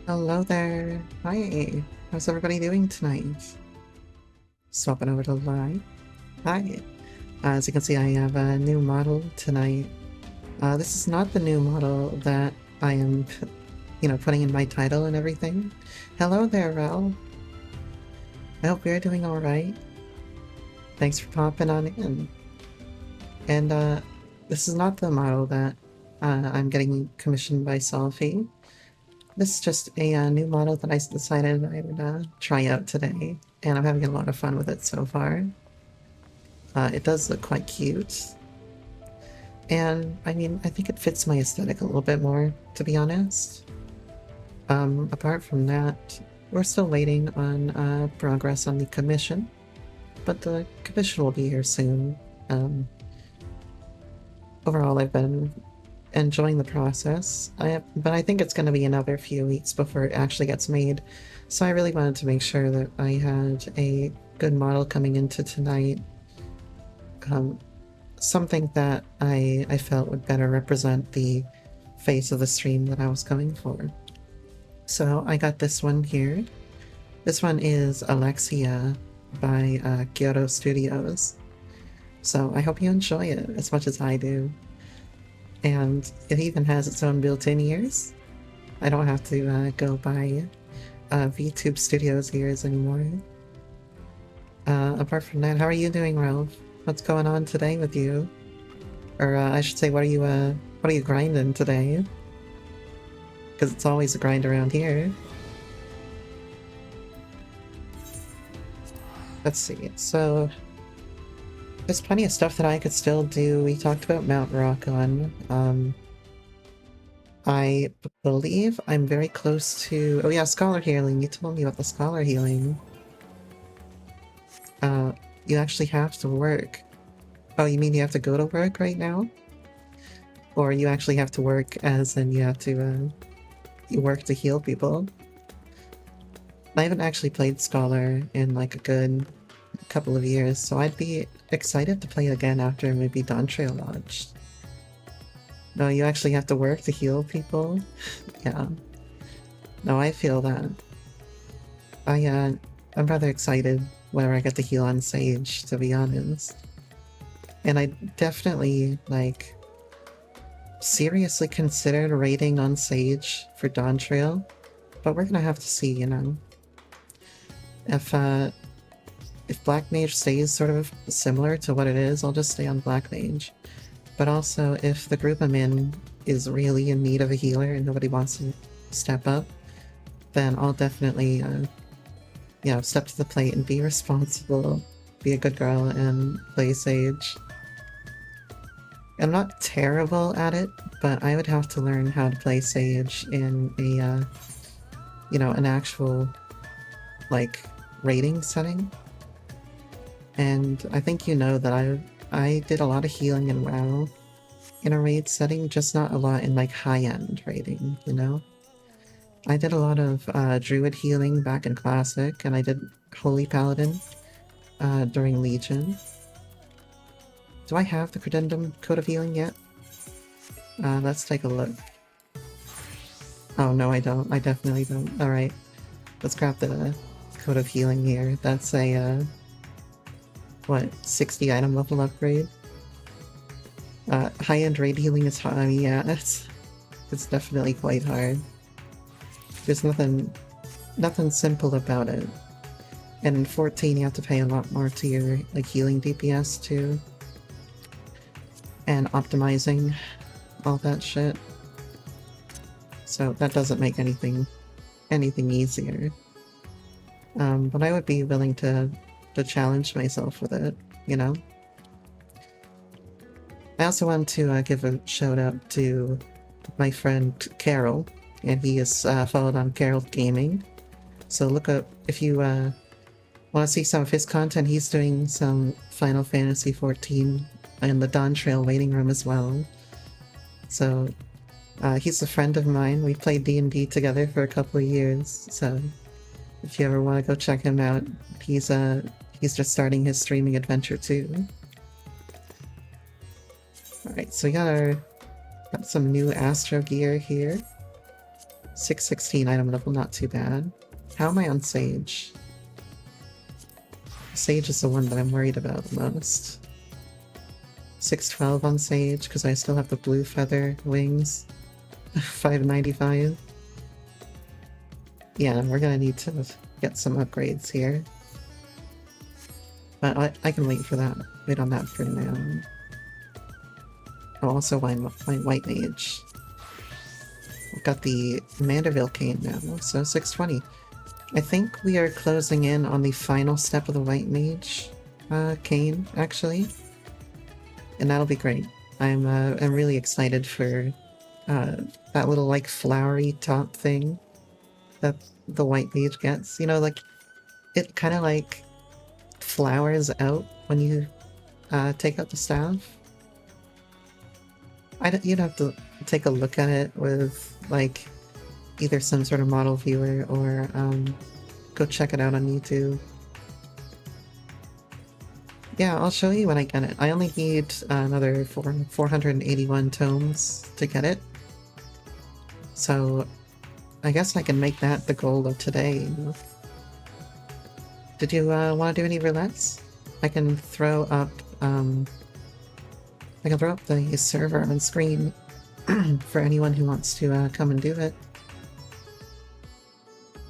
Hello there. Hi. How's everybody doing tonight? Swapping over to live. Hi. As you can see, I have a new model tonight. This is not the new model that I am, putting in my title and everything. Hello there, Rel. I hope you're doing alright. Thanks for popping on in. And, this is not the model that I'm getting commissioned by Selfie. This is just a new model that I decided I would try out today, and I'm having a lot of fun with it so far. It does look quite cute, and I mean, I think it fits my aesthetic a little bit more, to be honest. Apart from that, we're still waiting on progress on the commission, but the commission will be here soon. Overall, I've been enjoying the process, but I think it's going to be another few weeks before it actually gets made. So I really wanted to make sure that I had a good model coming into tonight. Something that I felt would better represent the face of the stream that I was going for. So I got this one here. This one is Alexia by Kyoto Studios. So I hope you enjoy it as much as I do. And it even has its own built-in ears. I don't have to go by VTube Studios ears anymore. Apart from that, how are you doing, Ralph? What's going on today with you? Or I should say, what are you grinding today? Because it's always a grind around here. Let's see. So there's plenty of stuff that I could still do. We talked about Mount Rockon. I believe I'm very close to... Oh yeah, Scholar Healing. You told me about the Scholar Healing. You actually have to work. Oh, you mean you have to go to work right now? Or you actually have to work as in you have to, you work to heal people? I haven't actually played Scholar in like a good couple of years, so I'd be excited to play it again after maybe Dawntrail launched. No, you actually have to work to heal people? Yeah. No, I feel that. I'm rather excited whenever I get to heal on Sage, to be honest. And I definitely, like, seriously considered raiding on Sage for Dawntrail, but we're gonna have to see, you know. If Black Mage stays sort of similar to what it is, I'll just stay on Black Mage. But also, if the group I'm in is really in need of a healer and nobody wants to step up, then I'll definitely, step to the plate and be responsible, be a good girl, and play Sage. I'm not terrible at it, but I would have to learn how to play Sage in a, an actual, like, raiding setting. And I think you know that I did a lot of healing in WoW in a raid setting, just not a lot in, like, high-end raiding, you know? I did a lot of Druid healing back in Classic, and I did Holy Paladin during Legion. Do I have the Credendum Code of Healing yet? Let's take a look. Oh no, I don't. I definitely don't. Alright. Let's grab the Code of Healing here. That's a, what, 60 item level upgrade? High-end raid healing is hard. Yeah, it's definitely quite hard. There's nothing simple about it. And in 14 you have to pay a lot more to your, like, healing DPS too. And optimizing all that shit. So that doesn't make anything easier. But I would be willing to challenge myself with it, you know? I also want to give a shout out to my friend Carol, and he is followed on Carol Gaming. So look up, if you want to see some of his content, he's doing some Final Fantasy XIV in the Dawntrail waiting room as well. So he's a friend of mine. We played D&D together for a couple of years, so if you ever want to go check him out, he's just starting his streaming adventure too. Alright, so we got some new Astro gear here. 616 item level, not too bad. How am I on Sage? Sage is the one that I'm worried about the most. 612 on Sage, because I still have the blue feather wings. 595. Yeah, we're gonna need to get some upgrades here. But I can wait for that. Wait on that for now. Oh, also my white mage. I've got the Manderville cane now, so 620. I think we are closing in on the final step of the white mage cane, actually. And that'll be great. I'm really excited for that little like flowery top thing that the white mage gets. You know, like it kind of like flowers out when you take out the staff. You'd have to take a look at it with like either some sort of model viewer or go check it out on YouTube. Yeah, I'll show you when I get it. I only need another 481 tomes to get it. So I guess I can make that the goal of today. Did you want to do any roulettes? I can throw up the server on screen for anyone who wants to come and do it.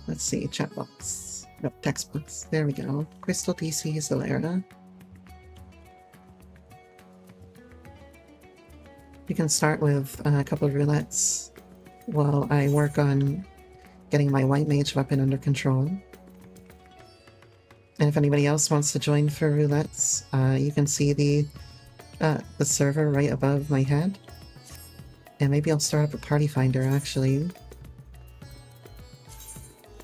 Let's see, chat box. No, text box. There we go. Crystal DC Zalera. You can start with a couple of roulettes while I work on getting my white mage weapon under control. And if anybody else wants to join for roulettes, you can see the server right above my head. And maybe I'll start up a party finder, actually.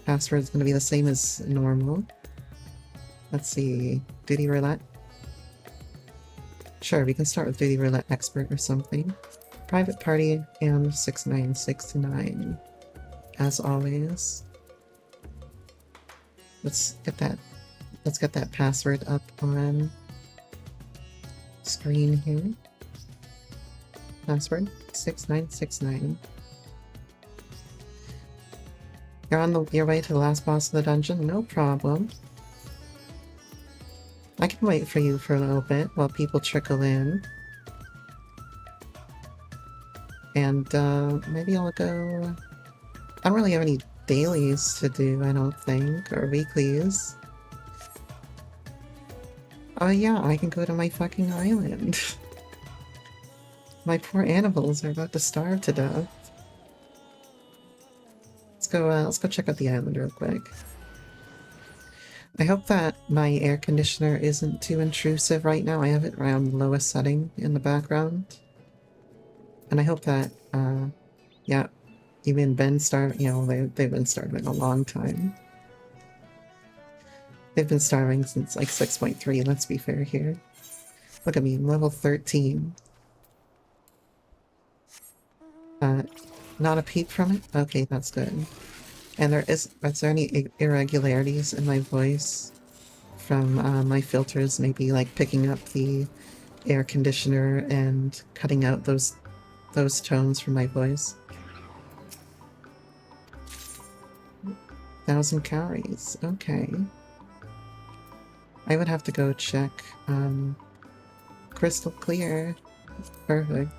Password's gonna be the same as normal. Let's see, duty roulette. Sure, we can start with duty roulette expert or something. Private party and 6969. As always. Let's get that password up on screen here. Password 6969. You're on your way to the last boss of the dungeon? No problem. I can wait for you for a little bit while people trickle in. And maybe I'll go... I don't really have any dailies to do, I don't think, or weeklies. Oh yeah, I can go to my fucking island. My poor animals are about to starve to death. Let's go check out the island real quick. I hope that my air conditioner isn't too intrusive right now. I have it around the lowest setting in the background. And I hope that, yeah, even Ben starving, you know, they've been starving a long time. They've been starving since like 6.3, let's be fair here. Look at me, level 13. Not a peep from it? Okay, that's good. And is there any irregularities in my voice from my filters, maybe like picking up the air conditioner and cutting out those tones from my voice? 1,000 calories, okay. I would have to go check. Crystal clear. Perfect.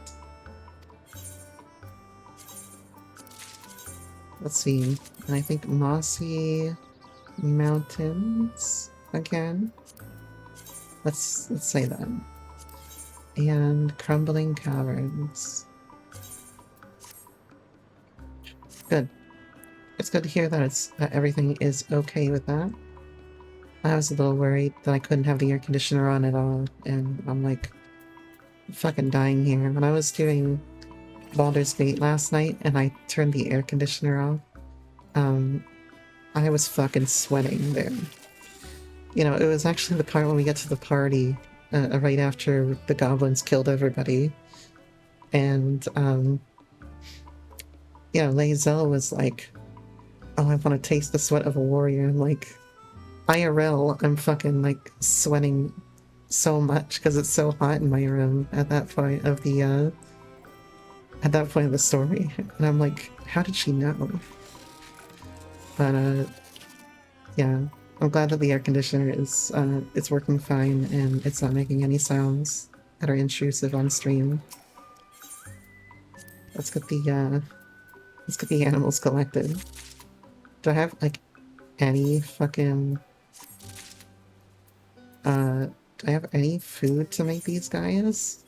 Let's see. I think Mossy Mountains again. Let's say that. And Crumbling Caverns. Good. It's good to hear that everything is okay with that. I was a little worried that I couldn't have the air conditioner on at all, and I'm like fucking dying here. When I was doing Baldur's Gate last night and I turned the air conditioner off, I was fucking sweating there. You know, it was actually the part when we get to the party, right after the goblins killed everybody. And, yeah, Lae'zel was like, oh, I want to taste the sweat of a warrior. I'm like, IRL, I'm fucking like sweating so much because it's so hot in my room at that point of the at that point of the story. And I'm like, how did she know? But yeah, I'm glad that the air conditioner is it's working fine and it's not making any sounds that are intrusive on stream. Let's get the animals collected. Do I have like any fucking do I have any food to make these guys?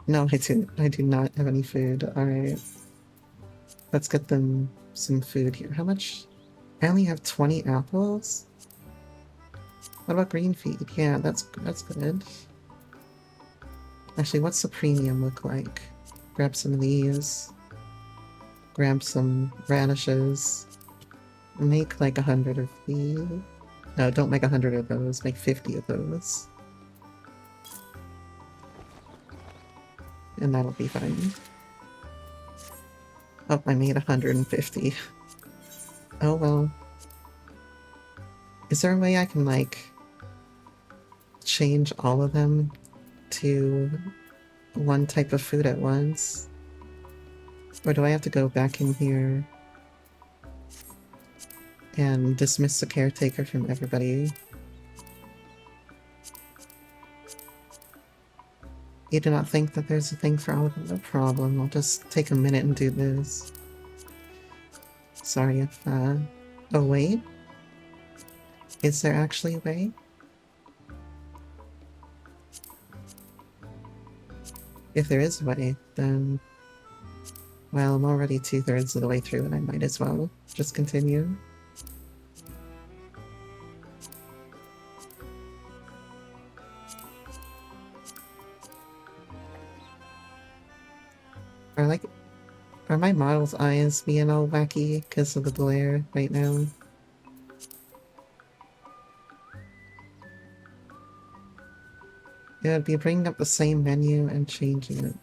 No, I do not have any food. Alright. Let's get them some food here. How much? I only have 20 apples? What about green feed? Yeah, that's good. Actually, what's the premium look like? Grab some of these. Grab some radishes. Make like 100 of these. No, don't make 100 of those. Make 50 of those. And that'll be fine. Oh, I made 150. Oh well. Is there a way I can like change all of them to one type of food at once? Or do I have to go back in here and dismiss the caretaker from everybody? You do not think that there's a thing for all of them? No problem. I'll just take a minute and do this. Sorry if, oh wait? Is there actually a way? If there is a way, then... Well, I'm already 2/3 of the way through and I might as well just continue. Are like... Are my model's eyes being all wacky because of the glare right now? It would be bringing up the same menu and changing it.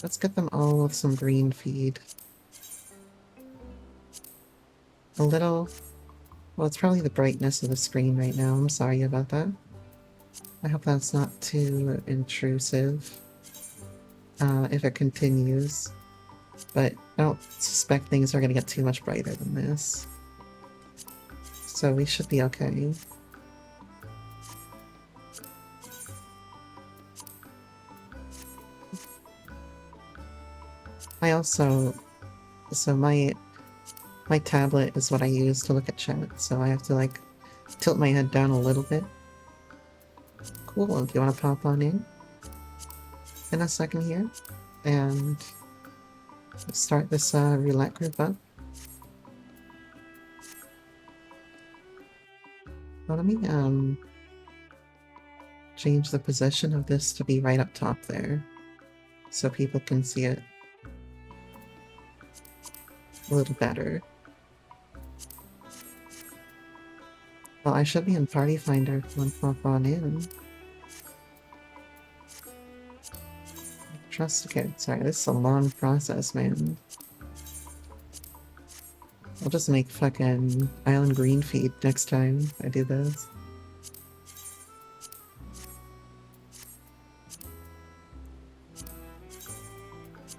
Let's get them all with some green feed. A little... Well, it's probably the brightness of the screen right now. I'm sorry about that. I hope that's not too intrusive. If it continues. But I don't suspect things are gonna get too much brighter than this. So we should be okay. I also... So my tablet is what I use to look at chat, so I have to like tilt my head down a little bit. Cool, do you want to pop on in a second here? And start this roulette group up. Well, let me change the position of this to be right up top there, so people can see it a little better. Well, I should be in Party Finder if you want to pop on in. Trust, okay, sorry, this is a long process, man. I'll just make fucking Island Green feed next time I do this.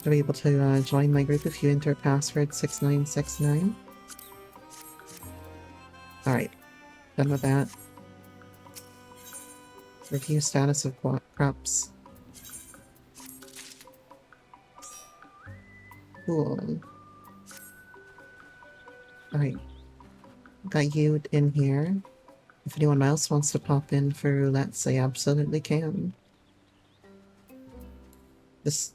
To be able to join my group if you enter password 6969. Alright, done with that. Review status of crops. Cool. Alright. Got you in here. If anyone else wants to pop in for roulette, they absolutely can. These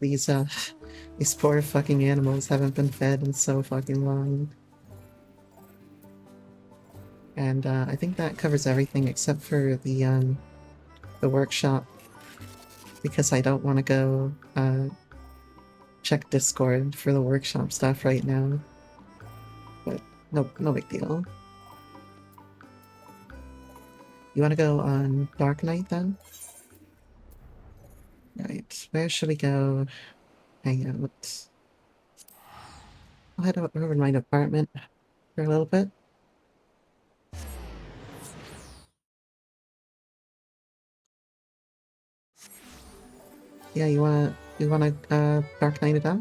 poor fucking animals haven't been fed in so fucking long. And I think that covers everything except for the workshop, because I don't want to go check Discord for the workshop stuff right now. But no big deal. You want to go on Dark Knight then? Right, where should we go hang out? I'll head over to my apartment for a little bit. Yeah, you wanna Dark Knight it up?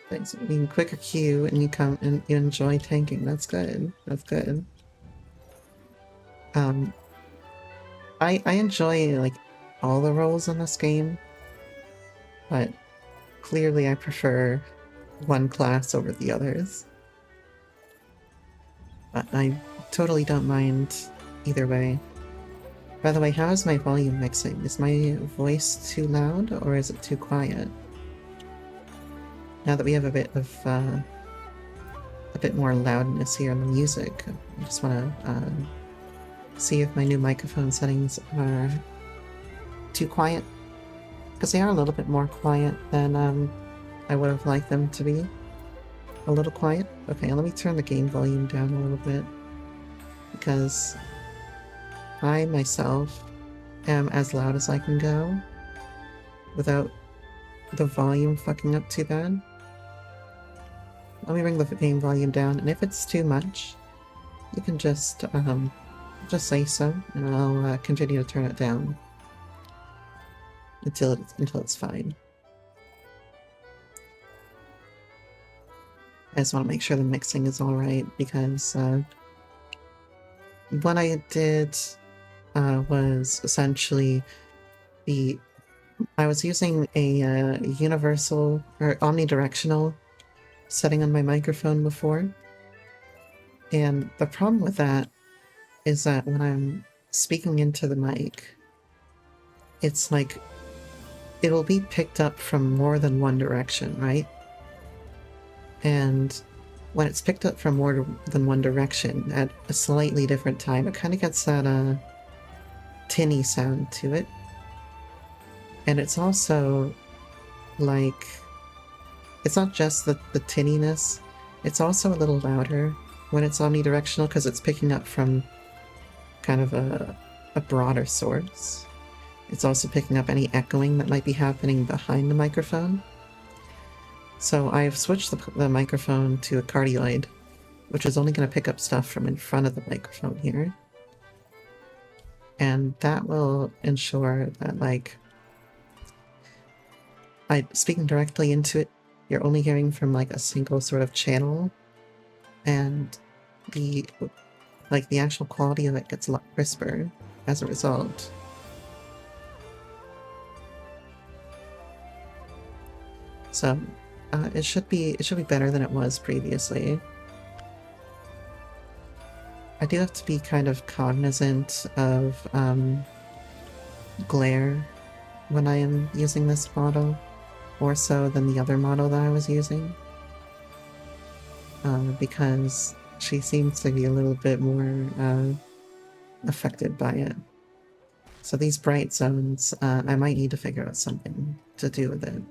Thanks. I mean, quicker queue and you come and you enjoy tanking. That's good. That's good. Um, I enjoy like all the roles in this game, but clearly I prefer one class over the others. But I totally don't mind either way. By the way, how is my volume mixing? Is my voice too loud or is it too quiet? Now that we have a bit more loudness here in the music, I just want to see if my new microphone settings are too quiet, because they are a little bit more quiet than I would have liked them to be. A little quiet. Okay, let me turn the game volume down a little bit, because I myself am as loud as I can go without the volume fucking up too bad. Let me bring the game volume down, and if it's too much, you can just say so, and I'll continue to turn it down until it's fine. I just want to make sure the mixing is alright, because what I did was essentially I was using a universal or omnidirectional setting on my microphone before, and the problem with that is that when I'm speaking into the mic, it's like it'll be picked up from more than one direction, right? And when it's picked up from more than one direction at a slightly different time, it kind of gets that tinny sound to it. And it's also like, it's not just the tinniness, it's also a little louder when it's omnidirectional because it's picking up from kind of a broader source. It's also picking up any echoing that might be happening behind the microphone. So I've switched the microphone to a cardioid, which is only going to pick up stuff from in front of the microphone here. And that will ensure that, like, speaking directly into it, you're only hearing from like a single sort of channel, and the actual quality of it gets a lot crisper as a result. So it should be better than it was previously. I do have to be kind of cognizant of glare when I am using this model, more so than the other model that I was using, because she seems to be a little bit more affected by it. So these bright zones, I might need to figure out something to do with it.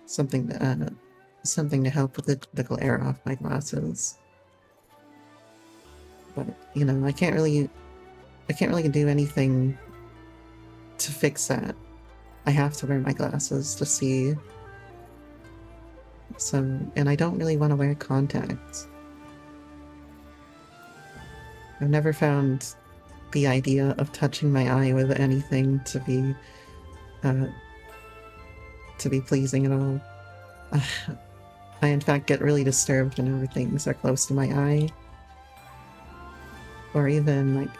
Something to help with the glare off my glasses. But, you know, I can't really do anything to fix that. I have to wear my glasses to see. So, and I don't really want to wear contacts. I've never found the idea of touching my eye with anything to be pleasing at all. I in fact get really disturbed whenever things are close to my eye, or even like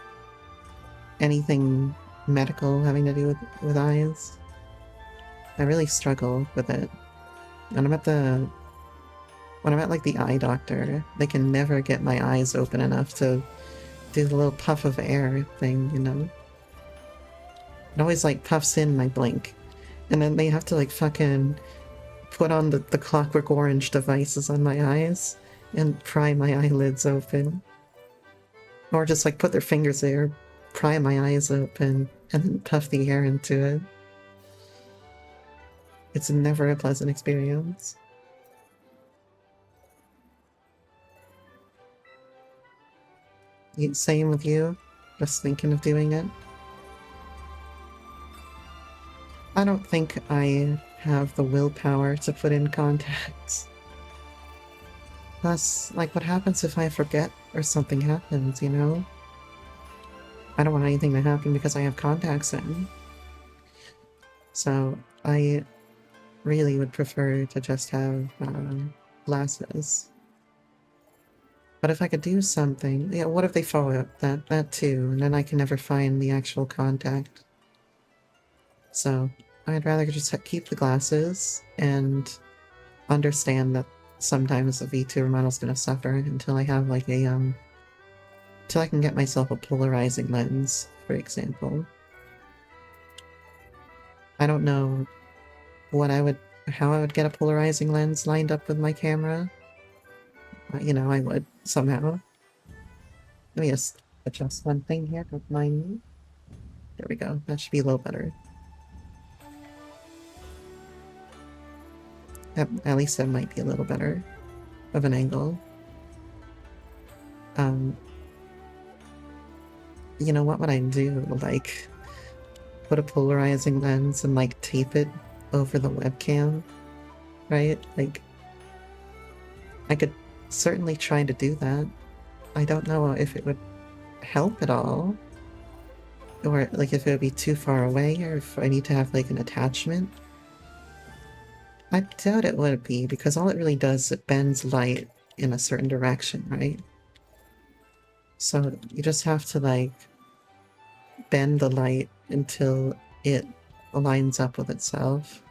anything medical having to do with eyes. I really struggle with it. When I'm at like the eye doctor, they can never get my eyes open enough to do the little puff of air thing, you know? It always like puffs in and I blink. And then they have to like fucking put on the Clockwork Orange devices on my eyes and pry my eyelids open. Or just like put their fingers there, pry my eyes open, and then puff the air into it. It's never a pleasant experience. Same with you? Just thinking of doing it? I don't think I have the willpower to put in contacts. Plus, like, what happens if I forget or something happens, you know? I don't want anything to happen because I have contacts in. So I really would prefer to just have glasses. But if I could do something, yeah, what if they fall out? That too, and then I can never find the actual contact. So I'd rather just keep the glasses and understand that sometimes the VTuber model's gonna suffer until I have like a till I can get myself a polarizing lens, for example. I don't know what I would how I would get a polarizing lens lined up with my camera. You know, I would somehow. Let me just adjust one thing here, don't mind me. There we go. That should be a little better. At least that might be a little better of an angle. Um, you know, what would I do? Like, put a polarizing lens and, like, tape it over the webcam, right? Like, I could certainly try to do that. I don't know if it would help at all, or, like, if it would be too far away, or if I need to have, like, an attachment. I doubt it would be, because all it really does is it bends light in a certain direction, right? So you just have to, like, bend the light until it lines up with itself,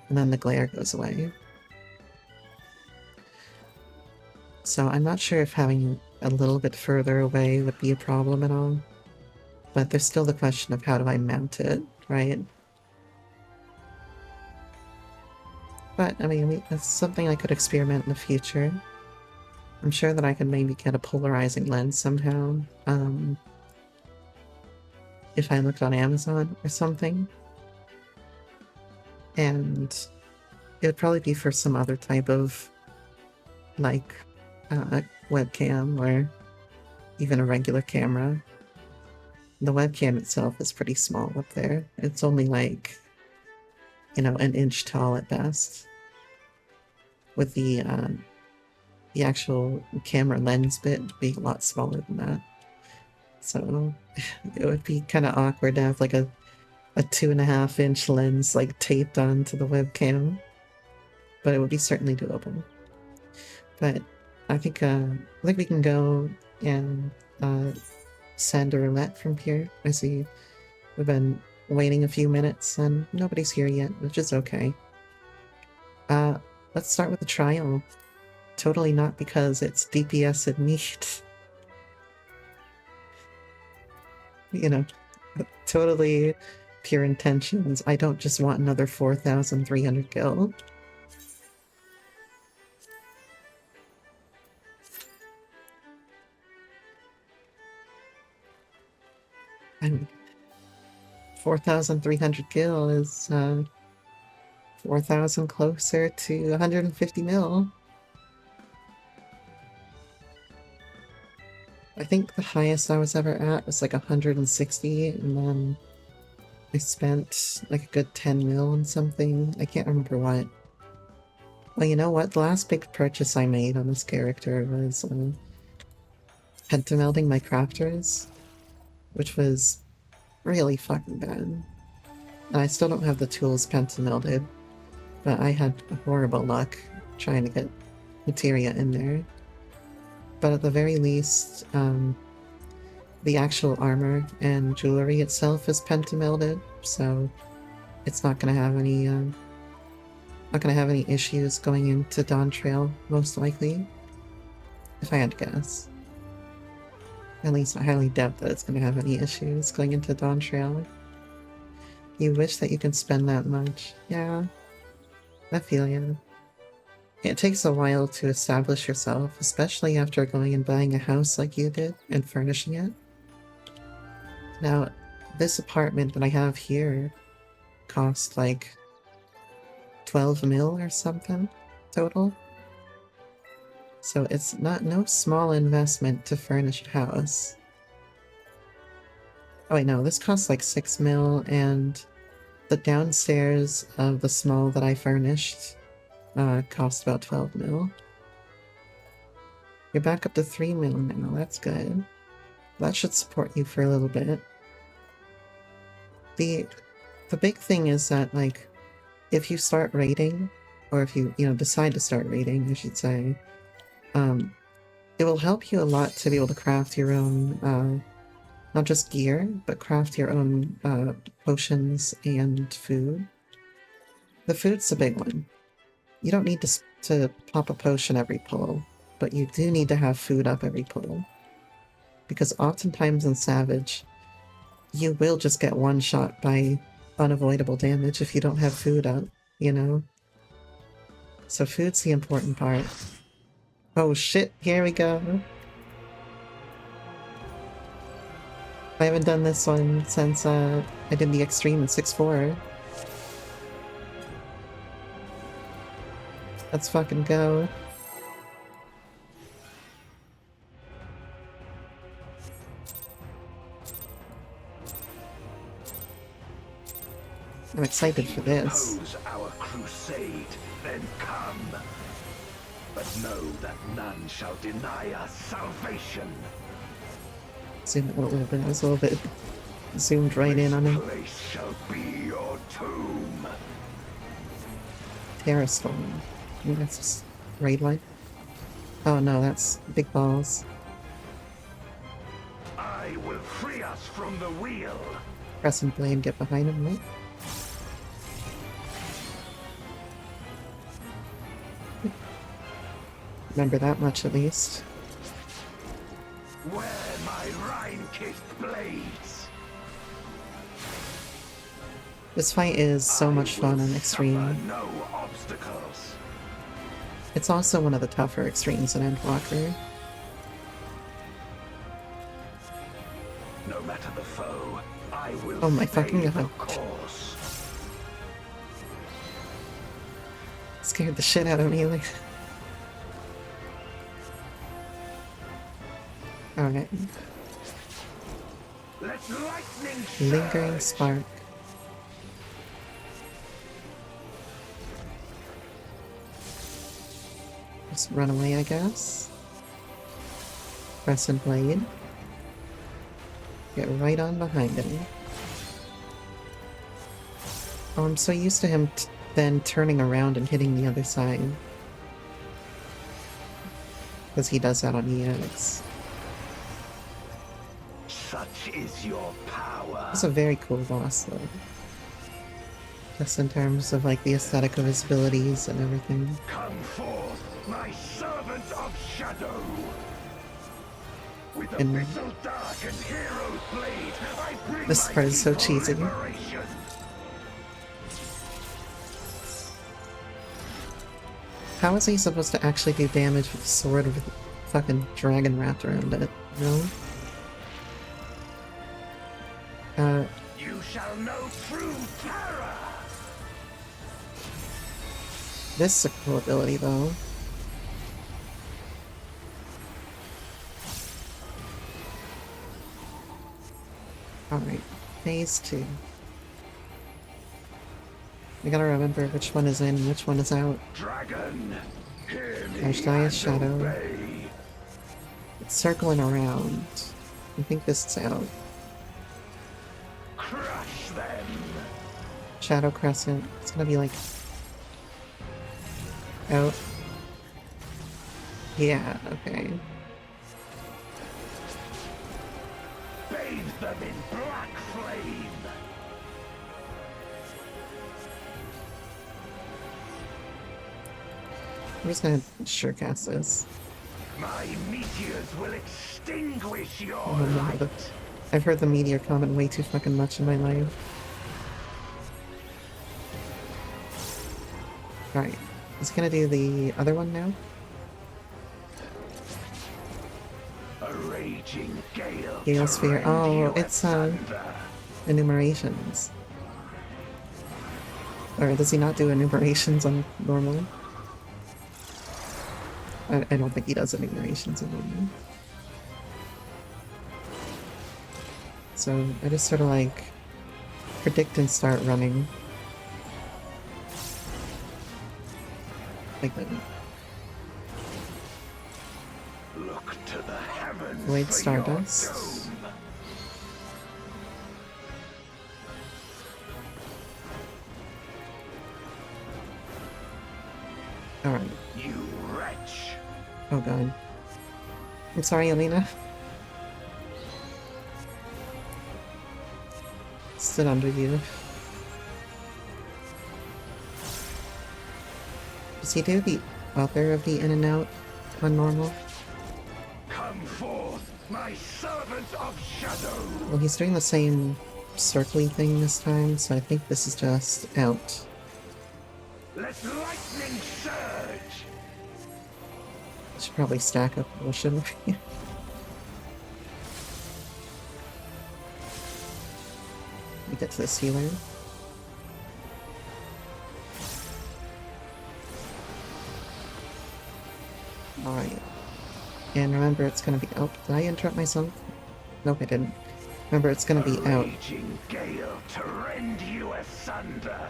and then the glare goes away. So I'm not sure if having a little bit further away would be a problem at all, but there's still the question of how do I mount it, right? But, I mean, that's something I could experiment in the future. I'm sure that I could maybe get a polarizing lens somehow, if I looked on Amazon or something. And it would probably be for some other type of, like, webcam or even a regular camera. The webcam itself is pretty small up there. It's only like, you know, an inch tall at best, with the actual camera lens bit being a lot smaller than that. So it would be kind of awkward to have like a 2.5-inch lens like taped onto the webcam, but it would be certainly doable. But I think we can go and send a roulette from here. I see we've been waiting a few minutes and nobody's here yet, which is okay. Let's start with the trial. Totally not because it's DPS in need. You know, totally pure intentions. I don't just want another 4,300 gil. And 4,300 gil is 4,000 closer to 150 mil. I think the highest I was ever at was like 160, and then I spent like a good 10 mil on something. I can't remember what. Well, you know what? The last big purchase I made on this character was pentamelding my crafters, which was really fucking bad. And I still don't have the tools pentamelded, but I had horrible luck trying to get materia in there. But at the very least, the actual armor and jewelry itself is pentamelded, so it's not gonna have any issues going into Dawn Trail, most likely. If I had to guess. At least I highly doubt that it's gonna have any issues going into Dawn Trail. You wish that you could spend that much. Yeah, I feel you. It takes a while to establish yourself, especially after going and buying a house like you did and furnishing it. Now, this apartment that I have here cost like 12 mil or something total. So it's no small investment to furnish a house. Oh wait, no, this costs like 6 mil, and the downstairs of the small that I furnished cost about 12 mil. You're back up to 3 mil now, that's good. That should support you for a little bit. The big thing is that, like, if you start raiding, or if you decide to start raiding, I should say, it will help you a lot to be able to craft your own, not just gear, but craft your own potions and food. The food's the big one. You don't need to pop a potion every pull, but you do need to have food up every pull. Because oftentimes in Savage, you will just get one shot by unavoidable damage if you don't have food up, you know? So food's the important part. Oh shit, here we go. I haven't done this one since I did the extreme in 6.4. Let's fucking go. I'm excited for this. Oppose our crusade, then come. But know that none shall deny us salvation. Zoom a little bit. I was a little bit zoomed right in on him. This place shall be your tomb. Terrastorm. I think that's just raid life. Oh no, that's big balls. I will free us from the wheel. Crescent Blade, get behind him, right? Remember that much at least. Where my Rhine-kissed blades. This fight is so much fun and extreme. No obstacles. It's also one of the tougher extremes in Endwalker. No matter the foe, I will Oh my fucking the god. course. Scared the shit out of me. Like... Alright. Let lightning Lingering surge. Spark. Just run away, I guess. Crescent Blade. Get right on behind him. Oh, I'm so used to him then turning around and hitting the other side. Because he does that on EX. Such is your power. It's a very cool boss, though. Just in terms of, like, the aesthetic of his abilities and everything. Come forth, my servant of shadow. With abyssal dark and hero's blade, I bring This my part is so people cheesy. liberation. How is he supposed to actually do damage with a sword with a fucking dragon wrapped around it? No? You shall know true terror. This is a cool ability, though. Alright, phase 2. I gotta remember which one is in, which one is out. Dragon, hear me Ashdia's and Shadow. obey. It's circling around. I think this is out. Crush them. Shadow Crescent. It's gonna be like... out. Yeah, okay. Bathe them in black flame. I'm just gonna sure cast this. My meteors will extinguish your Oh, no, light. I've heard the meteor comment way too fucking much in my life. Right. He's gonna do the other one now. A raging gale. Gale to Sphere. rend Oh, you it's asunder. enumerations. Or does he not do enumerations on normal? I don't think he does enumerations on normal. So I just sort of like predict and start running. Like that. Look Look to the heavens Void for Stardust. your doom. Alright. You wretch. Oh god. I'm sorry, Alina. Stood under you. Does he do the other of the in and out on normal? Come forth, my servant of shadow. Well, he's doing the same circly thing this time, so I think this is just out. Let lightning surge. Should probably stack up, shouldn't we? We get to this healer. Alright. And remember, it's gonna be out. Did I interrupt myself? Nope, I didn't. Remember, it's gonna be out. Raging gale to rend you asunder.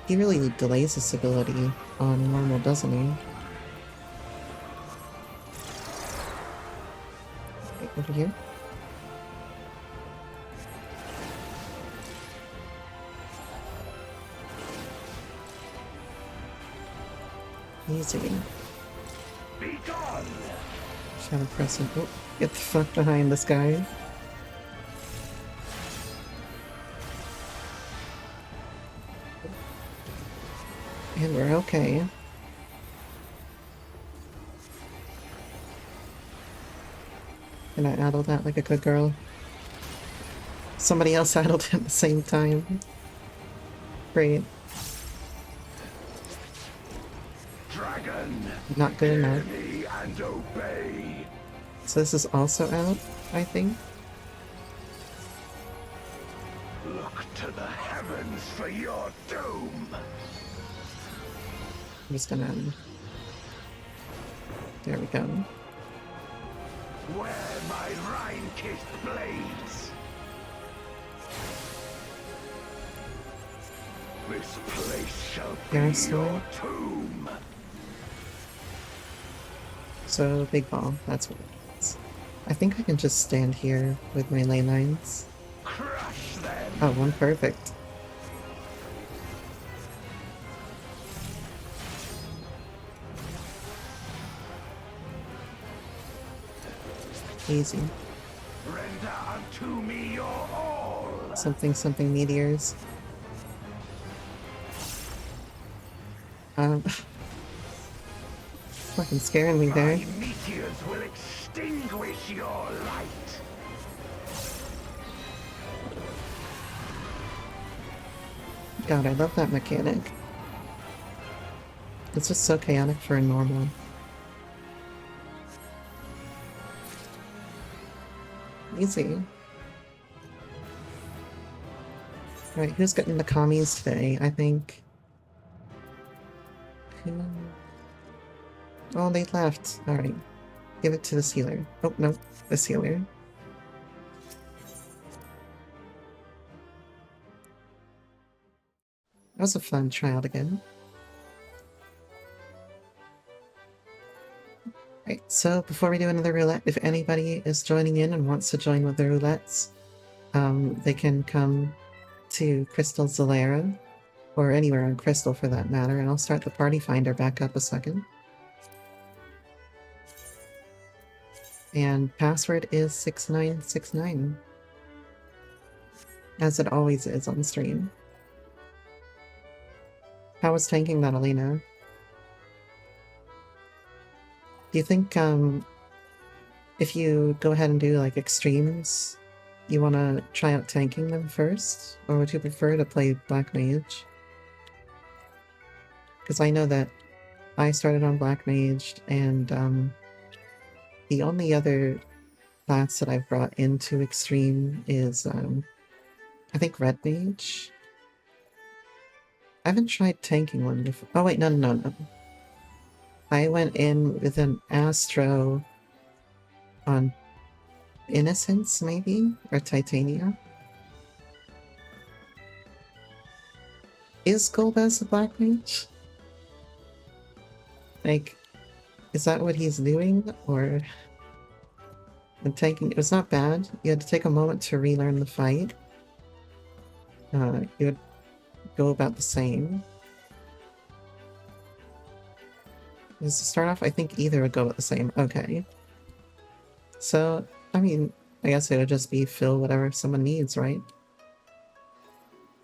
He really delays his ability on normal, doesn't he? Right, over here. Easy. Be gone. Shadow Crescent. Oh, get the fuck behind this guy. And we're okay. And I addled that like a good girl. Somebody else addled it at the same time. Great. Dragon. Not good enough. Hear me and obey. So this is also out, I think. Look to the heavens for your doom. I'm just gonna... There we go. Where my Rhine-kissed blades. This place shall be Aerosol. your tomb. So, big ball, that's what it is. I think I can just stand here with my Leylines. Crush them. Oh, one perfect. Easy. Render unto me your all. Something meteors. Fucking scaring me there. My meteors will extinguish your light. God, I love that mechanic. It's just so chaotic for a normal. Easy. Right, who's getting the commies today? I think... Oh, they left. Alright. Give it to this healer. Oh, no. This healer. That was a fun tryout again. Right, so before we do another roulette, if anybody is joining in and wants to join with the roulettes, they can come to Crystal Zalera, or anywhere on Crystal for that matter, and I'll start the party finder back up a second. And password is 6969, as it always is on stream. How was tanking that, Alina? Do you think, if you go ahead and do, like, extremes, you want to try out tanking them first? Or would you prefer to play Black Mage? Because I know that I started on Black Mage, and, the only other class that I've brought into Extreme is, I think Red Mage? I haven't tried tanking one before. Oh wait, no. I went in with an Astro on Innocence, maybe? Or Titania? Is Golbez a Black Mage? Like, Is that what he's doing? Or... And taking... It was not bad. You had to take a moment to relearn the fight. You would go about the same. Does to start off, I think either would go at the same. Okay. So, I mean, I guess it would just be fill whatever someone needs, right?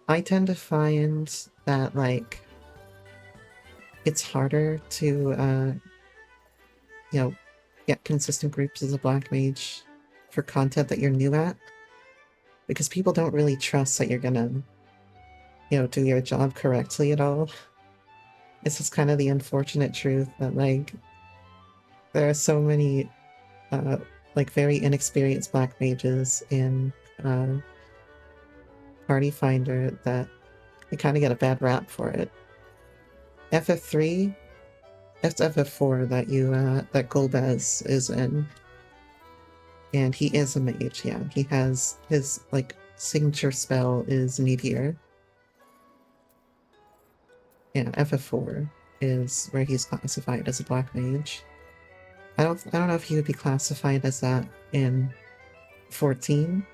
I tend to find that, like, it's harder to, you know, get consistent groups as a black mage for content that you're new at. Because people don't really trust that you're gonna, you know, do your job correctly at all. It's just kind of the unfortunate truth that, like, there are so many, like, very inexperienced black mages in, Party Finder that they kind of get a bad rap for it. FF3, that's FF4 that you, that Golbez is in. And he is a mage, yeah. He has his, like, signature spell is Meteor. Yeah, FF4 is where he's classified as a black mage. I don't know if he would be classified as that in 14.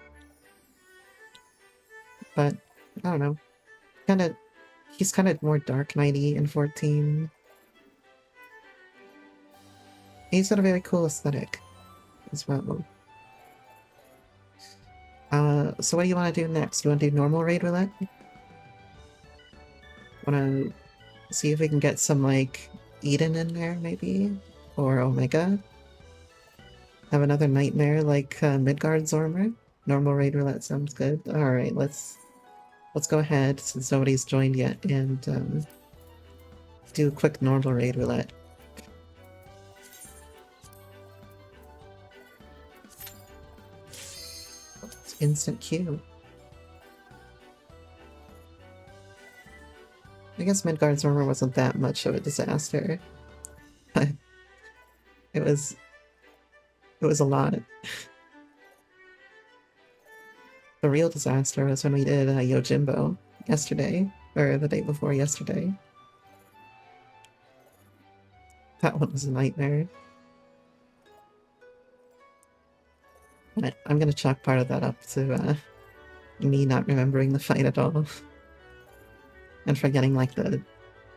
But I don't know. He's kind of more Dark Knighty in 14. He's got a very cool aesthetic as well. So what do you want to do next? You want to do normal raid roulette? Want to see if we can get some, like, Eden in there, maybe? Or Omega? Have another nightmare like Midgard Zormer? Normal raid roulette sounds good. Alright, let's go ahead, since nobody's joined yet, and do a quick normal raid roulette. It's instant queue. I guess Midgard's Armor wasn't that much of a disaster, but it was a lot. The real disaster was when we did Yojimbo yesterday, or the day before yesterday. That one was a nightmare. But I'm gonna chalk part of that up to me not remembering the fight at all. And forgetting, like, the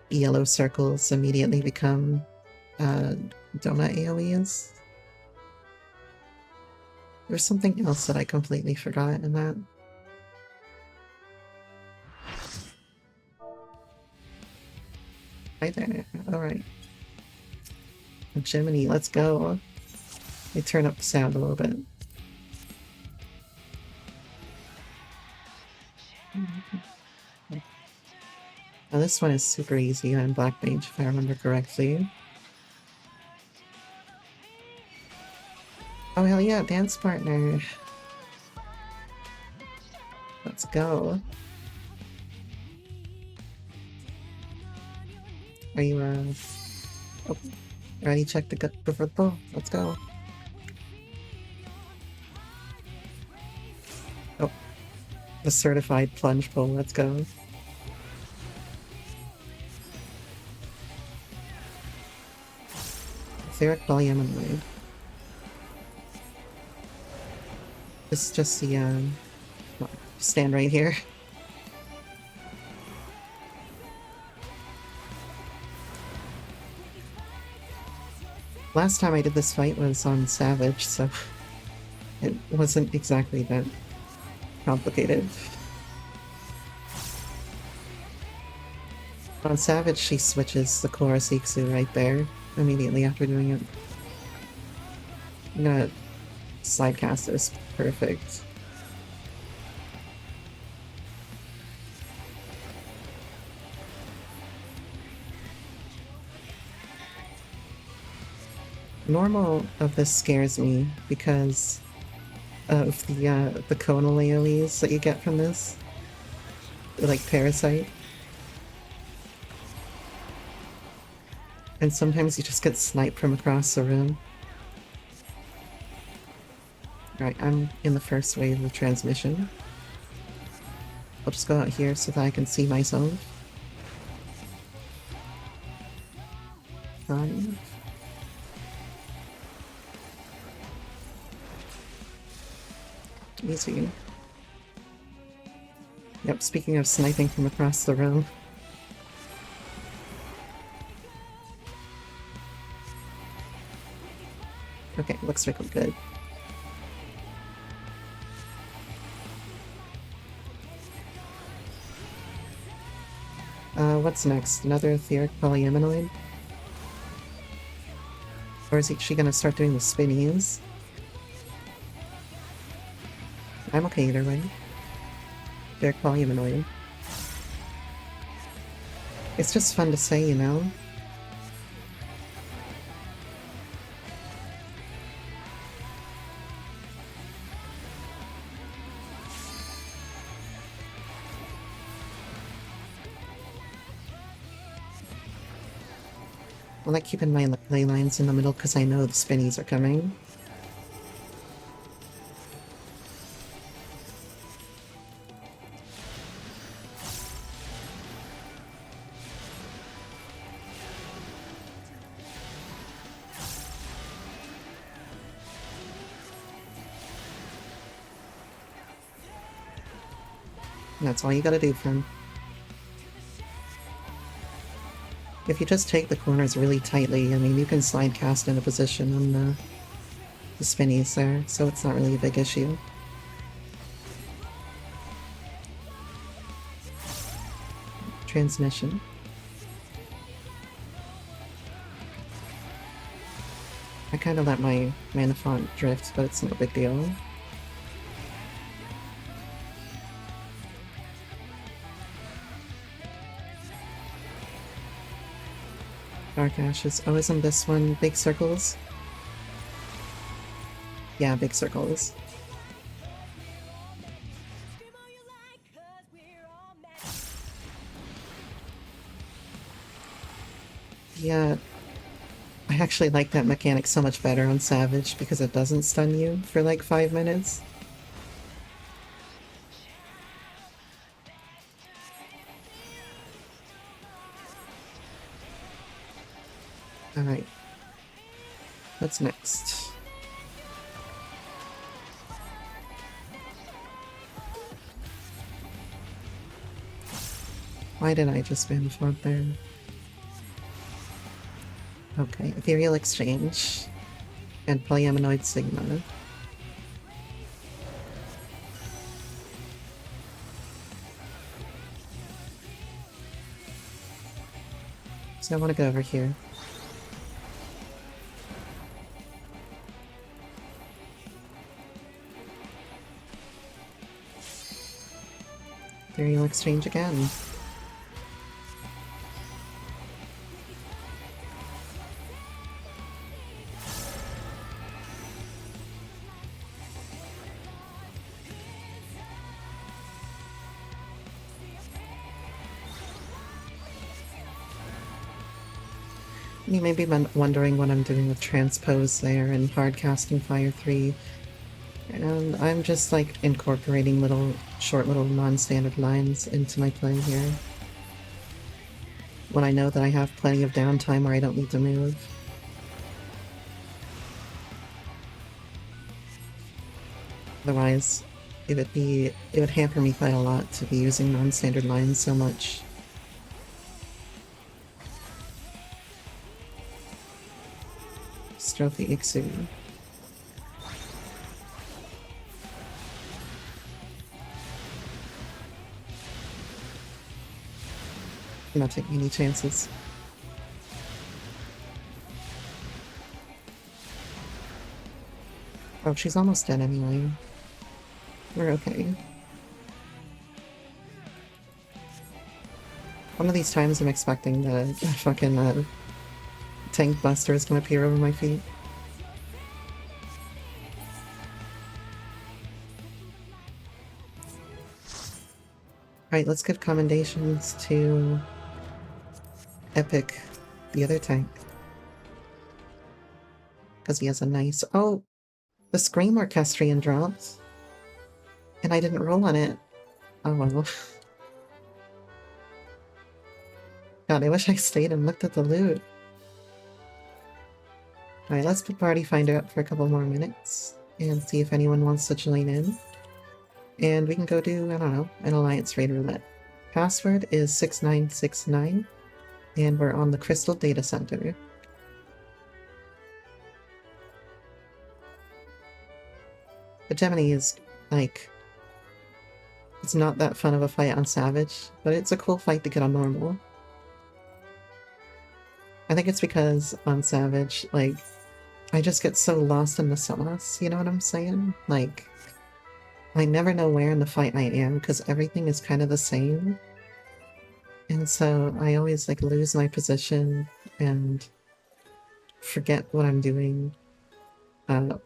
yellow circles immediately become donut AoEs. There's something else that I completely forgot in that. Right there, alright. Jiminy, let's go. Let me turn up the sound a little bit. Now this one is super easy on Black Mage, if I remember correctly. Oh hell yeah, dance partner! Let's go. Are you, oh, already checked the gut before the bow. Let's go. Oh, the certified plunge pull, let's go. Etheric Polyaminoid. Just the, stand right here. Last time I did this fight was on Savage, so it wasn't exactly that complicated. On Savage, she switches the Chorus Iksu right there, immediately after doing it. I'm gonna sidecast this. Perfect. Normal of this scares me because of the conal AoEs that you get from this. Like Parasite. And sometimes you just get sniped from across the room. Alright, I'm in the first wave of transmission. I'll just go out here so that I can see myself. 5, Easy. Yep, speaking of sniping from across the room. Okay, looks like we're good. What's next? Another etheric polyaminoid? Or is she gonna start doing the spinnies? I'm okay either way. Etheric polyaminoid. It's just fun to say, you know? I like keeping my ley lines in the middle because I know the spinnies are coming. And that's all you gotta do, friend. If you just take the corners really tightly, I mean, you can slide cast into position on the spinnies there, so it's not really a big issue. Transmission. I kind of let my mana font drift, but it's no big deal. Dark Ashes. Oh, isn't this one big circles? Yeah, big circles. Yeah, I actually like that mechanic so much better on Savage because it doesn't stun you for like 5 minutes. Alright. What's next? Why did I just spam the front there? Okay, Ethereal Exchange and Polyaminoid Sigma. So I want to go over here. Ethereal Exchange again. You may be wondering what I'm doing with Transpose there and hardcasting Fire 3. And I'm just like incorporating short little non-standard lines into my play here. When I know that I have plenty of downtime where I don't need to move. Otherwise, it would hamper me quite a lot to be using non-standard lines so much. Strophe Ixu. I'm not taking any chances. Oh, she's almost dead anyway. We're okay. One of these times I'm expecting the fucking tank buster is gonna appear over my feet. Alright, let's give commendations to Epic, the other tank. Because he has a nice... Oh! The Scream Orchestrion dropped. And I didn't roll on it. Oh well. God, I wish I stayed and looked at the loot. Alright, let's put Party Finder up for a couple more minutes and see if anyone wants to join in. And we can go do, I don't know, an alliance raid roulette. Password is 6969, and we're on the Crystal Data Center. The Gemini is, like, it's not that fun of a fight on Savage, but it's a cool fight to get on normal. I think it's because on Savage, like, I just get so lost in the sauce, you know what I'm saying? Like, I never know where in the fight I am because everything is kind of the same. And so I always, like, lose my position and forget what I'm doing.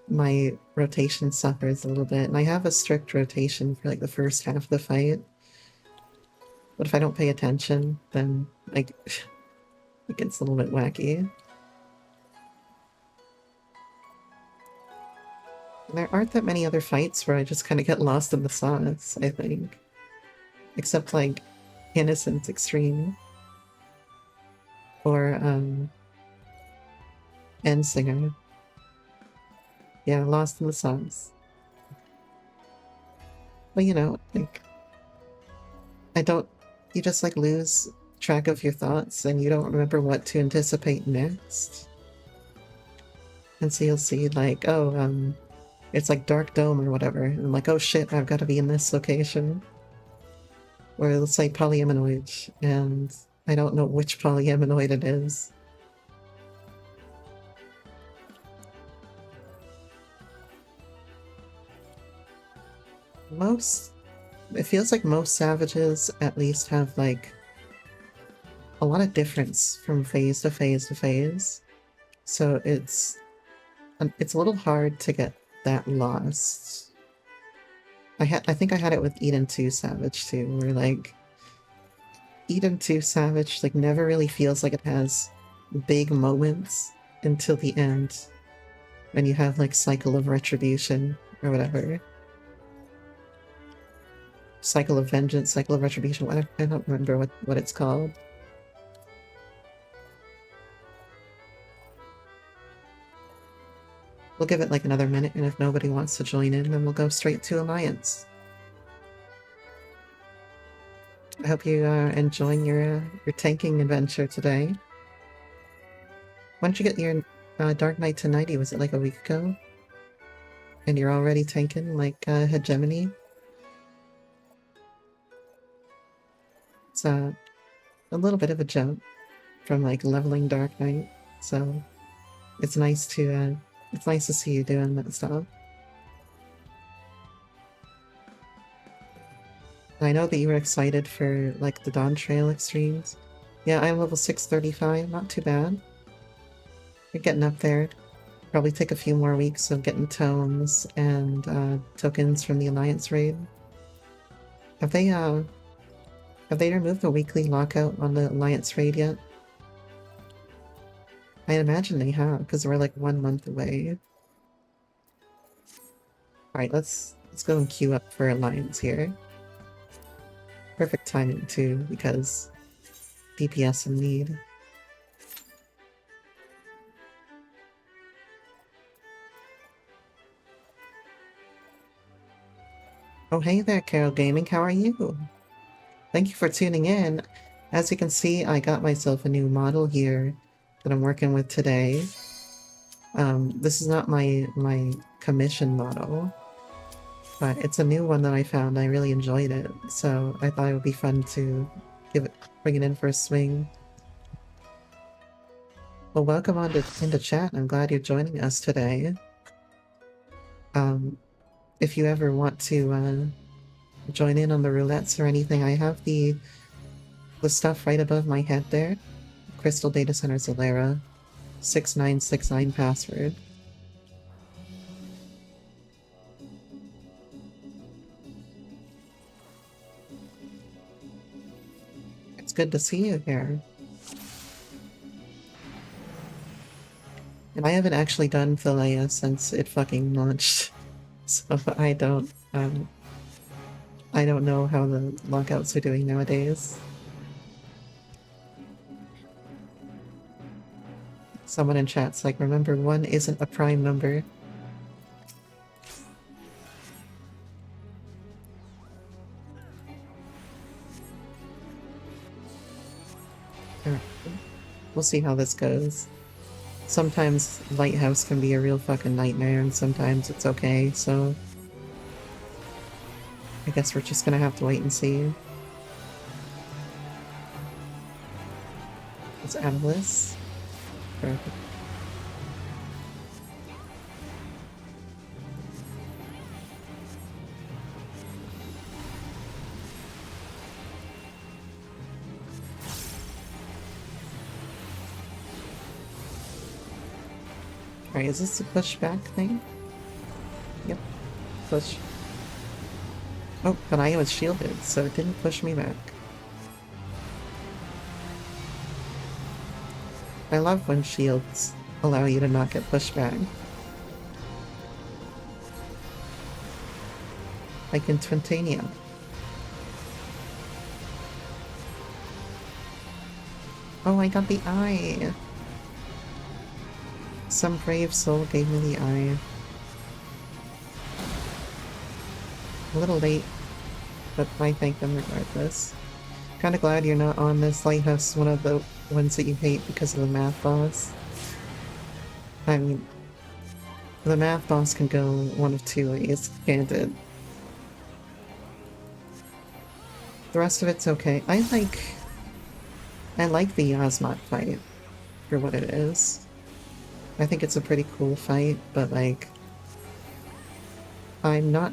My rotation suffers a little bit, and I have a strict rotation for, like, the first half of the fight. But if I don't pay attention, then, like, it gets a little bit wacky. There aren't that many other fights where I just kind of get lost in the sauce, I think. Except, like, Innocent Extreme. Or, Endsinger. Yeah, lost in the sauce. But, you know, like, I don't... You just, like, lose track of your thoughts and you don't remember what to anticipate next. And so you'll see, like, oh, it's like Dark Dome or whatever. And I'm like, oh shit, I've got to be in this location. Or it'll say polyaminoid, and I don't know which polyaminoid it is. It feels like most Savages at least have, like, a lot of difference from phase to phase to phase. So it's a little hard to get that lost. I think I had it with Eden 2 Savage too, where, like, Eden 2 Savage, like, never really feels like it has big moments until the end, when you have, like, Cycle of Retribution or whatever. Cycle of Vengeance, Cycle of Retribution, whatever. I don't remember what it's called. We'll give it like another minute, and if nobody wants to join in, then we'll go straight to Alliance. I hope you are enjoying your tanking adventure today. When did you get your Dark Knight to 90? Was it like a week ago? And you're already tanking like Hegemony? It's a little bit of a jump from, like, leveling Dark Knight, so it's nice to see you doing that stuff. And I know that you were excited for, like, the Dawn Trail extremes. Yeah, I'm level 635, not too bad. You're getting up there. Probably take a few more weeks of getting tomes and tokens from the Alliance raid. Have they removed the weekly lockout on the Alliance raid yet? I imagine they have, because we're like 1 month away. Alright, let's go and queue up for Alliance here. Perfect timing too, because DPS in need. Oh hey there, Carol Gaming, how are you? Thank you for tuning in. As you can see, I got myself a new model here that I'm working with today. This is not my commission model, but it's a new one that I found. I really enjoyed it, so I thought it would be fun to bring it in for a swing. Well, welcome into chat. I'm glad you're joining us today. If you ever want to join in on the roulettes or anything, I have the stuff right above my head there. Crystal Data Center Zalera, 6969 password. It's good to see you here. And I haven't actually done Philea since it fucking launched, so I don't know how the lockouts are doing nowadays. Someone in chat's like, remember, 1 isn't a prime number. Alright. We'll see how this goes. Sometimes Lighthouse can be a real fucking nightmare, and sometimes it's okay, so... I guess we're just gonna have to wait and see. It's Atlas. Perfect. Alright, is this the pushback thing? Yep. Push. Oh, but I was shielded, so it didn't push me back. I love when shields allow you to not get pushed back. Like in Twintania. Oh, I got the eye! Some brave soul gave me the eye. A little late, but I thank them regardless. Kinda glad you're not on this lighthouse, one of the ones that you hate because of the math boss. I mean, the math boss can go one of two ways, can't it? The rest of it's okay. I like the Yasmat fight for what it is. I think it's a pretty cool fight, but like, I'm not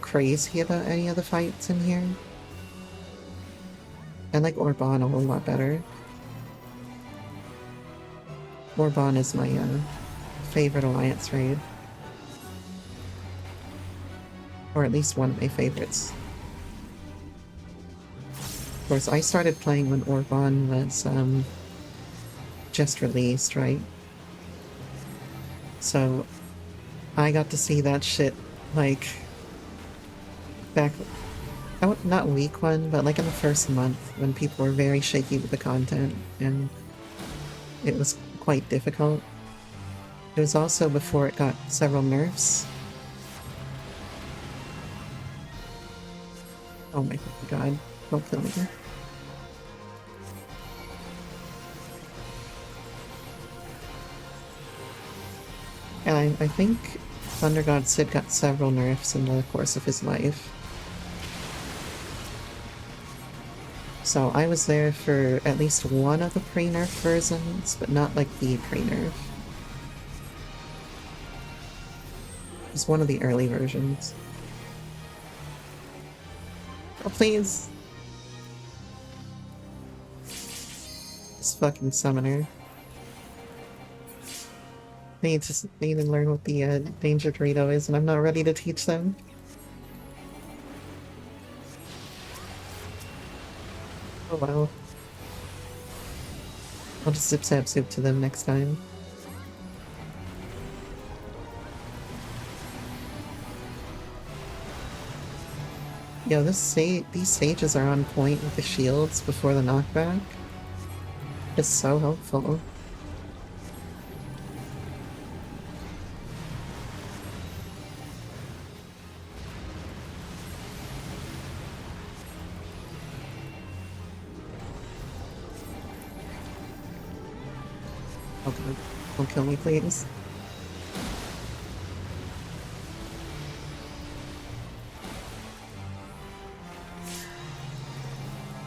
crazy about any of the fights in here. I like Orban a whole lot better. Orban is my favorite Alliance raid. Or at least one of my favorites. Of course, I started playing when Orban was just released, right? So I got to see that shit like back, not week one, but like in the first month when people were very shaky with the content and it was quite difficult. It was also before it got several nerfs. Oh my god, don't kill me. And I think Thunder God Sid got several nerfs in the course of his life. So I was there for at least one of the pre-nerf versions, but not like the pre-nerf. It was one of the early versions. Oh, please! This fucking summoner. They need to learn what the danger Dorito is, and I'm not ready to teach them. Oh well. I'll just zip zap soup to them next time. Yo, these sages are on point with the shields before the knockback. It's so helpful. Oh god, don't kill me, please.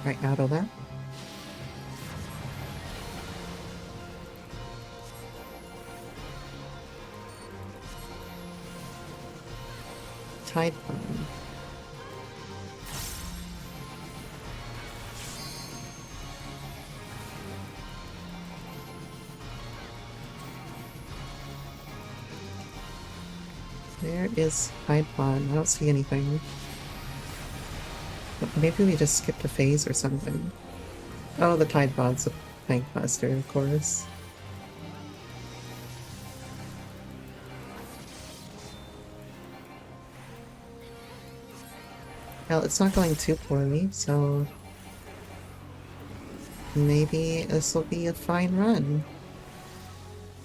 Right, out of that. Tide Bomb. There is Tide Bomb. I don't see anything. But maybe we just skipped a phase or something. Oh, the Tide Pod's a tank buster, of course. Well, it's not going too poorly, so maybe this will be a fine run.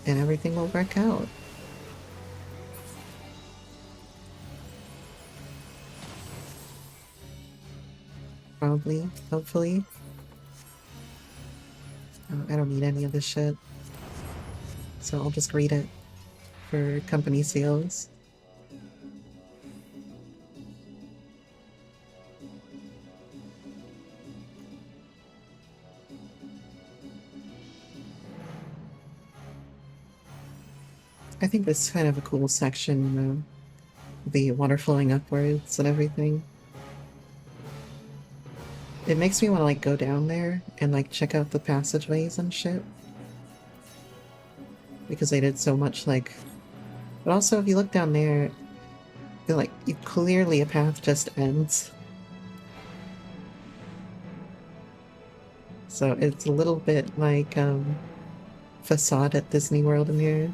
And everything will work out. Probably, hopefully. I don't need any of this shit. So I'll just read it for company seals. I think this is kind of a cool section, the water flowing upwards and everything. It makes me want to like go down there and like check out the passageways and shit. Because they did so much like... But also if you look down there, like clearly a path just ends. So it's a little bit like Facade at Disney World in here.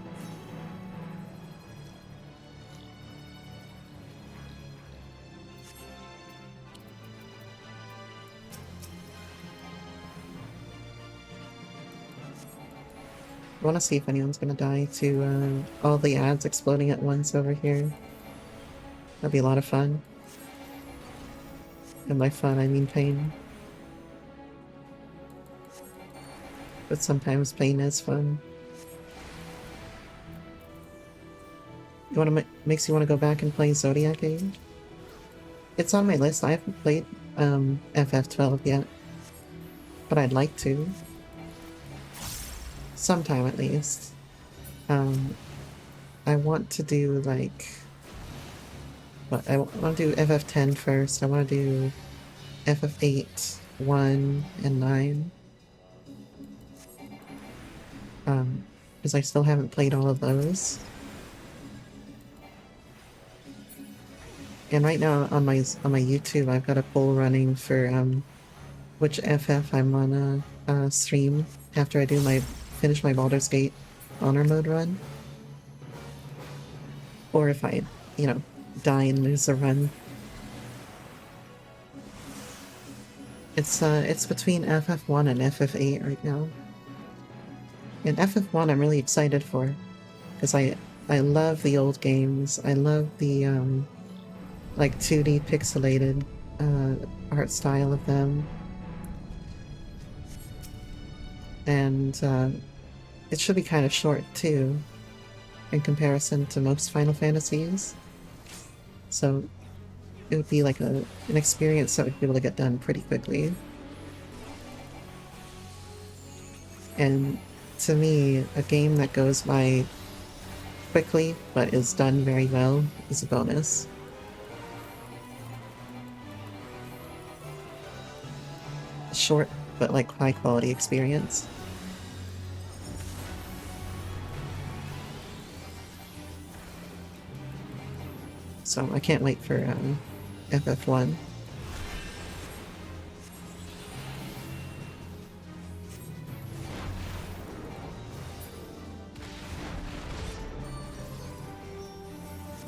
I want to see if anyone's gonna die to all the ads exploding at once over here. That'd be a lot of fun. And by fun, I mean pain. But sometimes pain is fun. You want to makes you want to go back and play Zodiac Age? It's on my list. I haven't played FF12 yet, but I'd like to. Sometime at least. I want to do like... What, I want to do FF10 first. I want to do FF8, 1, and 9. Because I still haven't played all of those. And right now on my YouTube, I've got a poll running for which FF I'm gonna stream after I do finish my Baldur's Gate honor mode run, or if I, you know, die and lose the run. It's between FF1 and FF8 right now. And FF1 I'm really excited for, because I love the old games. I love the like 2D pixelated art style of them. And it should be kind of short too, in comparison to most Final Fantasies. So it would be like an experience that would be able to get done pretty quickly. And to me, a game that goes by quickly but is done very well is a bonus. Short but like high quality experience. So I can't wait for FF1.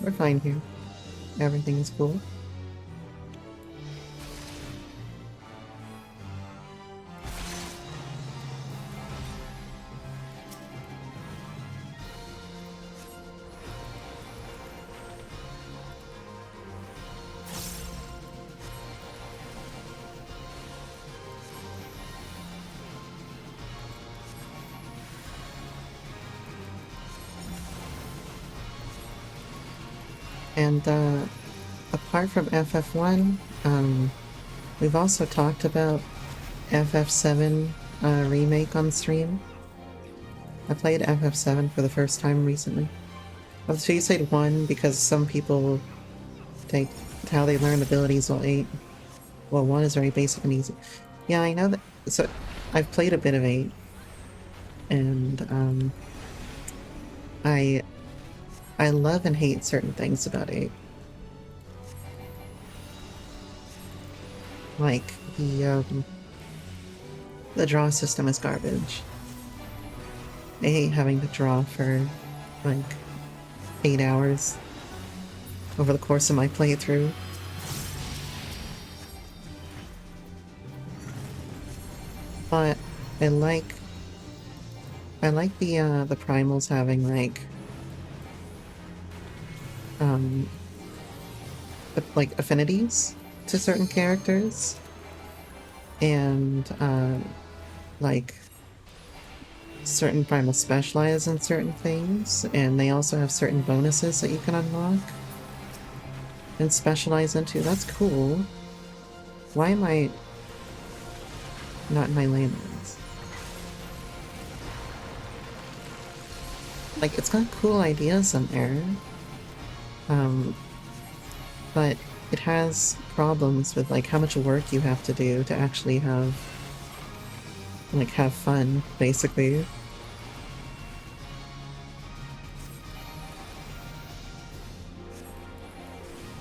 We're fine here. Everything is cool. And apart from FF1, we've also talked about FF7 remake on stream. I played FF7 for the first time recently. Well, so you said 1 because some people take how they learn abilities while 8. Well, 1 is very basic and easy. Yeah, I know that. So I've played a bit of 8, and I love and hate certain things about 8. Like, the draw system is garbage. I hate having to draw for, like, 8 hours over the course of my playthrough. But I like the primals having, like affinities to certain characters, and like certain primal specialize in certain things, and they also have certain bonuses that you can unlock and specialize into. That's cool. Why am I not in my Leylines? Like, it's got cool ideas in there, but it has problems with like how much work you have to do to actually have fun, basically.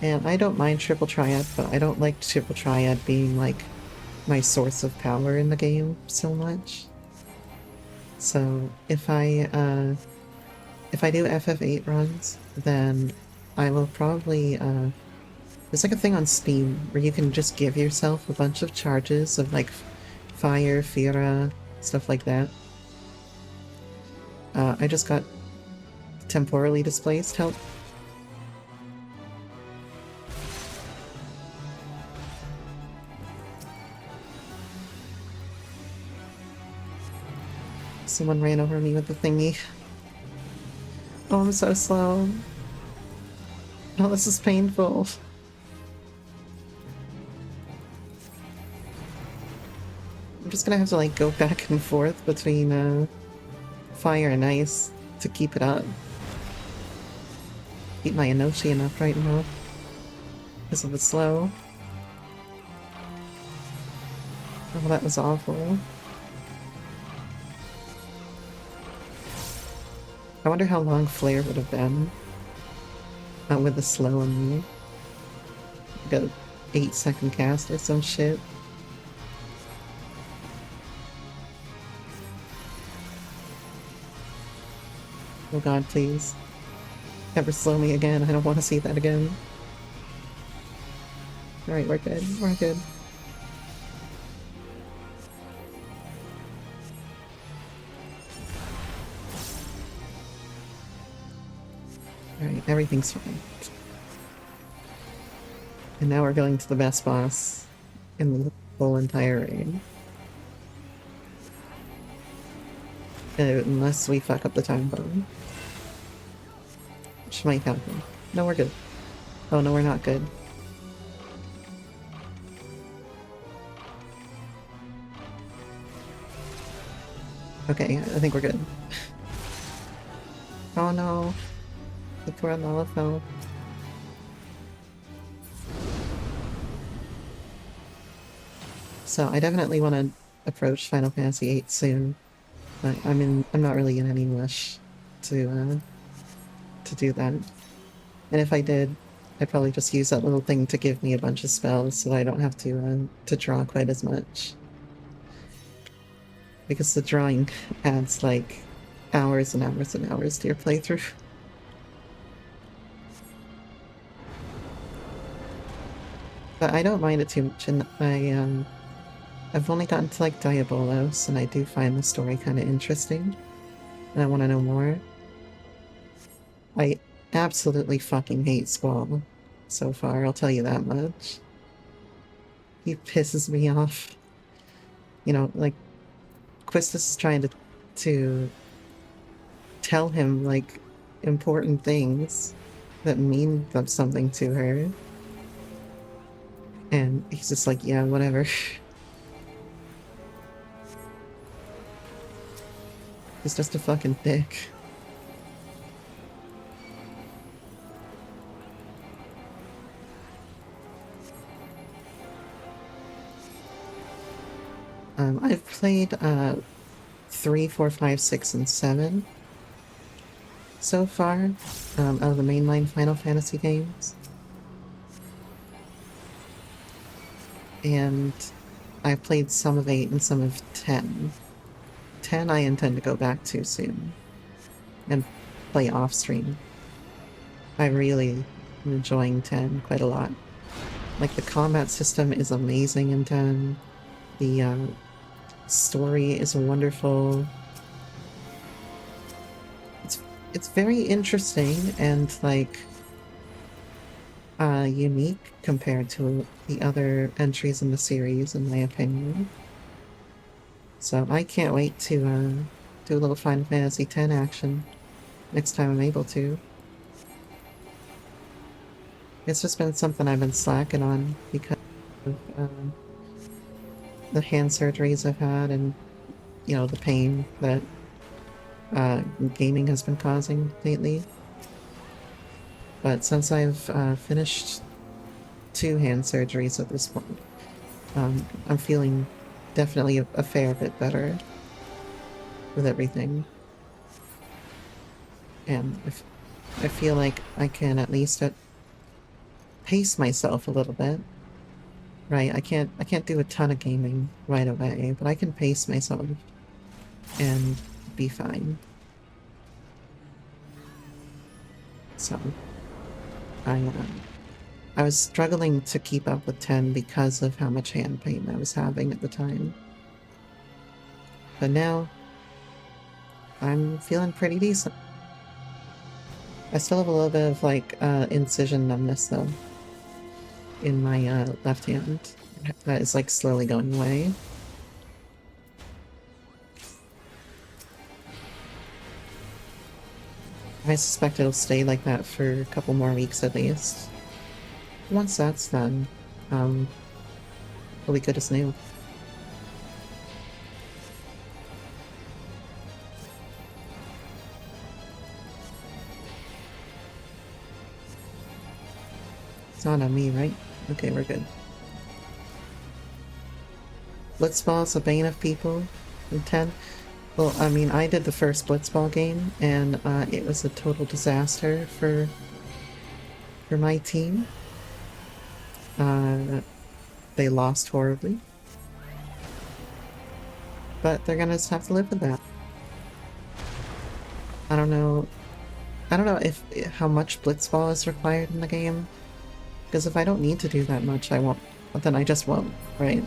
And I don't mind Triple Triad, but I don't like Triple Triad being like my source of power in the game so much. So if I do FF8 runs, then I will probably there's like a thing on Steam where you can just give yourself a bunch of charges of like fire, Fira, stuff like that. I just got temporally displaced. Help. Someone ran over me with the thingy. Oh, I'm so slow. Oh, this is painful. I'm just gonna have to like go back and forth between fire and ice to keep it up. Keep my Enochian up right now. Because of the slow. Oh, that was awful. I wonder how long Flare would have been. With the slow on me. Like a 8-second cast or some shit. Oh god, please. Never slow me again. I don't want to see that again. Alright, we're good. We're good. Alright, everything's fine. And now we're going to the best boss in the whole entire raid. Unless we fuck up the time bomb. Which might happen. No, we're good. Oh no, we're not good. Okay, I think we're good. Oh no. The poor Aloalo fell. So I definitely want to approach Final Fantasy VIII soon. But I'm not really in any rush to do that. And if I did, I'd probably just use that little thing to give me a bunch of spells so I don't have to draw quite as much. Because the drawing adds like hours and hours and hours to your playthrough. But I don't mind it too much, and I've only gotten to like Diabolos, and I do find the story kind of interesting, and I want to know more. I absolutely fucking hate Squall so far, I'll tell you that much. He pisses me off. You know, like, Quistis is trying to tell him, like, important things that mean something to her. And he's just like, yeah, whatever. He's just a fucking dick. I've played 3, 4, 5, 6, and 7 so far out of the mainline Final Fantasy games. And I've played some of 8 and some of 10. 10 I intend to go back to soon and play off stream. I really am enjoying 10 quite a lot. Like, the combat system is amazing in 10. The story is wonderful. It's very interesting and like unique compared to the other entries in the series, in my opinion. So I can't wait to do a little Final Fantasy X action next time I'm able to. It's just been something I've been slacking on because of the hand surgeries I've had and, you know, the pain that gaming has been causing lately. But since I've finished 2 hand surgeries at this point, I'm feeling definitely a fair bit better with everything. And I feel like I can at least pace myself a little bit. Right, I can't do a ton of gaming right away, but I can pace myself and be fine. So, I I was struggling to keep up with 10 because of how much hand pain I was having at the time. But now, I'm feeling pretty decent. I still have a little bit of, like, incision numbness, though, in my left hand. That is, like, slowly going away. I suspect it'll stay like that for a couple more weeks at least. Once that's done, it'll be good as new. It's not on me, right? Okay, we're good. Blitzball's a bane of people in 10. Well, I mean, I did the first Blitzball game, and it was a total disaster for my team. They lost horribly. But they're gonna just have to live with that. I don't know if how much Blitzball is required in the game. Because if I don't need to do that much, I won't. Then I just won't, right?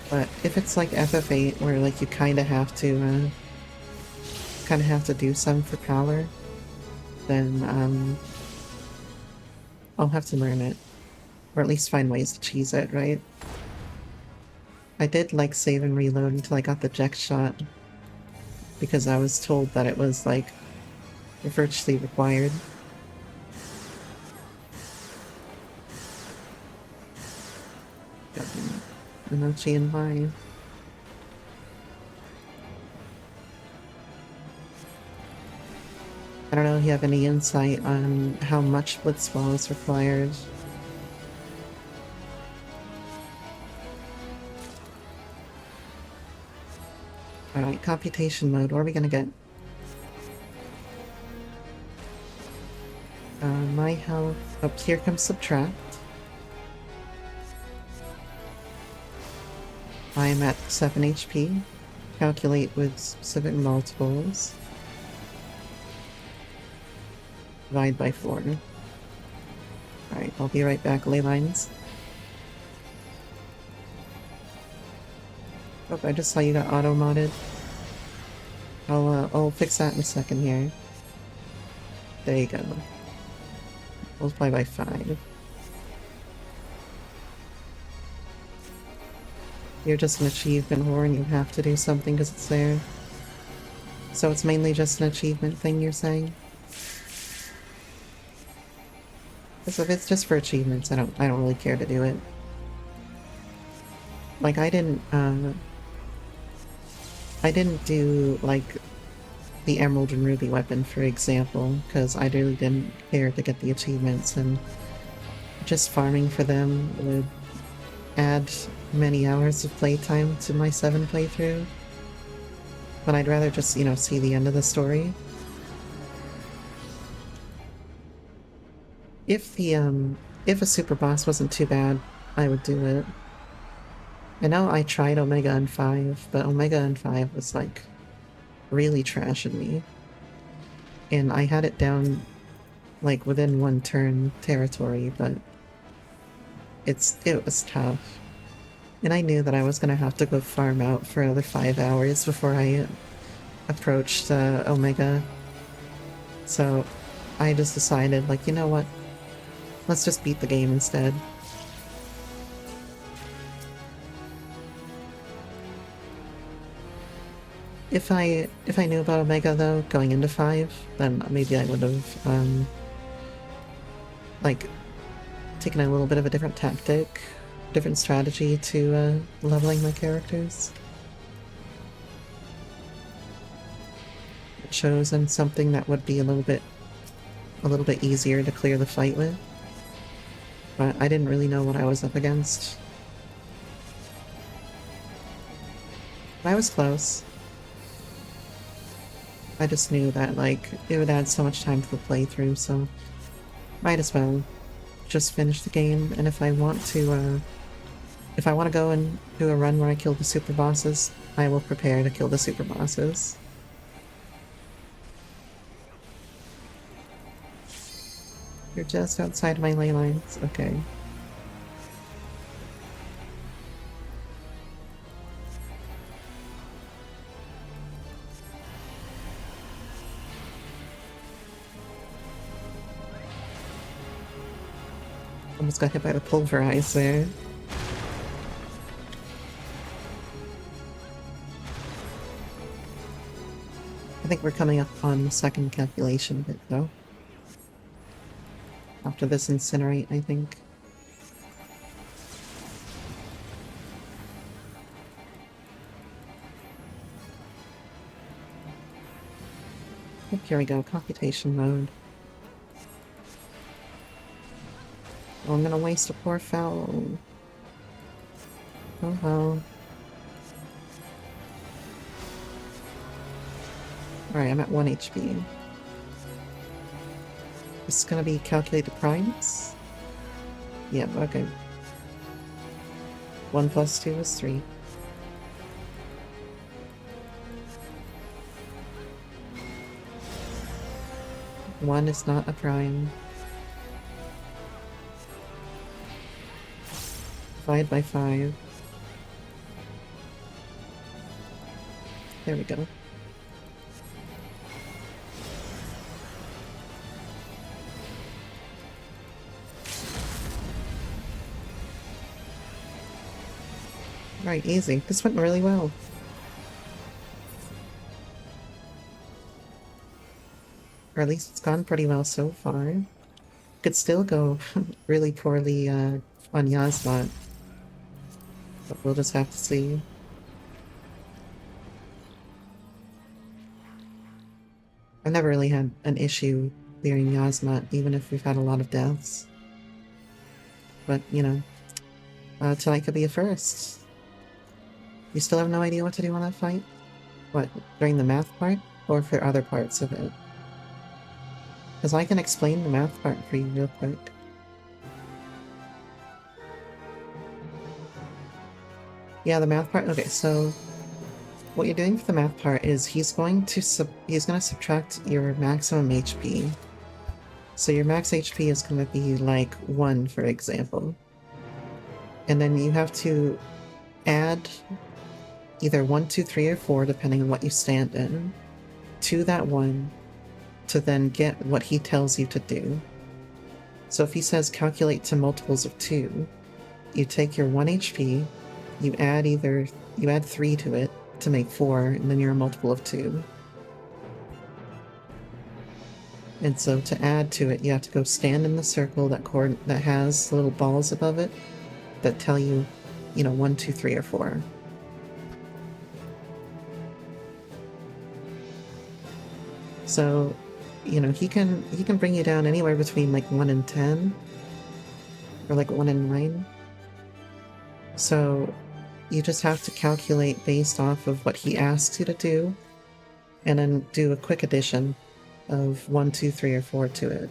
But if it's like FF8, where like you kind of have to do some for power, then I'll have to learn it, or at least find ways to cheese it, right? I did like save and reload until I got the Jex shot, because I was told that it was like virtually required. Enochi and Vi. I don't know if you have any insight on how much Blitzball is required. Alright, computation mode, what are we gonna get? My health... Oh, here comes subtract. I am at 7 HP. Calculate with specific multiples. Divide by 4. Alright, I'll be right back, Leylines. Oh, I just saw you got auto-modded. I'll fix that in a second here. There you go. Multiply by 5. You're just an achievement whore and you have to do something because it's there. So it's mainly just an achievement thing, you're saying? Because if it's just for achievements, I don't really care to do it. Like I didn't do like the Emerald and Ruby weapon, for example, because I really didn't care to get the achievements, and just farming for them would add many hours of playtime to my 7 playthrough. But I'd rather just, you know, see the end of the story. If a super boss wasn't too bad, I would do it. I know I tried Omega N5, but Omega N5 was like really trashing me. And I had it down like within 1 turn territory, but it was tough. And I knew that I was gonna have to go farm out for another 5 hours before I approached Omega. So I just decided, like, you know what? Let's just beat the game instead. If I knew about Omega though, going into 5, then maybe I would have like taken a little bit of a different tactic, different strategy to leveling my characters. Chosen something that would be a little bit easier to clear the fight with. But I didn't really know what I was up against. I was close. I just knew that, like, it would add so much time to the playthrough, so might as well just finish the game. And if I want to go and do a run where I kill the super bosses, I will prepare to kill the super bosses. You're just outside my ley lines. Okay. Almost got hit by the pulverize there. I think we're coming up on the second calculation bit though. After this incinerate, I think. Oh, here we go, computation mode. Oh, I'm gonna waste a poor foul. Oh well. Alright, I'm at 1 HP. This is gonna be calculated primes? Yep, okay. 1 plus 2 is 3. One is not a prime. Divide by 5. There we go. Right, easy. This went really well. Or at least it's gone pretty well so far. Could still go really poorly on Yasmat. But we'll just have to see. I've never really had an issue clearing Yasmat, even if we've had a lot of deaths. But, you know, tonight could be a first. You still have no idea what to do on that fight? What, during the math part? Or for other parts of it? Because I can explain the math part for you real quick. Yeah, the math part? Okay, so what you're doing for the math part is he's going to subtract your maximum HP. So your max HP is going to be like 1, for example. And then you have to add either 1, 2, 3, or 4, depending on what you stand in, to that 1 to then get what he tells you to do. So if he says calculate to multiples of 2, you take your 1 HP, you add 3 to it to make 4, and then you're a multiple of 2. And so to add to it, you have to go stand in the circle that has little balls above it that tell you, 1, 2, 3, or 4. So, he can bring you down anywhere between like 1 and 10, or like 1 and 9. So you just have to calculate based off of what he asks you to do, and then do a quick addition of 1, 2, 3, or 4 to it.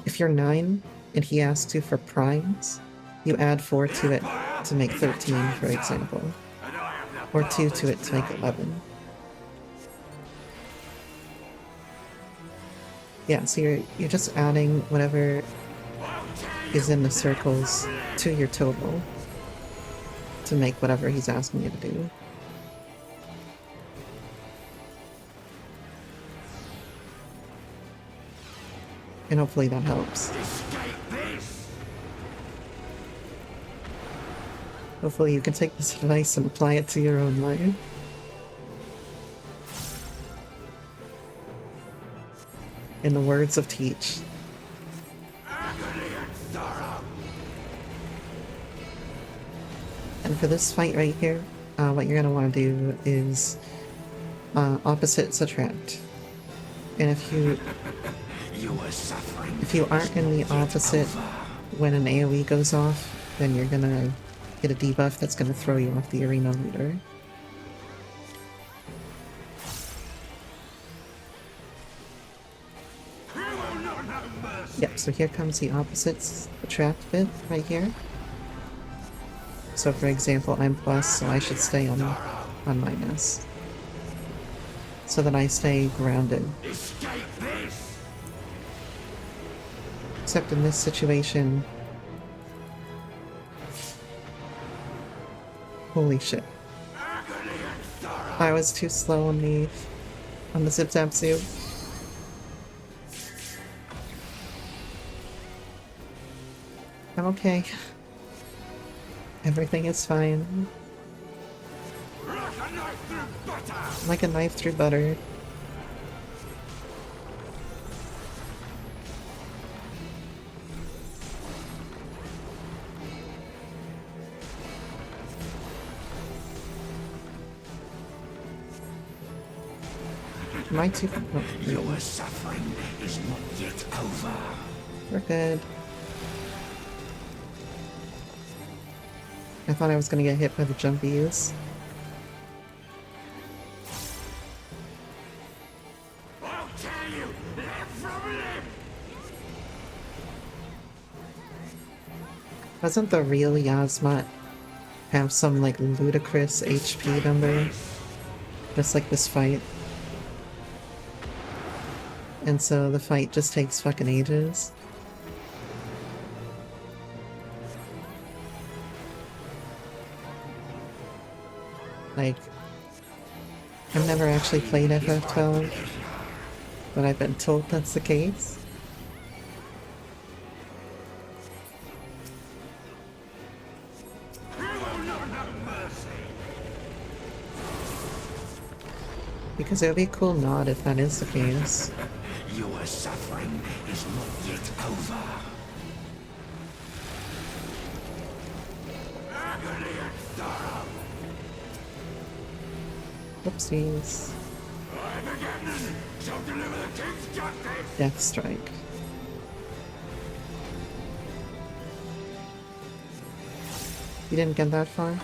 If you're 9 and he asks you for primes, you add 4 to it to make 13, for example, or 2 to it to make 11. Yeah, so you're just adding whatever is in the circles to your total to make whatever he's asking you to do. And hopefully that helps. Hopefully you can take this advice and apply it to your own life. In the words of Teach. And for this fight right here, what you're gonna want to do is opposites attract. And if you aren't in the opposite when an AoE goes off, then you're gonna get a debuff that's gonna throw you off the arena leader. Yep, so here comes the opposites attract bit right here. So for example, I'm plus, so I should stay on minus. So that I stay grounded. Except in this situation... Holy shit. I was too slow on the zip zap zoom. I'm okay. Everything is fine. Like a knife through butter. Am I too... Oh, Your suffering is not yet over. We're good. I thought I was gonna get hit by the jumpies. I'll tell you, live from limb. Doesn't the real Yasmat have some like ludicrous HP number? Just like this fight. And so the fight just takes fucking ages. Like, I've never actually played FF12, but I've been told that's the case. Because it would be a cool nod if that is the case. Your suffering is not yet over. Agony and sorrow. Whoopsies. I again shall deliver the king's justice. Death strike. You didn't get that far?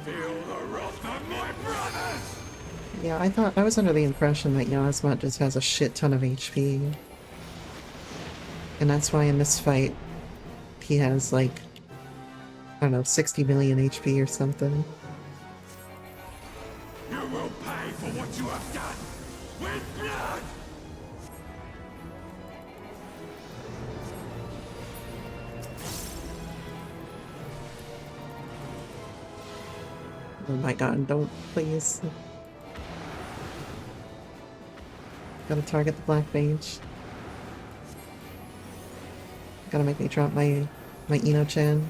Feel the wrath of my brothers. Yeah, I was under the impression that Yasmat just has a shit ton of HP. And that's why in this fight, he has like, I don't know, 60 million HP or something. You will pay for what you have done with blood. Oh my god, don't, please. Gotta target the black mage. Gotta make me drop my Ino-chan.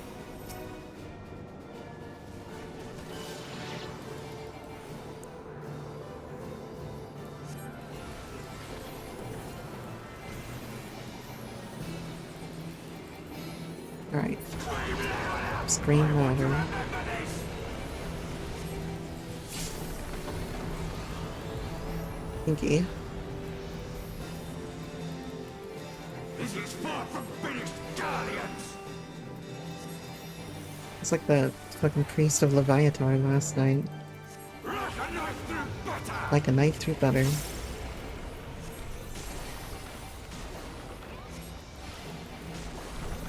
Alright. Scream louder. Thank you. This is far from finished, Guardians. It's like the fucking priest of Leviathan last night. Like a knife through butter. Like a knife through butter.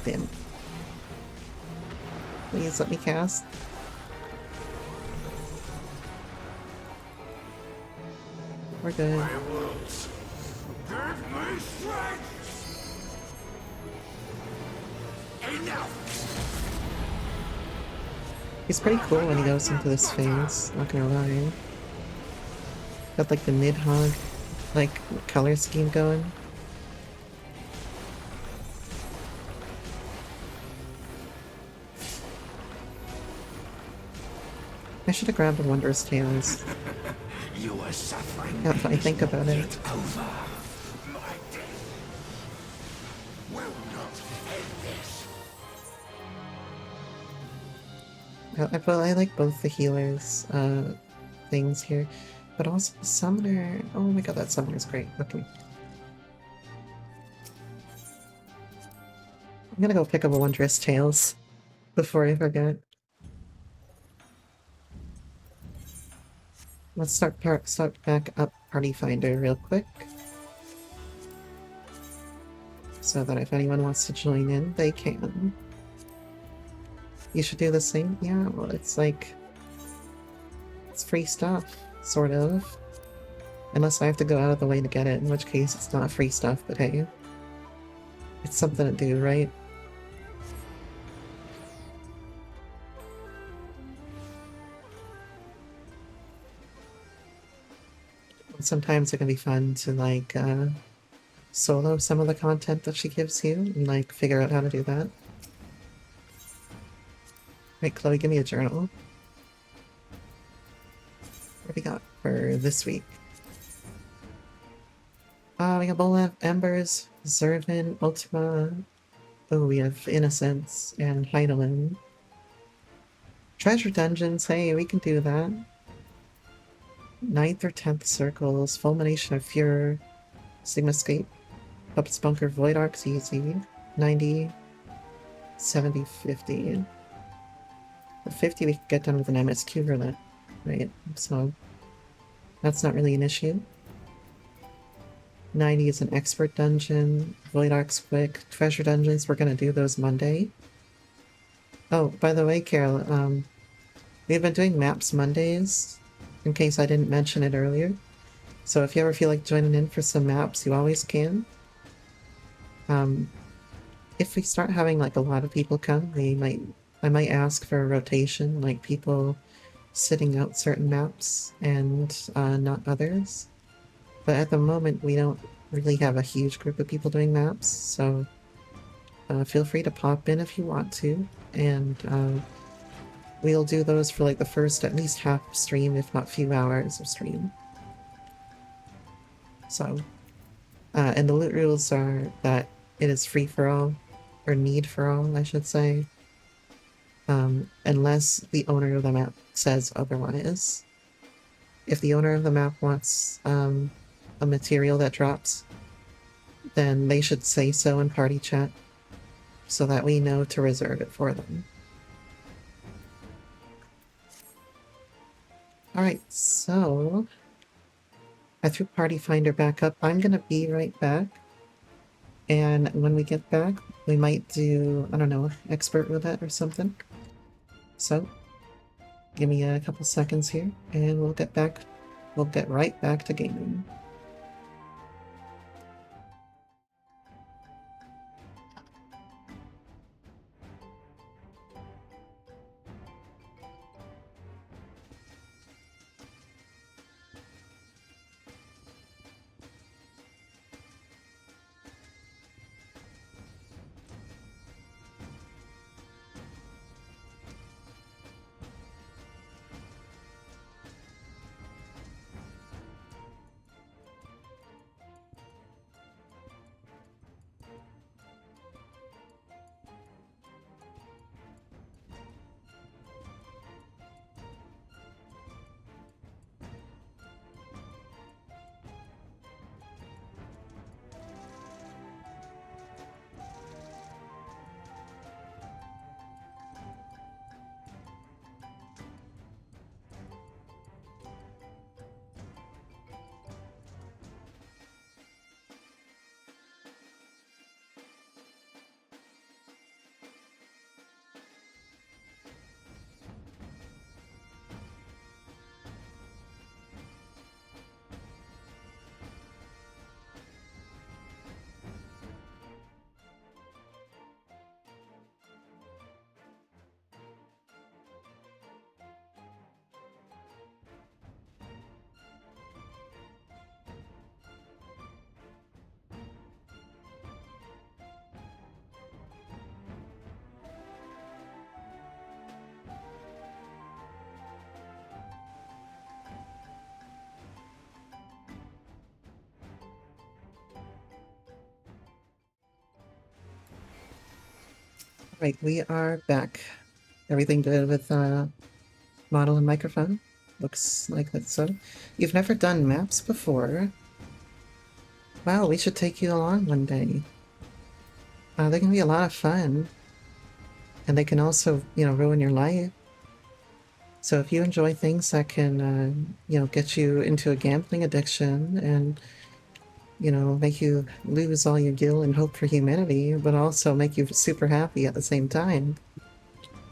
Damn. Please let me cast. We're good. My wounds. Give me strength. Enough. He's pretty cool when he goes into this phase, not gonna lie. Got like the mid-hog, like, color scheme going. I should have grabbed the Wondrous Tales. Your suffering If I is think not about it. yet over. My death will not end this. I like both the healers things here, but also the summoner. Oh my god, that summoner is great. Okay. I'm gonna go pick up a Wondrous Tales before I forget. Let's start back up Party Finder real quick. So that if anyone wants to join in, they can. You should do the same? Yeah, well, it's like... it's free stuff, sort of. Unless I have to go out of the way to get it, in which case it's not free stuff, but hey. It's something to do, right? Sometimes it can be fun to, like, solo some of the content that she gives you, and, like, figure out how to do that. Right, Chloe, give me a journal. What do we got for this week? We got Bolaf, Embers, Zervin, Ultima. Oh, we have Innocence and Heidelin. Treasure Dungeons, hey, we can do that. 9th or 10th Circles, Fulmination of Furor, Sigmascape, Puppet's Bunker, Void Arc's easy. 90, 70, 50. The 50 we can get done with an MSQ roulette, right? So that's not really an issue. 90 is an expert dungeon. Void Arc's quick. Treasure dungeons, we're gonna do those Monday. Oh, by the way, Carol, we've been doing Maps Mondays, in case I didn't mention it earlier. So if you ever feel like joining in for some maps, you always can. If we start having like a lot of people come, I might ask for a rotation, like people sitting out certain maps and not others. But at the moment, we don't really have a huge group of people doing maps, so feel free to pop in if you want to, and we'll do those for like the first at least half stream, if not few hours of stream. So, and the loot rules are that it is free for all, or need for all, I should say, unless the owner of the map says otherwise. If the owner of the map wants a material that drops, then they should say so in party chat, so that we know to reserve it for them. Alright, so I threw Party Finder back up. I'm gonna be right back. And when we get back, we might do, I don't know, expert roulette or something. So, give me a couple seconds here, and we'll get right back to gaming. Right, we are back. Everything good with model and microphone? Looks like that's so. You've never done maps before? Wow, we should take you along one day. They can be a lot of fun. And they can also, ruin your life. So if you enjoy things that can, get you into a gambling addiction and, make you lose all your gil and hope for humanity, but also make you super happy at the same time,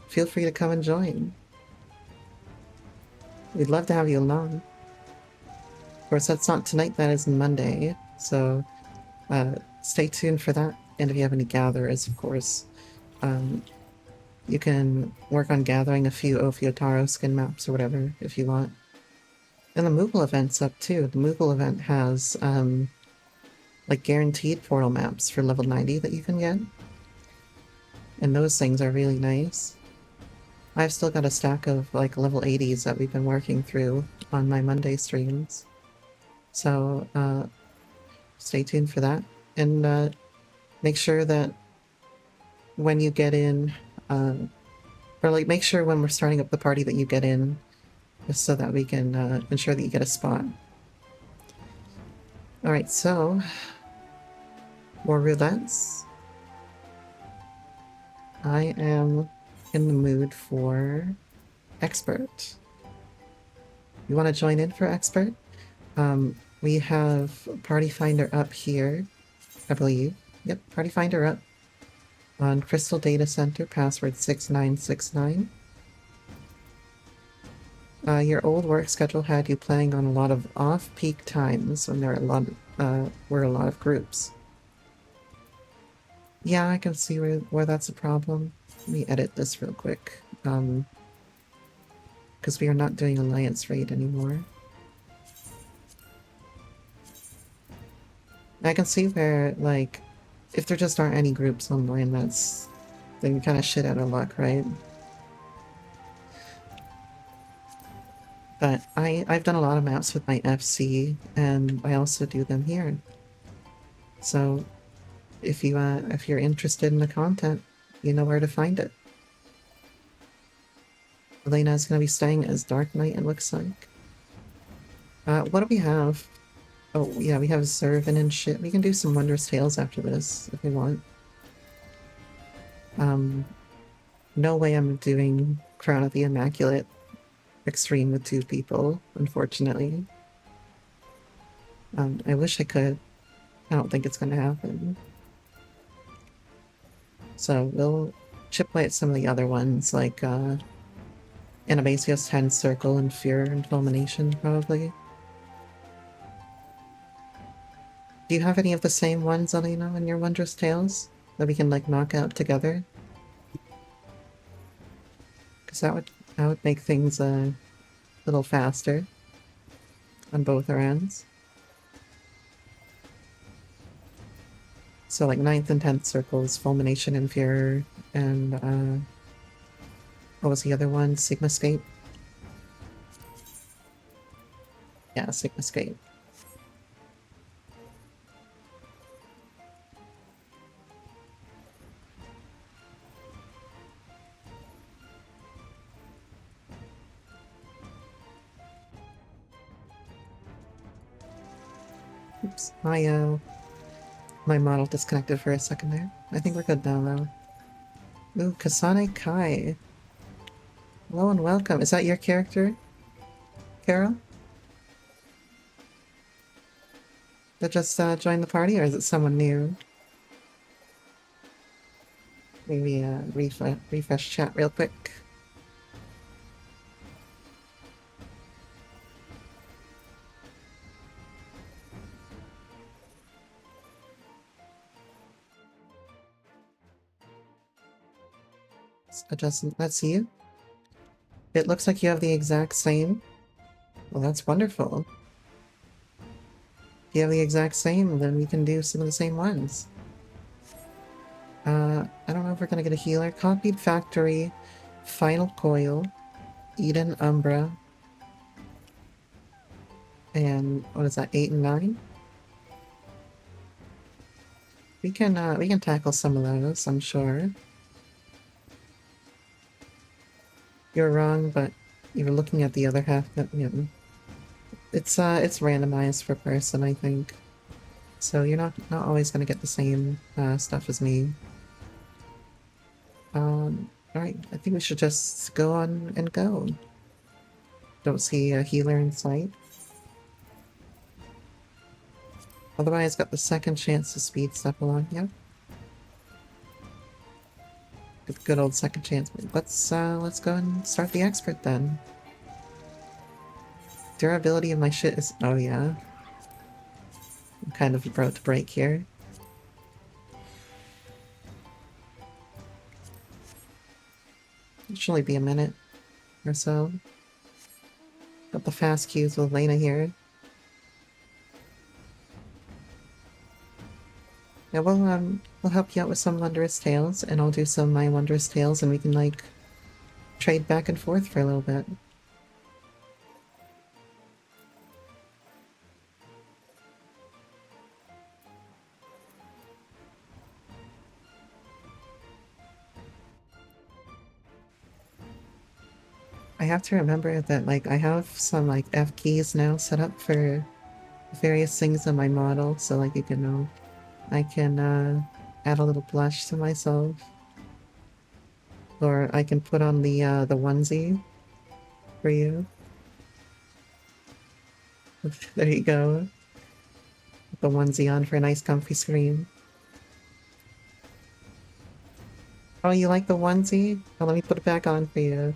feel free to come and join. We'd love to have you along. Of course, that's not tonight, that is Monday, so stay tuned for that. And if you have any gatherers, of course, you can work on gathering a few Ophiotaro skin maps or whatever if you want. And the Moogle event's up too. The Moogle event has like guaranteed portal maps for level 90 that you can get. And those things are really nice. I've still got a stack of like level 80s that we've been working through on my Monday streams. So stay tuned for that. And make sure that when you get in, or like make sure when we're starting up the party that you get in, just so that we can ensure that you get a spot. Alright, so more roulettes. I am in the mood for expert. You want to join in for expert? We have Party Finder up here, I believe. Yep, Party Finder up on Crystal Data Center, password 6969. Your old work schedule had you planning on a lot of off-peak times when there were a lot of groups. Yeah, I can see where that's a problem. Let me edit this real quick. Because we are not doing Alliance Raid anymore. I can see where, like, if there just aren't any groups online, then you're kind of shit out of luck, right? But I've done a lot of maps with my FC, and I also do them here. So if you're interested in the content, you know where to find it. Elena is going to be staying as Dark Knight, it looks like. What do we have? Oh, yeah, we have Zervin and shit. We can do some Wondrous Tales after this, if we want. No way I'm doing Crown of the Immaculate Extreme with 2 people, unfortunately. I wish I could. I don't think it's gonna happen. So we'll chip away at some of the other ones, like Animasios 10 Circle and Fear and Fulmination, probably. Do you have any of the same ones, Alina, in your Wondrous Tales that we can, like, knock out together? Because that would make things a little faster on both our ends. So, like, 9th and 10th circles, Fulmination and Fear, and what was the other one? Sigmascape? Yeah, Sigmascape. Oops, my model disconnected for a second there. I think we're good now, though. Ooh, Kasane Kai. Hello and welcome. Is that your character, Carol? That just joined the party, or is it someone new? Maybe refresh chat real quick. That's you? It looks like you have the exact same. Well, that's wonderful. If you have the exact same, then we can do some of the same ones. I don't know if we're gonna get a healer. Copied Factory, Final Coil, Eden Umbra, and what is that, 8 and 9? We can tackle some of those, I'm sure. You're wrong, but you're looking at the other half that, you know, it's randomized per person, I think. So you're not always gonna get the same stuff as me. Alright, I think we should just go on and go. Don't see a healer in sight. Otherwise, got the second chance to speed stuff along. Yeah, good old second chance. Let's go and start the expert then. Durability of my shit is, oh yeah. I'm kind of about to break here. It should only be a minute or so. Got the fast queues with Lena here. Yeah, we'll help you out with some Wondrous Tales, and I'll do some of my Wondrous Tales, and we can, like, trade back and forth for a little bit. I have to remember that, like, I have some, like, F keys now set up for various things in my model, so, like, you can know, I can, add a little blush to myself. Or I can put on the onesie for you. There you go. Put the onesie on for a nice comfy screen. Oh, you like the onesie? Oh, let me put it back on for you.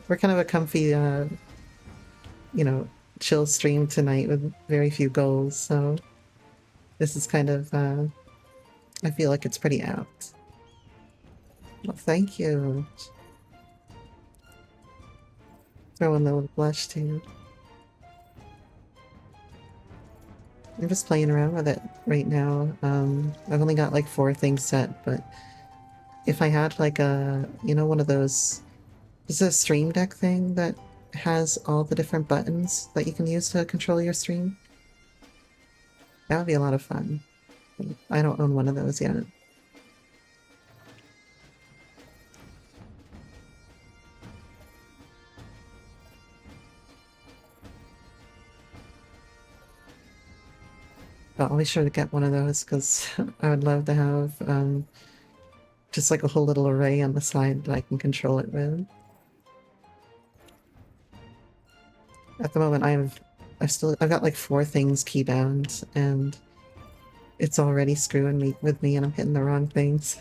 We're kind of a comfy, you know, chill stream tonight with very few goals, so this is kind of, I feel like it's pretty apt. Well, thank you. Throw in the little blush too. I'm just playing around with it right now. I've only got like 4 things set, but if I had like a, you know, one of those, is it a Stream Deck thing that has all the different buttons that you can use to control your stream? That would be a lot of fun. I don't own one of those yet. But I'll be sure to get one of those because I would love to have just like a whole little array on the side that I can control it with. At the moment, I've got like 4 things keybound, and it's already screwing me with me, and I'm hitting the wrong things.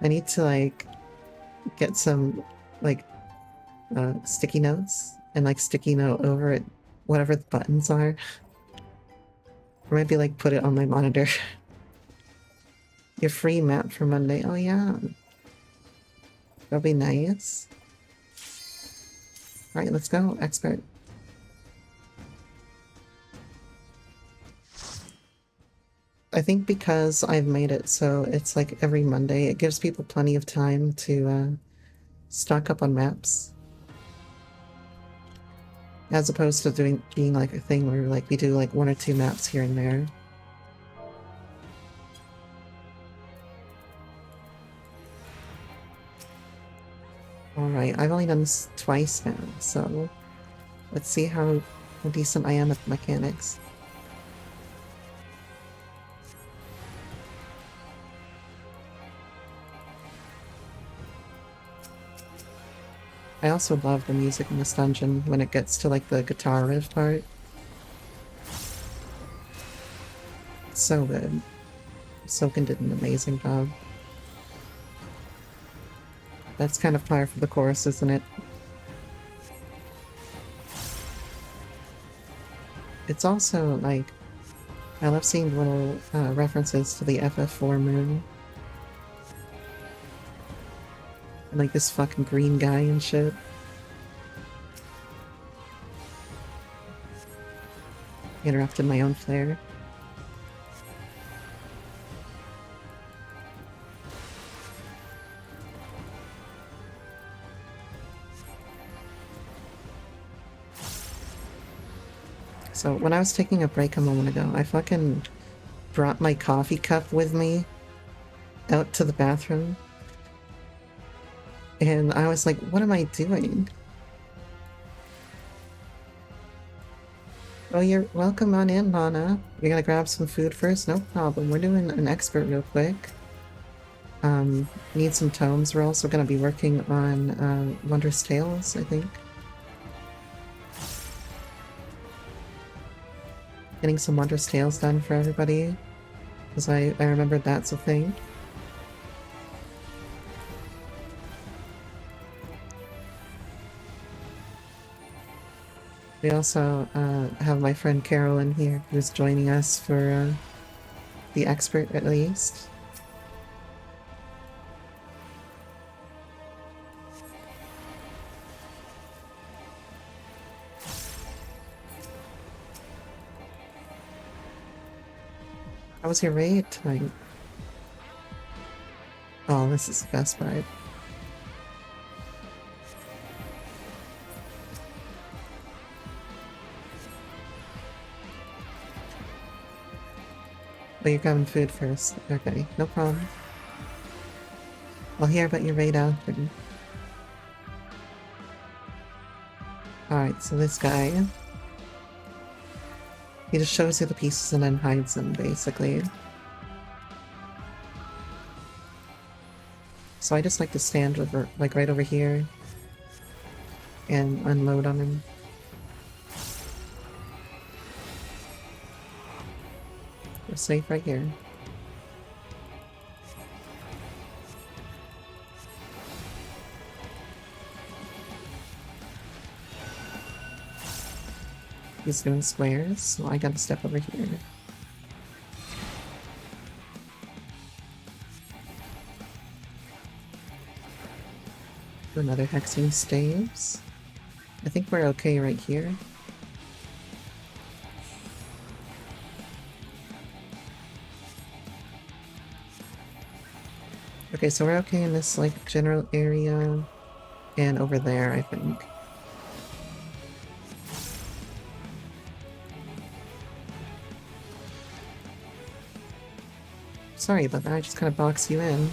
I need to like get some like sticky notes and like sticky note over it, whatever the buttons are. Or maybe like put it on my monitor. Your free map for Monday. Oh yeah. That'll be nice. Alright, let's go, expert. I think because I've made it so it's like every Monday, it gives people plenty of time to stock up on maps. As opposed to being like a thing where like we do like 1 or 2 maps here and there. Alright, I've only done this twice now, so let's see how decent I am at the mechanics. I also love the music in this dungeon when it gets to like the guitar riff part. It's so good. Soken did an amazing job. That's kind of par for the course, isn't it? It's also like, I love seeing little references to the FF4 moon. And like this fucking green guy and shit. Interrupted my own flare. So when I was taking a break a moment ago, I fucking brought my coffee cup with me out to the bathroom. And I was like, what am I doing? Oh, you're welcome on in, Lana. You're gonna grab some food first? No problem. We're doing an expert real quick. Need some tomes. We're also gonna be working on Wondrous Tales, I think. Getting some Wondrous Tales done for everybody. Because I remembered that's a thing. We also have my friend Carolyn here, who's joining us for the expert at least. How was your raid tonight? Oh, this is the best part. But you're grabbing food first. Okay, no problem. I'll hear about your raid after. Alright, so this guy... he just shows you the pieces and then hides them, basically. So I just like to stand over, like right over here and unload on him. We're safe right here. He's doing squares, so I gotta step over here. Do another hexing staves. I think we're okay right here. Okay, so we're okay in this, like, general area, and over there, I think. Sorry about that, I just kind of boxed you in.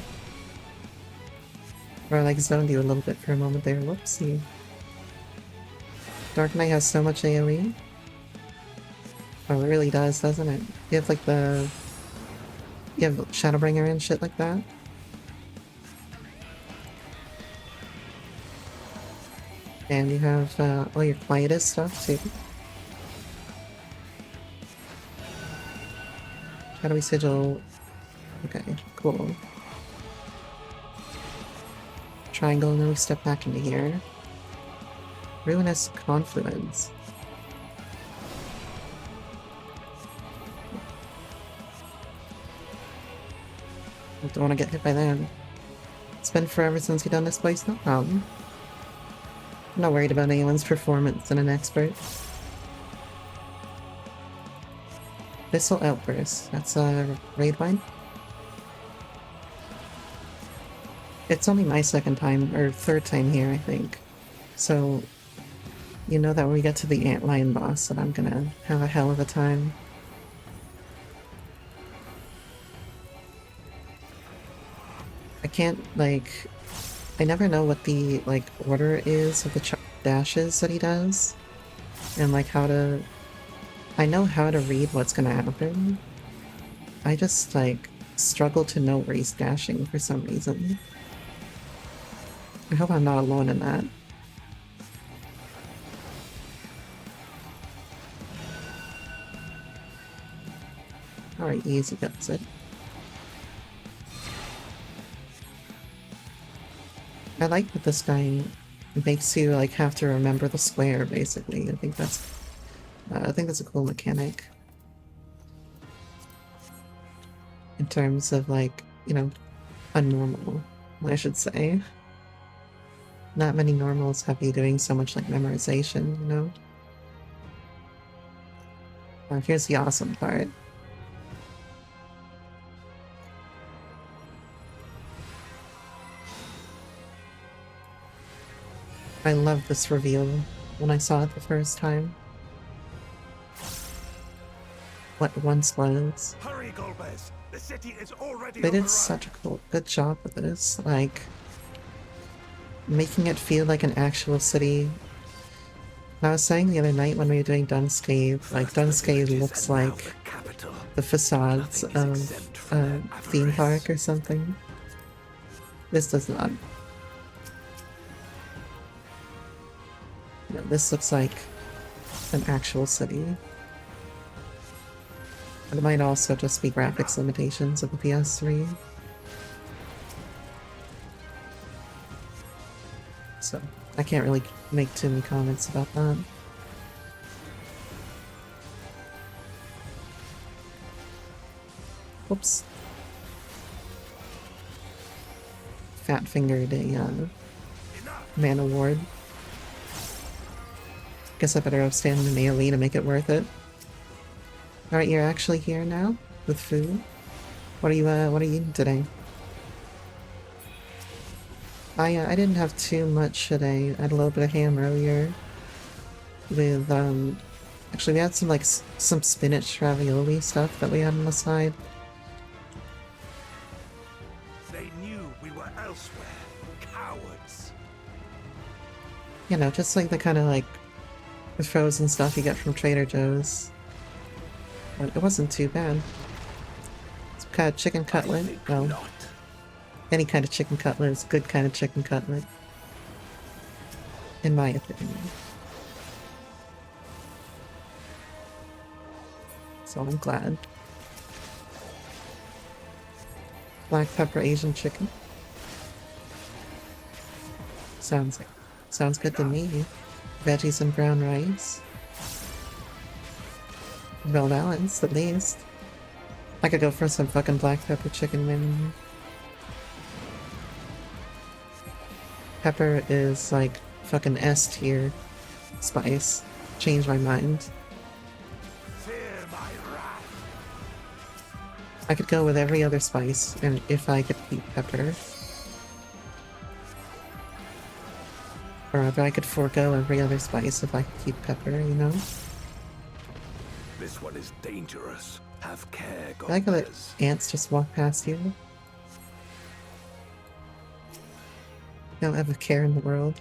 Or, like, zoned you a little bit for a moment there, whoopsie. Dark Knight has so much AoE. Oh, it really does, doesn't it? You have, like, the... you have Shadowbringer and shit like that. And you have all your quietest stuff too. Shadowy Sigil. Okay, cool. Triangle, and then we step back into here. Ruinous Confluence. I don't want to get hit by them. It's been forever since you've done this place, no problem. I'm not worried about anyone's performance in an expert. Thistle Outburst. That's a raid wine. It's only my second time, or third time here, I think. So, you know that when we get to the Antlion boss that I'm gonna have a hell of a time. I can't, like... I never know what the, like, order is of the dashes that he does. And, like, how to... I know how to read what's gonna happen. I just, like, struggle to know where he's dashing for some reason. I hope I'm not alone in that. Alright, easy does it. I like that this guy makes you, like, have to remember the square, basically. I think that's a cool mechanic. In terms of, like, you know, a normal, I should say. Not many normals have you doing so much, like, memorization, you know? Here's the awesome part. I love this reveal when I saw it the first time. What once was. Hurry, Golbez! The city is already They did overrun. such a good job with this, like... making it feel like an actual city. I was saying the other night when we were doing Dunscape, like Dunscape looks like the facades of a theme park or something. This does not. No, this looks like an actual city. It might also just be graphics limitations of the PS3. So, I can't really make too many comments about that. Whoops. Fat fingered a man award. Guess I better stand in an AoE to make it worth it. Alright, you're actually here now with food. What are you eating today? I didn't have too much today. I had a little bit of ham earlier with actually we had some like some spinach ravioli stuff that we had on the side. They knew we were elsewhere. Cowards. You know, just like the kind of like the frozen stuff you get from Trader Joe's. But it wasn't too bad. Some kind of chicken cutlet. Well, Not. any kind of chicken cutlet is a good kind of chicken cutlet. In my opinion. So I'm glad. Black pepper Asian chicken. Sounds good to me. Veggies and brown rice. Well balanced, at least. I could go for some fucking black pepper chicken wing. Pepper is like fucking S tier spice. Change my mind. Fear my wrath. I could go with every other spice, and if I could eat pepper. Or if I could forego every other spice if I could keep pepper, you know? This one is dangerous. Have care, I like how the goddess. ants just walk past you. Don't have a care in the world.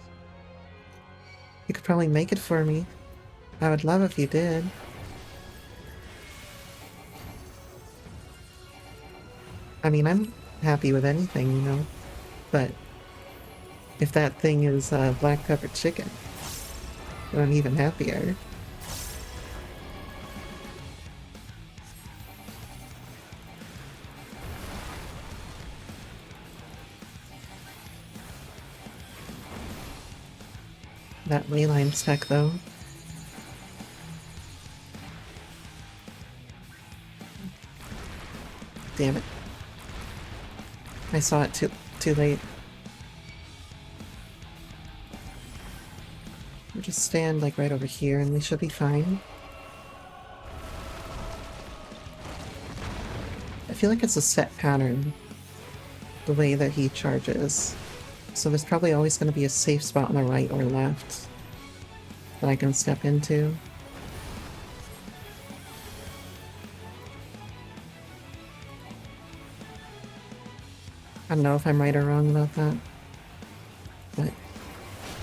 You could probably make it for me. I would love if you did. I mean, I'm happy with anything, you know? But if that thing is black pepper chicken, then I'm even happier. That Leylines tech, though. Damn it. I saw it too late. We'll just stand like right over here and we should be fine. I feel like it's a set pattern, the way that he charges. So there's probably always going to be a safe spot on the right or left that I can step into. I don't know if I'm right or wrong about that, but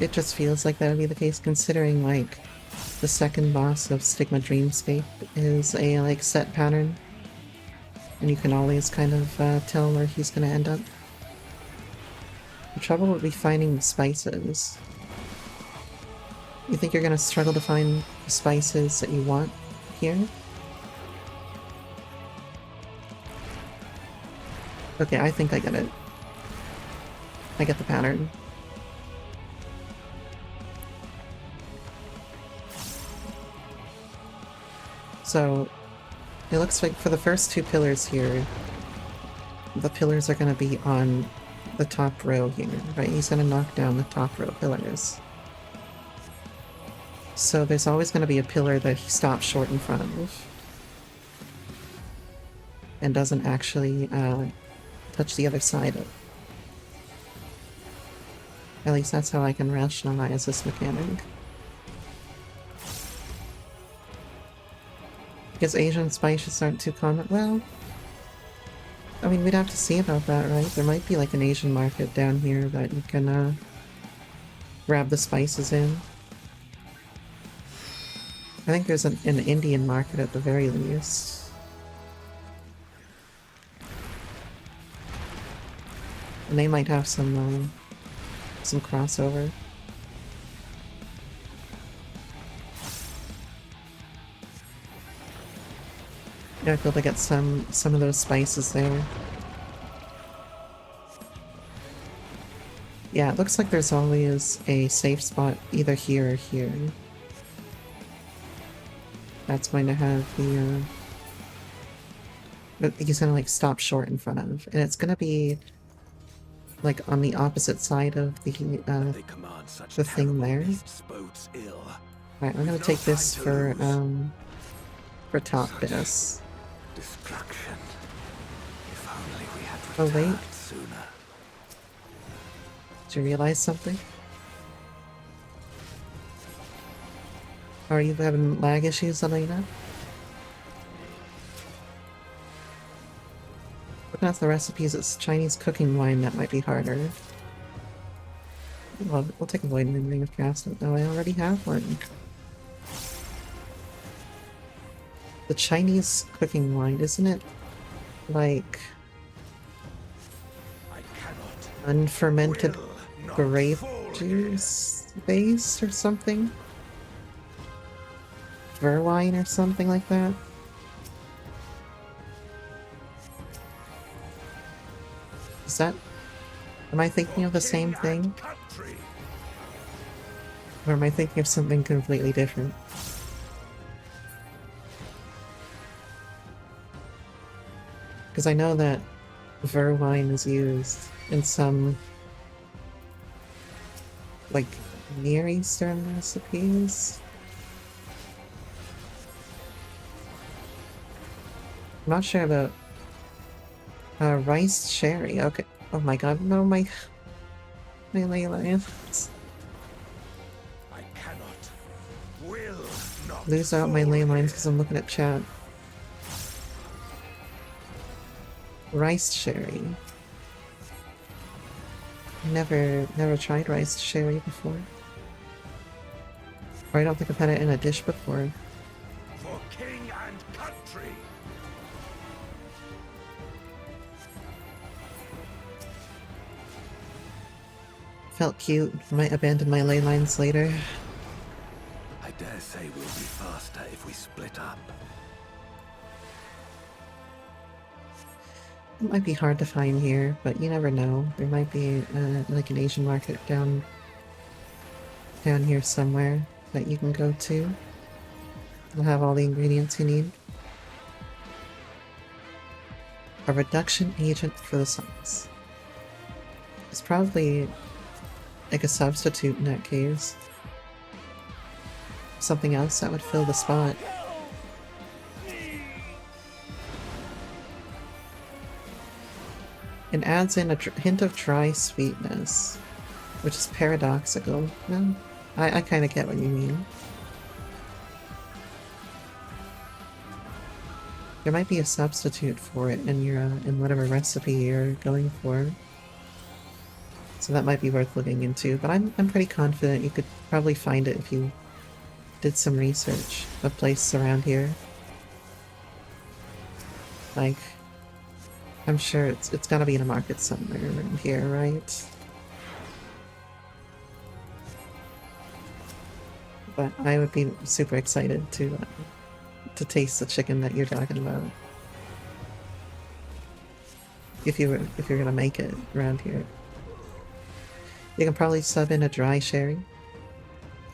it just feels like that would be the case, considering like the second boss of Stigma Dreamscape is a like set pattern, and you can always kind of tell where he's going to end up. The trouble would be finding the spices. You think you're going to struggle to find the spices that you want here? Okay, I think I get it. I get the pattern. So, it looks like for the first two pillars here, the pillars are going to be on the top row here, right? He's going to knock down the top row pillars. So there's always going to be a pillar that he stops short in front of and doesn't actually touch the other side of. At least that's how I can rationalize this mechanic. Because Asian spices aren't too common. Well, I mean, we'd have to see about that, right? There might be like an Asian market down here that you can grab the spices in. I think there's an Indian market at the very least. And they might have some crossover. Yeah, I'd be able to get some of those spices there. Yeah, it looks like there's always a safe spot either here or here. That's going to have the, he's gonna like stop short in front of. And it's gonna be like on the opposite side of the thing there. Alright, I'm gonna take this for top bits. Destruction. If only we had Oh wait, returned sooner. did you realize something? Are you having lag issues, Elena? Looking at the recipes, it's Chinese cooking wine that might be harder. Well, we'll take a void and ring of cast. No, I already have one. The Chinese cooking wine, isn't it like unfermented grape juice based or something? Wine or something like that? Is that... Am I thinking of the same thing? Or am I thinking of something completely different? Because I know that wine is used in some like Near Eastern recipes. I'm not sure about rice sherry. Okay. Oh my god, no, my Leylines. I cannot, will not Lose out my Leylines because I'm looking at chat. Rice sherry. Never tried rice sherry before. Or I don't think I've had it in a dish before. For king and country. Felt cute. Might abandon my Leylines later. I dare say we'll be faster if we split up. It might be hard to find here, but you never know. There might be like an Asian market down here somewhere that you can go to. It'll have all the ingredients you need. A reduction agent for the sauce. It's probably like a substitute in that case. Something else that would fill the spot. It adds in a hint of dry sweetness, which is paradoxical. No, I kind of get what you mean. There might be a substitute for it in your in whatever recipe you're going for, so that might be worth looking into. But I'm pretty confident you could probably find it if you did some research. A place around here, like. I'm sure it's gotta be in a market somewhere around here, right? But I would be super excited to taste the chicken that you're talking about. If you're gonna make it around here. You can probably sub in a dry sherry.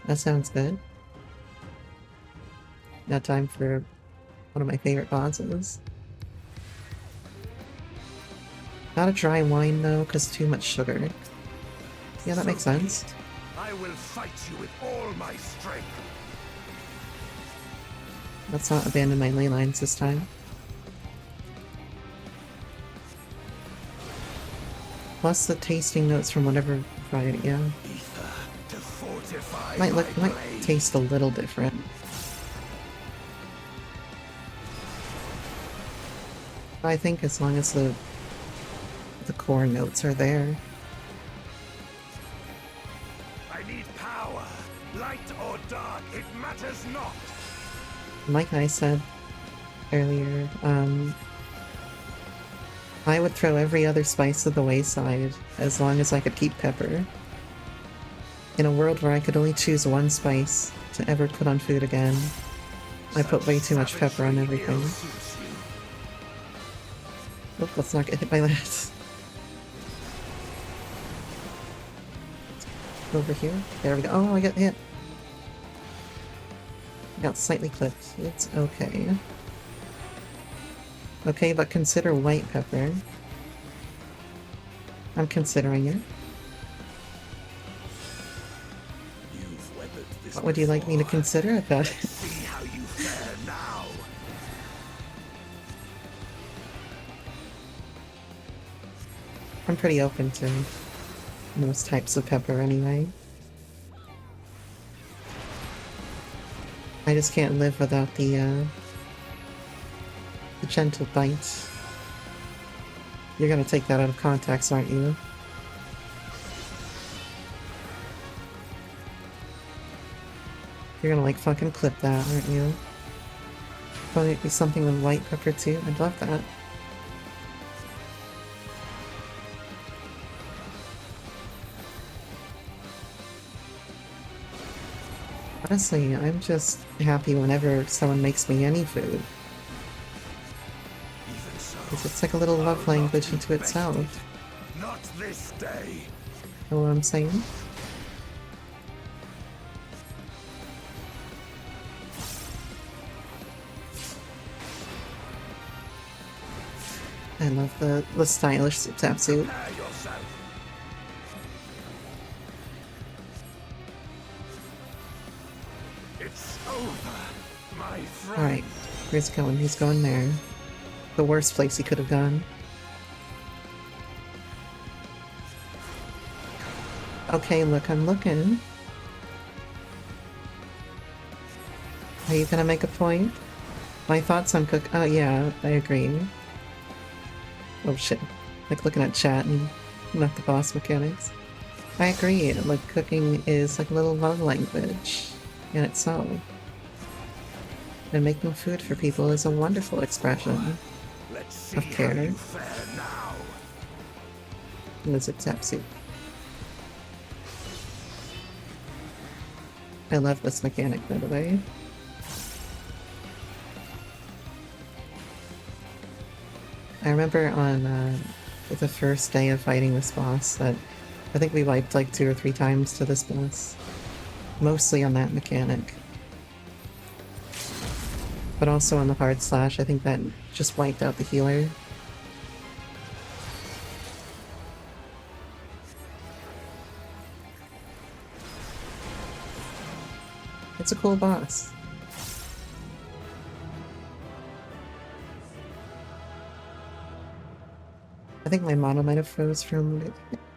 That sounds good. Now time for one of my favorite bosses. Not a dry wine though, because too much sugar. Yeah, that makes sense. I will fight you with all my strength. Let's not abandon my Leylines this time. Plus the tasting notes from whatever variety, yeah. Might taste a little different. I think as long as the core notes are there. I I need power. Light or dark, it matters not. Like I said earlier, I would throw every other spice to the wayside as long as I could keep pepper. In a world where I could only choose one spice to ever put on food again, I put way too much pepper on everything. Oop, let's not get hit by that. Over here. There we go. Oh, I got hit. I got slightly clipped. It's okay. Okay, but consider white pepper. I'm considering it. What would you like me to consider about it? See how you fare now. I'm pretty open to most types of pepper anyway. I just can't live without the gentle bite. You're gonna take that out of context, aren't you? You're gonna like fucking clip that, aren't you? Probably be something with white pepper too. I'd love that. Honestly, I'm just happy whenever someone makes me any food. Because it's like a little love language into itself. Not this day. Know what I'm saying? I love the stylish tap suit. Prepare yourself. It's over, my friend. Alright, where's he going? He's going there. The worst place he could have gone. Okay, look, I'm looking. Are you gonna make a point? My thoughts on cook- oh yeah, I agree. Oh shit. Like looking at chat and not the boss mechanics. I agree, like cooking is like a little love language in itself. And making food for people is a wonderful expression Let's see of how care. you fare now. Lizard tap soup. I love this mechanic, by the way. I remember on the first day of fighting this boss that I think we wiped like 2 or 3 times to this boss. Mostly on that mechanic. But also on the hard slash, I think that just wiped out the healer. It's a cool boss. I think my mono might have froze from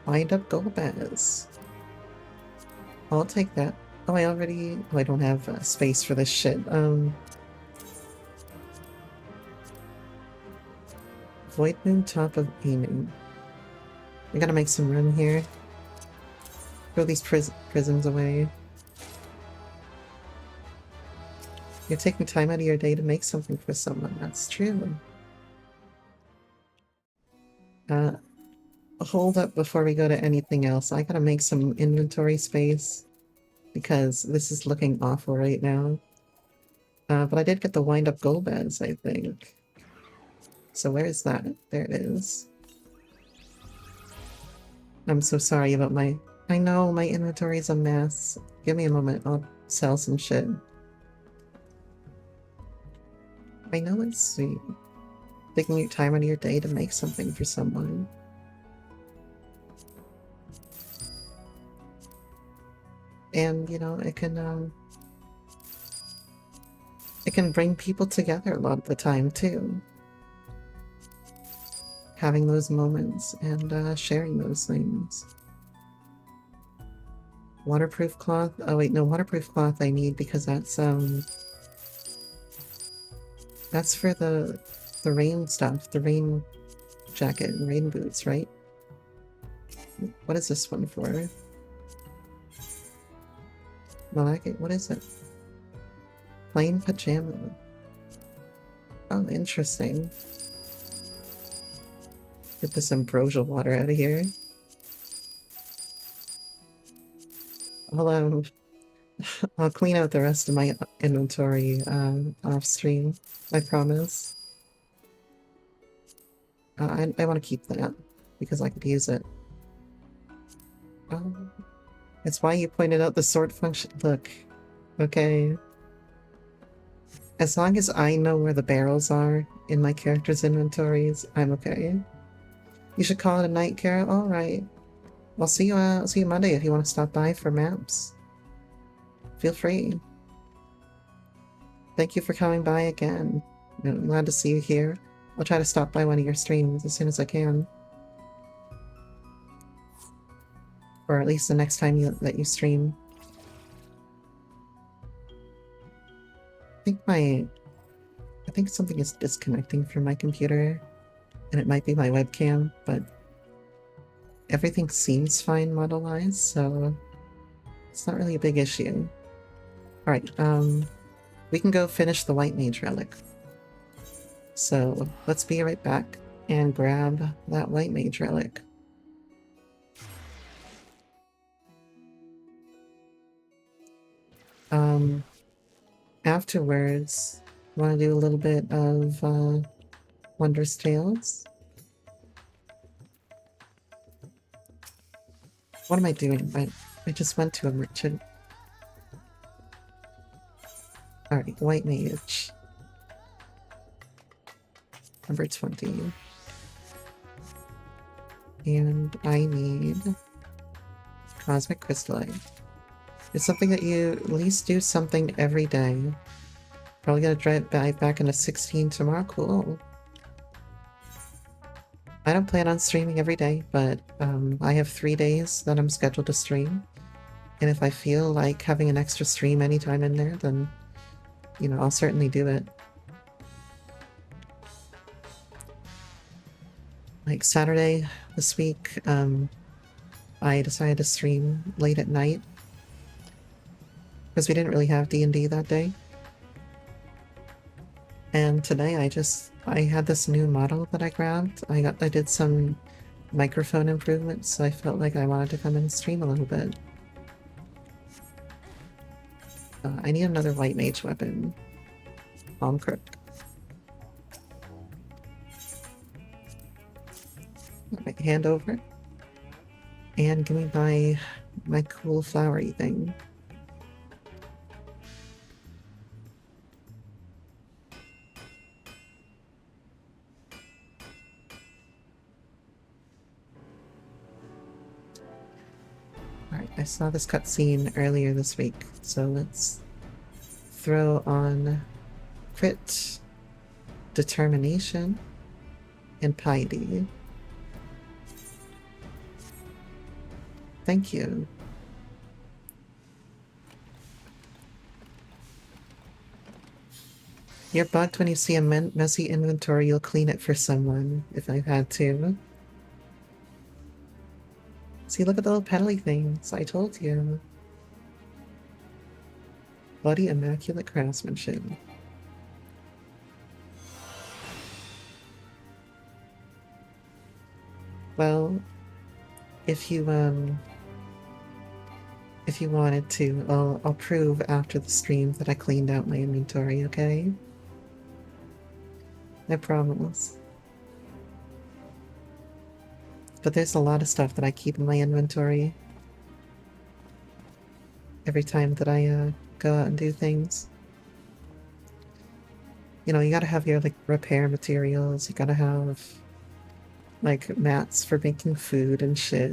wind up Golbez. I'll take that. Oh, I don't have space for this shit. Void Moon, top of aiming. I gotta make some room here. Throw these prisms away. You're taking time out of your day to make something for someone. That's true. Hold up before we go to anything else. I gotta make some inventory space because this is looking awful right now. But I did get the wind up Golbez, I think. So where is that? There it is. I'm so sorry about my... I know, my inventory is a mess. Give me a moment, I'll sell some shit. I know it's sweet. Taking your time out of your day to make something for someone. And, you know, it can bring people together a lot of the time, too. Having those moments and sharing those things. Waterproof cloth? Oh wait, no, waterproof cloth I need because that's for the rain stuff, the rain jacket and rain boots, right? What is this one for? Malaki, what is it? Plain pajama. Oh, interesting. Get this ambrosial water out of here. I'll, I'll clean out the rest of my inventory off stream, I promise. I want to keep that because I could use it. Oh, it's why you pointed out the sort function. Look, okay. As long as I know where the barrels are in my character's inventories, I'm okay. You should call it a night, Kara. All right. I'll see you Monday if you want to stop by for maps. Feel free. Thank you for coming by again. I'm glad to see you here. I'll try to stop by one of your streams as soon as I can. Or at least the next time that you stream. I think something is disconnecting from my computer, and it might be my webcam, but everything seems fine model-wise, so it's not really a big issue. Alright, we can go finish the White Mage Relic. So let's be right back and grab that White Mage Relic. Afterwards, want to do a little bit of Wondrous Tales. What am I doing? I just went to a merchant. Alright, White Mage. Number 20. And I need Cosmic Crystallite. It's something that you at least do something every day. Probably gonna drive back into 16 tomorrow. Cool. I don't plan on streaming every day, but I have 3 days that I'm scheduled to stream. And if I feel like having an extra stream anytime in there, then, you know, I'll certainly do it. Like Saturday this week, I decided to stream late at night because we didn't really have D&D that day. And today I had this new model that I grabbed. I did some microphone improvements, so I felt like I wanted to come and stream a little bit. I need another White Mage weapon. Palm Crook. Alright, hand over. And give me my cool flowery thing. Alright, I saw this cutscene earlier this week, so let's throw on Crit, Determination, and Piety. Thank you. You're bugged when you see a messy inventory, you'll clean it for someone, if I've had to. See, look at the little pedally things, I told you. Bloody immaculate craftsmanship. Well, if you wanted to, I'll prove after the stream that I cleaned out my inventory, okay? I promise. But there's a lot of stuff that I keep in my inventory every time that I go out and do things. You know, you gotta have your like repair materials, you gotta have like mats for making food and shit.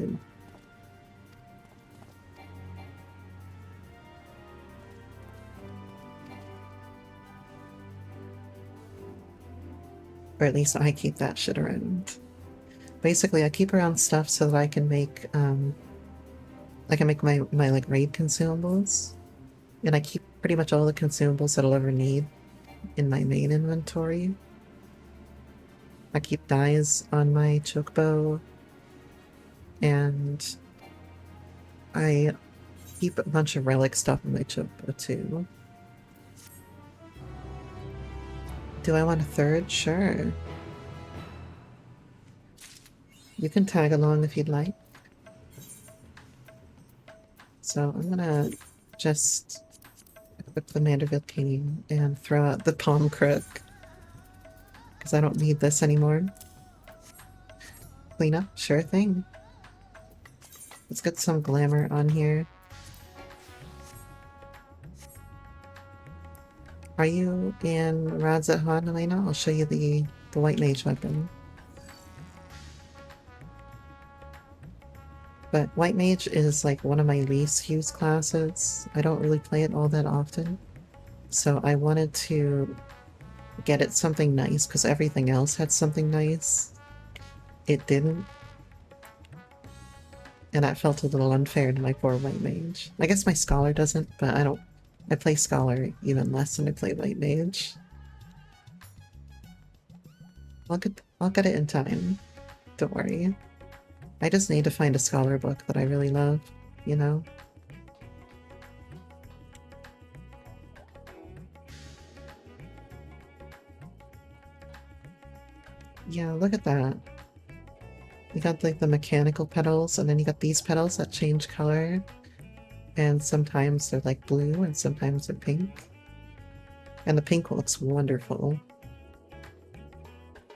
Or at least I keep that shit around. Basically, I keep around stuff so that I can make my like raid consumables. And I keep pretty much all the consumables that I'll ever need in my main inventory. I keep dyes on my chocobo, and I keep a bunch of relic stuff in my chopo too. Do I want a third? Sure. You can tag along if you'd like. So I'm gonna just equip the Manderville cane and throw out the palm crook because I don't need this anymore. Clean up? Sure thing. Let's get some glamour on here. Are you in Rods at Han, Elena? I'll show you the white mage weapon. But white mage is like one of my least used classes. I don't really play it all that often. So I wanted to get it something nice because everything else had something nice. It didn't. And that felt a little unfair to my poor white mage. I guess my scholar doesn't, but I play scholar even less than I play white mage. I'll get it in time. Don't worry. I just need to find a scholar book that I really love, you know? Yeah, look at that. You got like the mechanical petals, and then you got these petals that change color. And sometimes they're like blue, and sometimes they're pink. And the pink looks wonderful.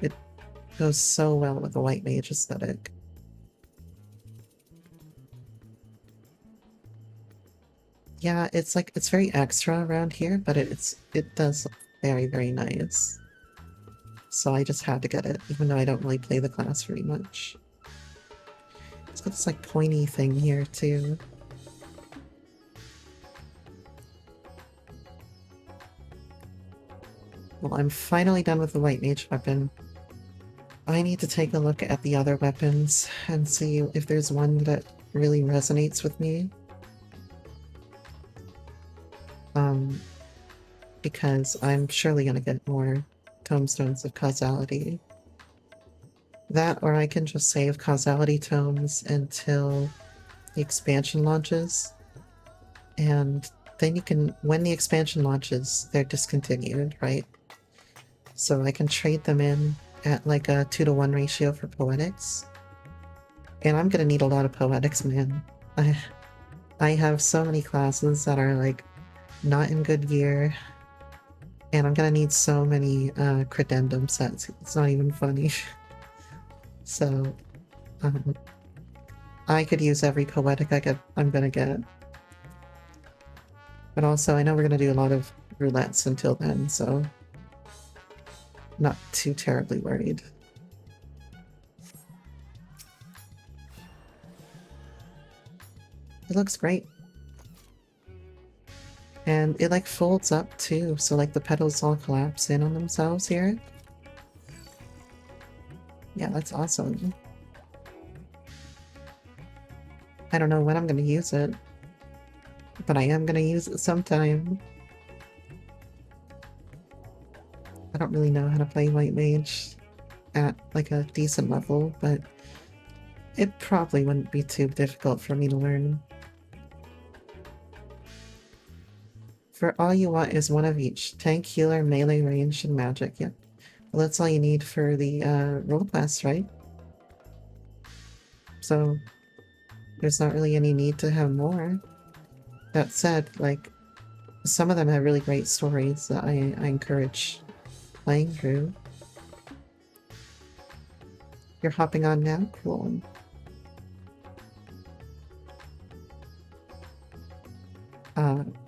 It goes so well with the white mage aesthetic. Yeah, it's like, it's very extra around here, but it does look very, very nice. So I just had to get it, even though I don't really play the class very much. It's got this like pointy thing here too. Well, I'm finally done with the white mage weapon. I need to take a look at the other weapons and see if there's one that really resonates with me. Because I'm surely gonna get more tomestones of causality. That, or I can just save causality tomes until the expansion launches. And then you can, when the expansion launches, they're discontinued, right? So I can trade them in at like a 2-to-1 ratio for poetics. And I'm gonna need a lot of poetics, man. I have so many classes that are like not in good gear. And I'm gonna need so many credendum sets. It's not even funny. So I could use every poetic I'm gonna get. But also I know we're gonna do a lot of roulettes until then, so not too terribly worried. It looks great. And it like folds up too, so like the petals all collapse in on themselves here. Yeah, that's awesome. I don't know when I'm gonna use it, but I am gonna use it sometime. I don't really know how to play white mage at like a decent level, but it probably wouldn't be too difficult for me to learn. For all you want is one of each. Tank, healer, melee, range, and magic. Yep. Well, that's all you need for the role class, right? So there's not really any need to have more. That said, like, some of them have really great stories that I encourage playing through. You're hopping on now? Cool.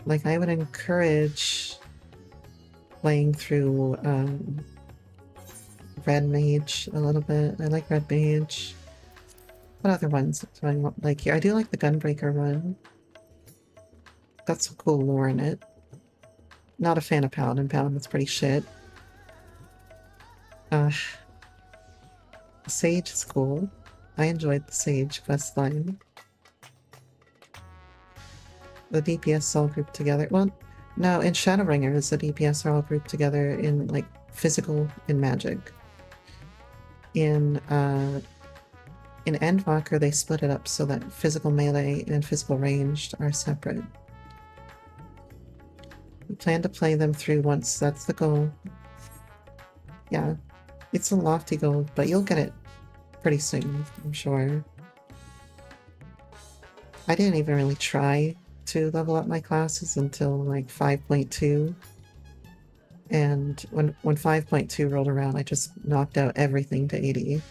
Like, I would encourage playing through Red Mage a little bit. I like Red Mage. What other ones do I want like here? I do like the Gunbreaker one. Got some cool lore in it. Not a fan of Paladin. Paladin's pretty shit. Sage is cool. I enjoyed the Sage questline. The DPS all grouped together. Well, no, in Shadowbringers, the DPS are all grouped together in, like, physical and magic. In In Endwalker, they split it up so that physical melee and physical ranged are separate. We plan to play them through once, that's the goal. Yeah, it's a lofty goal, but you'll get it pretty soon, I'm sure. I didn't even really try to level up my classes until like 5.2. And when 5.2 rolled around, I just knocked out everything to 80.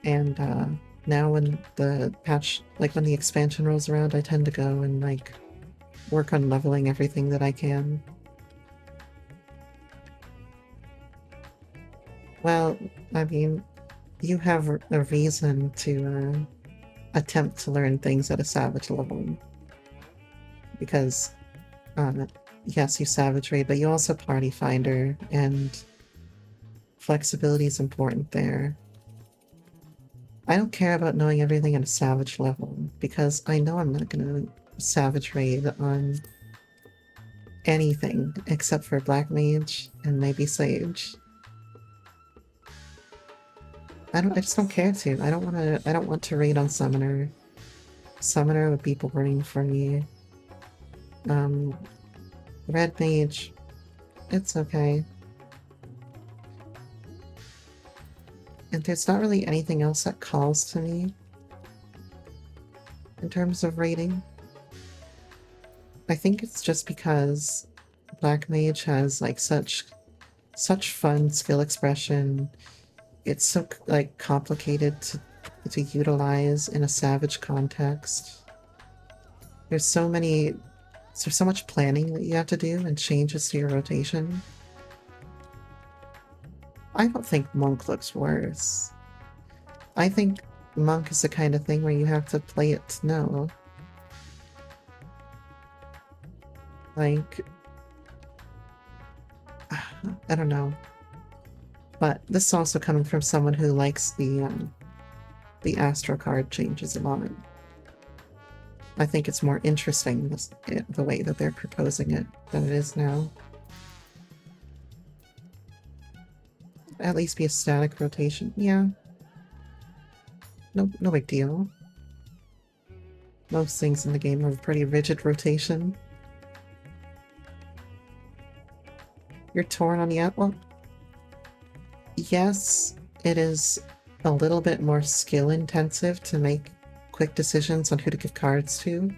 And now when the patch, like when the expansion rolls around, I tend to go and like work on leveling everything that I can. Well, I mean, you have a reason to attempt to learn things at a savage level. Because, yes, you savage raid, but you also party finder, and flexibility is important there. I don't care about knowing everything at a savage level, because I know I'm not gonna savage raid on anything except for Black Mage and maybe Sage. I just don't care to. I don't want to raid on Summoner. Summoner would be boring for me. Red Mage, it's okay. And there's not really anything else that calls to me in terms of raiding. I think it's just because Black Mage has like such fun skill expression. It's so like complicated to utilize in a savage context. There's so much planning that you have to do and changes to your rotation. I don't think Monk looks worse. I think Monk is the kind of thing where you have to play it to know. Like, I don't know. But this is also coming from someone who likes the Astro card changes a lot. I think it's more interesting the way that they're proposing it than it is now. At least be a static rotation. Yeah. No big deal. Most things in the game have a pretty rigid rotation. You're torn on the outlook? Yes, it is a little bit more skill intensive to make quick decisions on who to give cards to,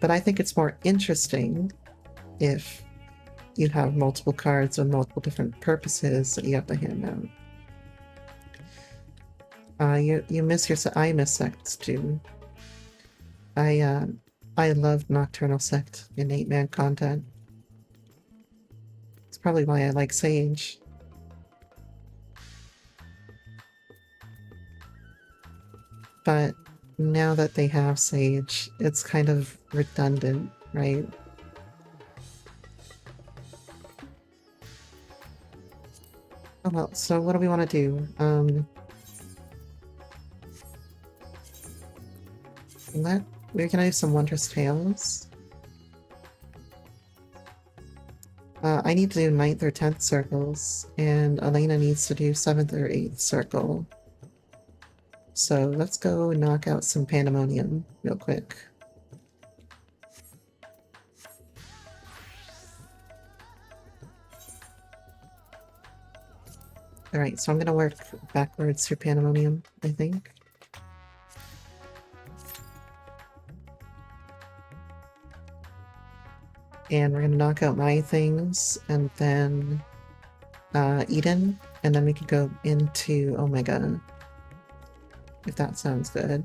but I think it's more interesting if you have multiple cards with multiple different purposes that you have to hand out. You miss I miss sects too. I love Nocturnal Sect in 8-man content. It's probably why I like Sage. But now that they have Sage, it's kind of redundant, right? Oh well, so what do we want to do? We're gonna do some Wondrous Tales. I need to do 9th or 10th circles, and Elena needs to do 7th or 8th circle. So let's go knock out some Pandemonium real quick. Alright, so I'm gonna work backwards through Pandemonium, I think. And we're gonna knock out my things, and then Eden, and then we can go into Omega. If that sounds good.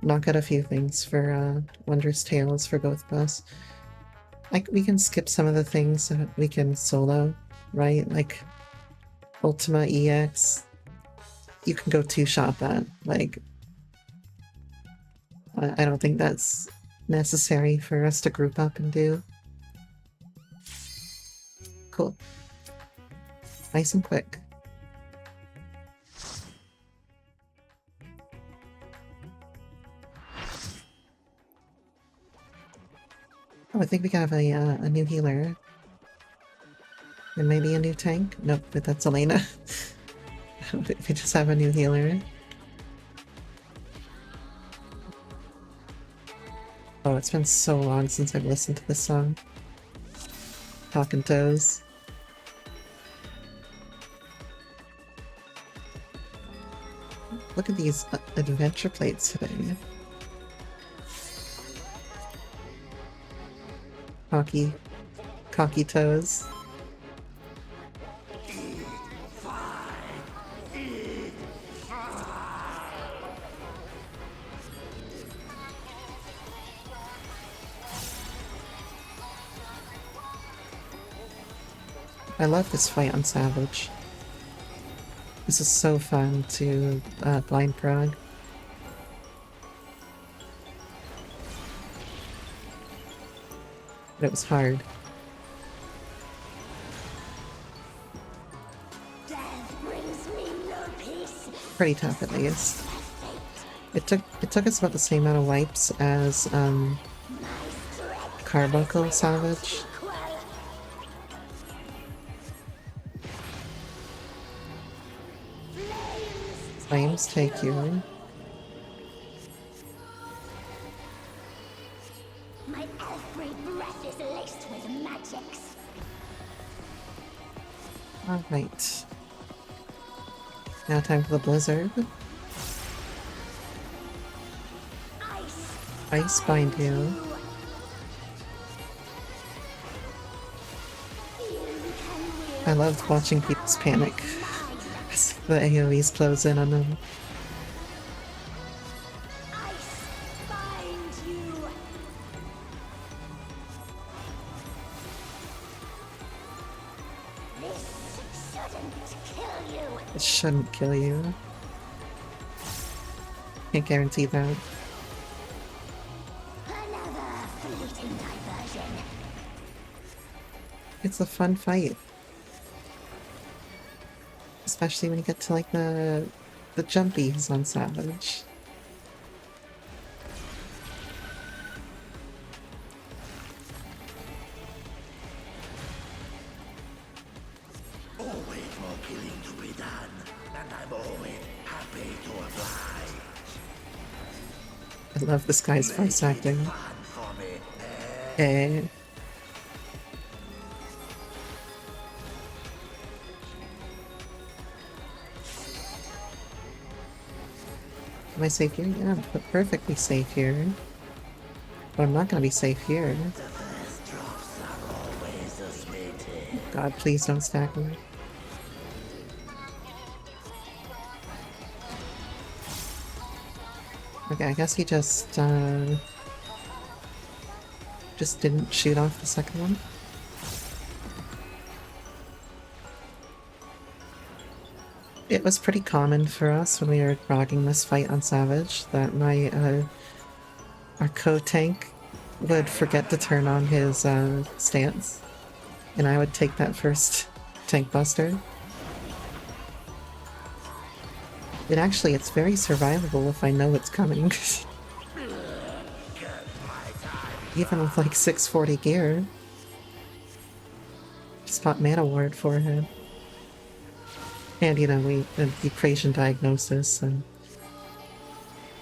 Knock out a few things for Wondrous Tales for both of us. Like, we can skip some of the things that we can solo, right? Like, Ultima EX. You can go two-shot that. Like, I don't think that's necessary for us to group up and do. Cool. Nice and quick. Oh, I think we have a new healer. And maybe a new tank? Nope, but that's Elena. We just have a new healer. Oh, it's been so long since I've listened to this song. Talking Toes. Look at these adventure plates today. Cocky Toes. I love this fight on Savage. This is so fun to blind prog. But it was hard. Pretty tough at least. It took us about the same amount of wipes as Carbuncle Savage. Flames take you. My every breath is laced with magics. Alright. Now time for the blizzard. Ice bind you. I loved watching people's panic as the AoEs close in on them. It shouldn't kill you. Can't guarantee that. It's a fun fight. Especially when you get to like the jumpies on Savage. Always more killing to be done, and I'm always happy to oblige. I love this guy's voice acting. Eh. Am I safe here? Yeah, I'm perfectly safe here. But I'm not gonna be safe here. God, please don't stack me. Okay, I guess he just didn't shoot off the second one. It was pretty common for us when we were progging this fight on Savage that our co-tank would forget to turn on his stance, and I would take that first tank buster. It's very survivable if I know it's coming. Even with like 640 gear. Just got mana ward for him. And you know, the equation diagnosis and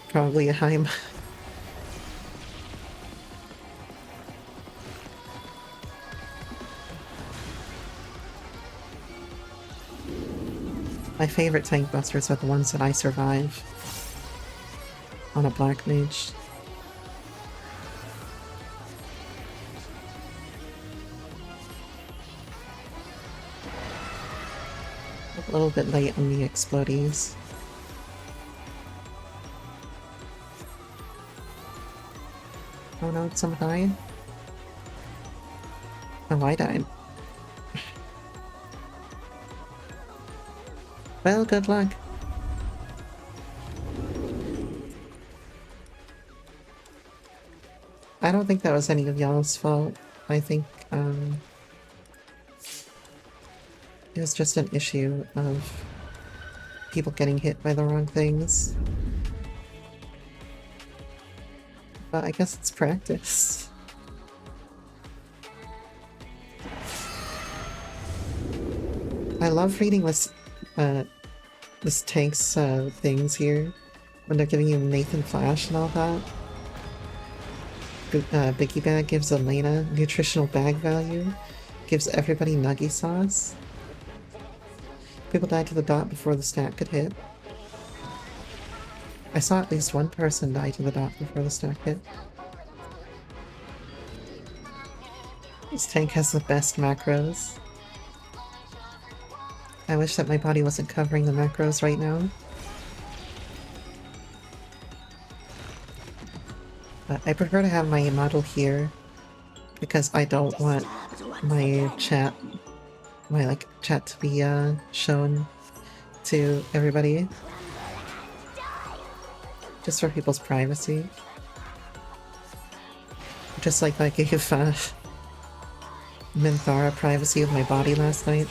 probably a Heim. My favorite tank busters are the ones that I survive on a black mage. A little bit late on the explodies. Oh no, did someone die? Oh, I died. Well, good luck. I don't think that was any of y'all's fault. I think, it was just an issue of people getting hit by the wrong things. But I guess it's practice. I love reading this tank's things here when they're giving you Nathan Flash and all that. Biggie Bag gives Elena nutritional bag value, gives everybody nuggy sauce. People died to the dot before the stat could hit. I saw at least one person die to the dot before the stat hit. This tank has the best macros. I wish that my body wasn't covering the macros right now. But I prefer to have my model here because I don't want my chat to be shown to everybody. Just for people's privacy. Just like I gave Minthara privacy of my body last night.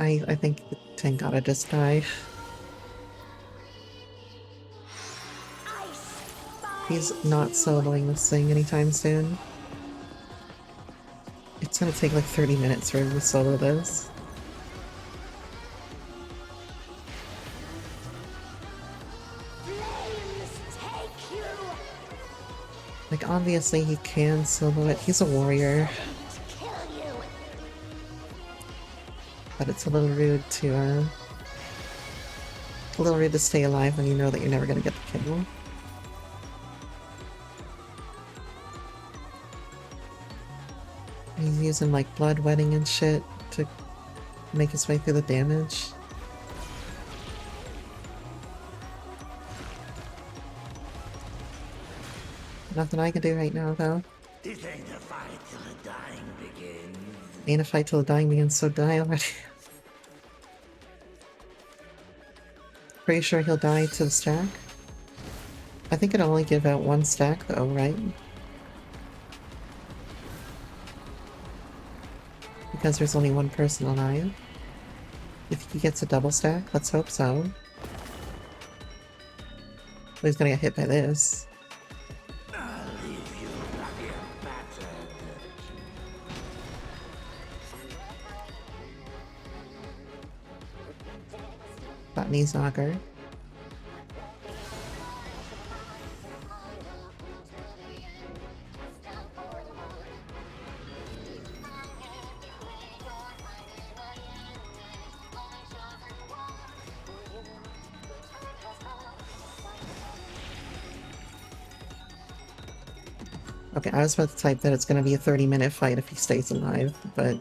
I think the tank gotta just die. He's not soloing this thing anytime soon. It's gonna take like 30 minutes for him to solo this. Like, obviously he can solo it. He's a warrior. But it's a little rude to stay alive when you know that you're never gonna get the kill. He's using like bloodwetting and shit to make his way through the damage. Nothing I can do right now though. This ain't a fight till the dying begins. Ain't a fight till the dying begins, so die already. Pretty sure he'll die to the stack. I think it'll only give out one stack though, right? Because there's only one person alive. If he gets a double stack, let's hope so. Well, he's gonna get hit by this. Botany's Auger. Okay, I was about to type that it's going to be a 30-minute fight if he stays alive, but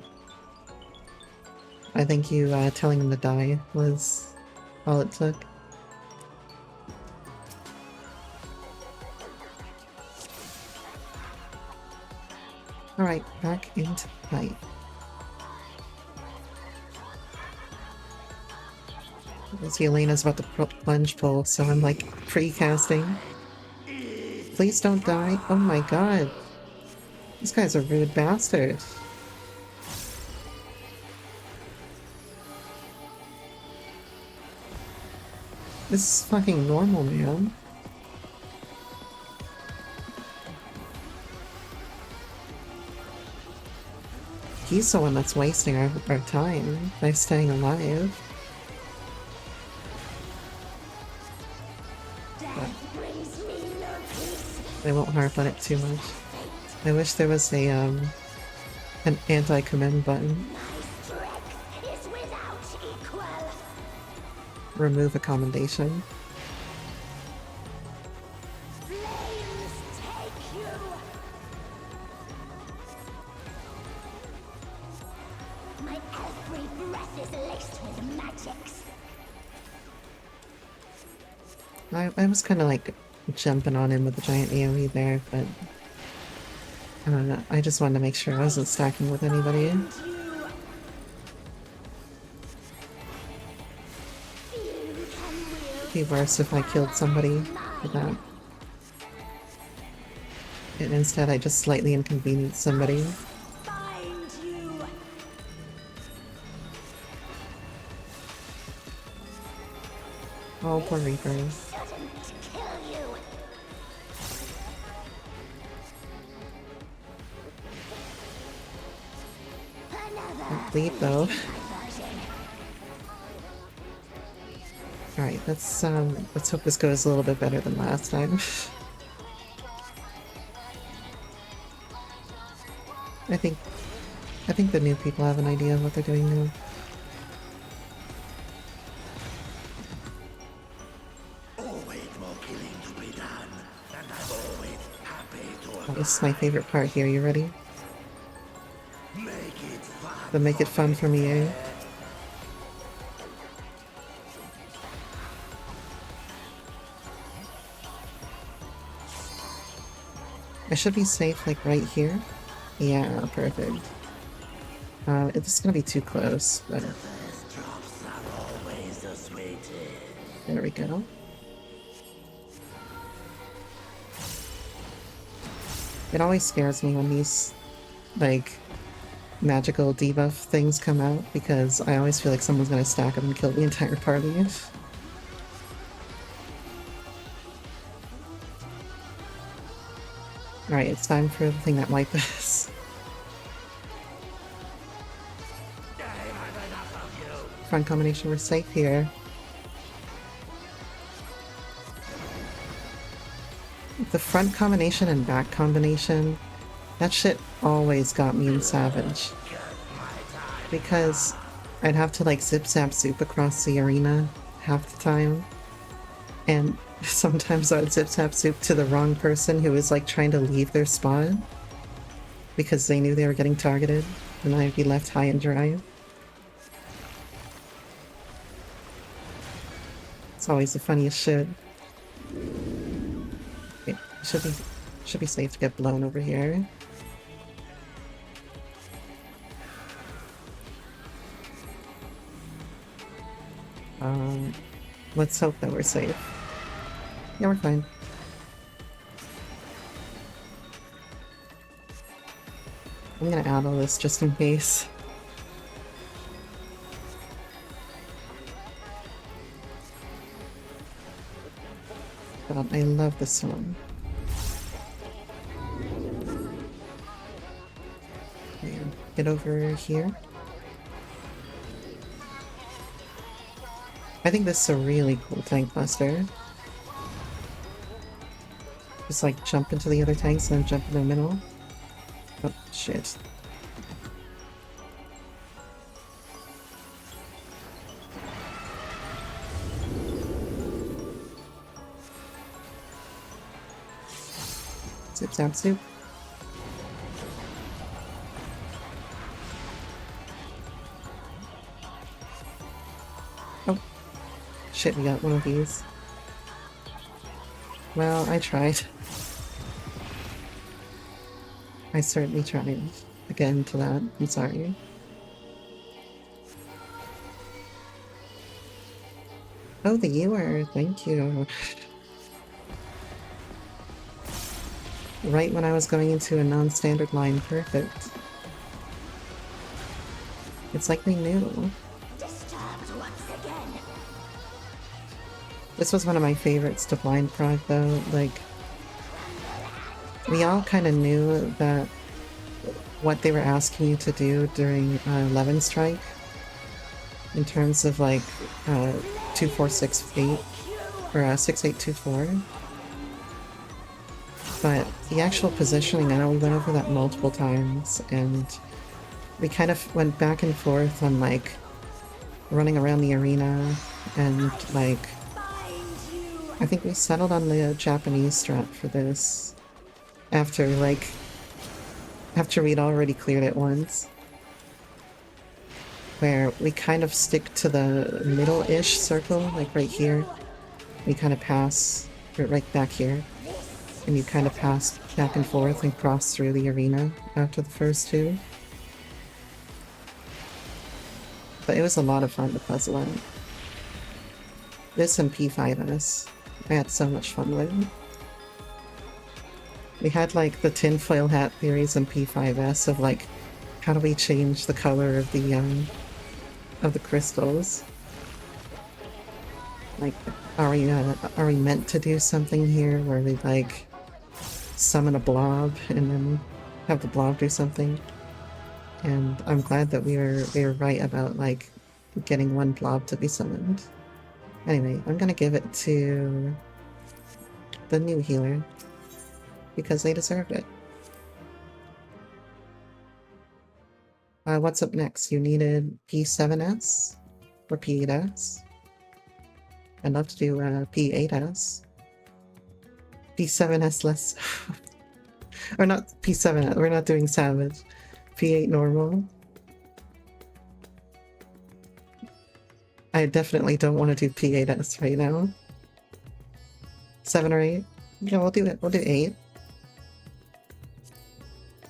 I think you telling him to die was all it took. Alright, back into the fight. I see Elena's about to plunge pull, so I'm like pre-casting. Please don't die. Oh my god. This guy's a rude bastard. This is fucking normal, man. He's the one that's wasting our time by staying alive. I won't harp on it too much. I wish there was a an anti-commend button. Remove a commendation. My every breath is laced with magics. I was kind of like jumping on him with the giant AoE there, but I don't know. I just wanted to make sure I wasn't stacking with anybody. It'd be worse if I killed somebody with that. And instead I just slightly inconvenienced somebody. Oh, poor Reaper. Don't bleed though. Alright, let's hope this goes a little bit better than last time. I think the new people have an idea of what they're doing now. Oh, this is my favorite part here, you ready? The make it fun for me, eh? I should be safe, like, right here. Yeah, perfect. It's gonna be too close, but... There we go. It always scares me when these, like, magical debuff things come out, because I always feel like someone's gonna stack them and kill the entire party. Alright, it's time for the thing that wiped us. Front combination, we're safe here. The front combination and back combination, that shit always got me in Savage. Because I'd have to like zip zap zoop across the arena half the time. And sometimes I would zip zap zoop to the wrong person who was like trying to leave their spot. Because they knew they were getting targeted. And I'd be left high and dry. It's always the funniest shit. Okay, should be safe to get blown over here. Let's hope that we're safe. Yeah, we're fine. I'm gonna add all this just in case. God, I love this song. Okay, get over here. I think this is a really cool tank buster. Just like jump into the other tanks and then jump in the middle. Oh, shit. Zip zap zoop. Oh. Shit, we got one of these. Well, I tried. I certainly tried. Again to that. I'm sorry. Oh, the ewer. Thank you. Right when I was going into a non-standard line. Perfect. It's like they knew. Disturbed once again. This was one of my favorites to blind prod though. Like, we all kind of knew that what they were asking you to do during 11 Strike in terms of like 2468 or 6824. But the actual positioning, I know we went over that multiple times, and we kind of went back and forth on like running around the arena, and like I think we settled on the Japanese strat for this after we'd already cleared it once, where we kind of stick to the middle-ish circle, like right here. We kind of pass right back here. And you kind of pass back and forth and cross through the arena after the first two. But it was a lot of fun to puzzle in. This and P5S, I had so much fun with. We had like the tinfoil hat theories in P5S of like, how do we change the color of the crystals? Like, are we meant to do something here where we like summon a blob and then have the blob do something? And I'm glad that we were right about like getting one blob to be summoned. Anyway, I'm gonna give it to the new healer because they deserved it. What's up next? You needed P7S or P8S? I'd love to do P8S. P7S less. Or not P7, we're not doing Savage. P8 normal. I definitely don't want to do P8S right now. 7 or 8? Yeah, we'll do it. We'll do 8.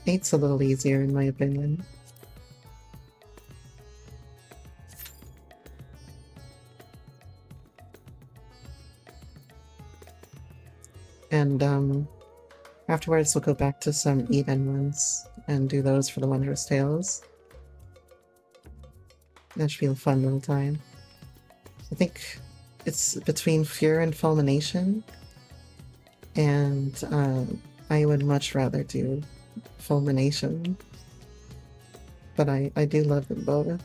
8's a little easier in my opinion. And afterwards we'll go back to some even ones and do those for the Wondrous Tales. That should be a fun little time. I think it's between Fear and Fulmination, and I would much rather do Fulmination, but I do love them both.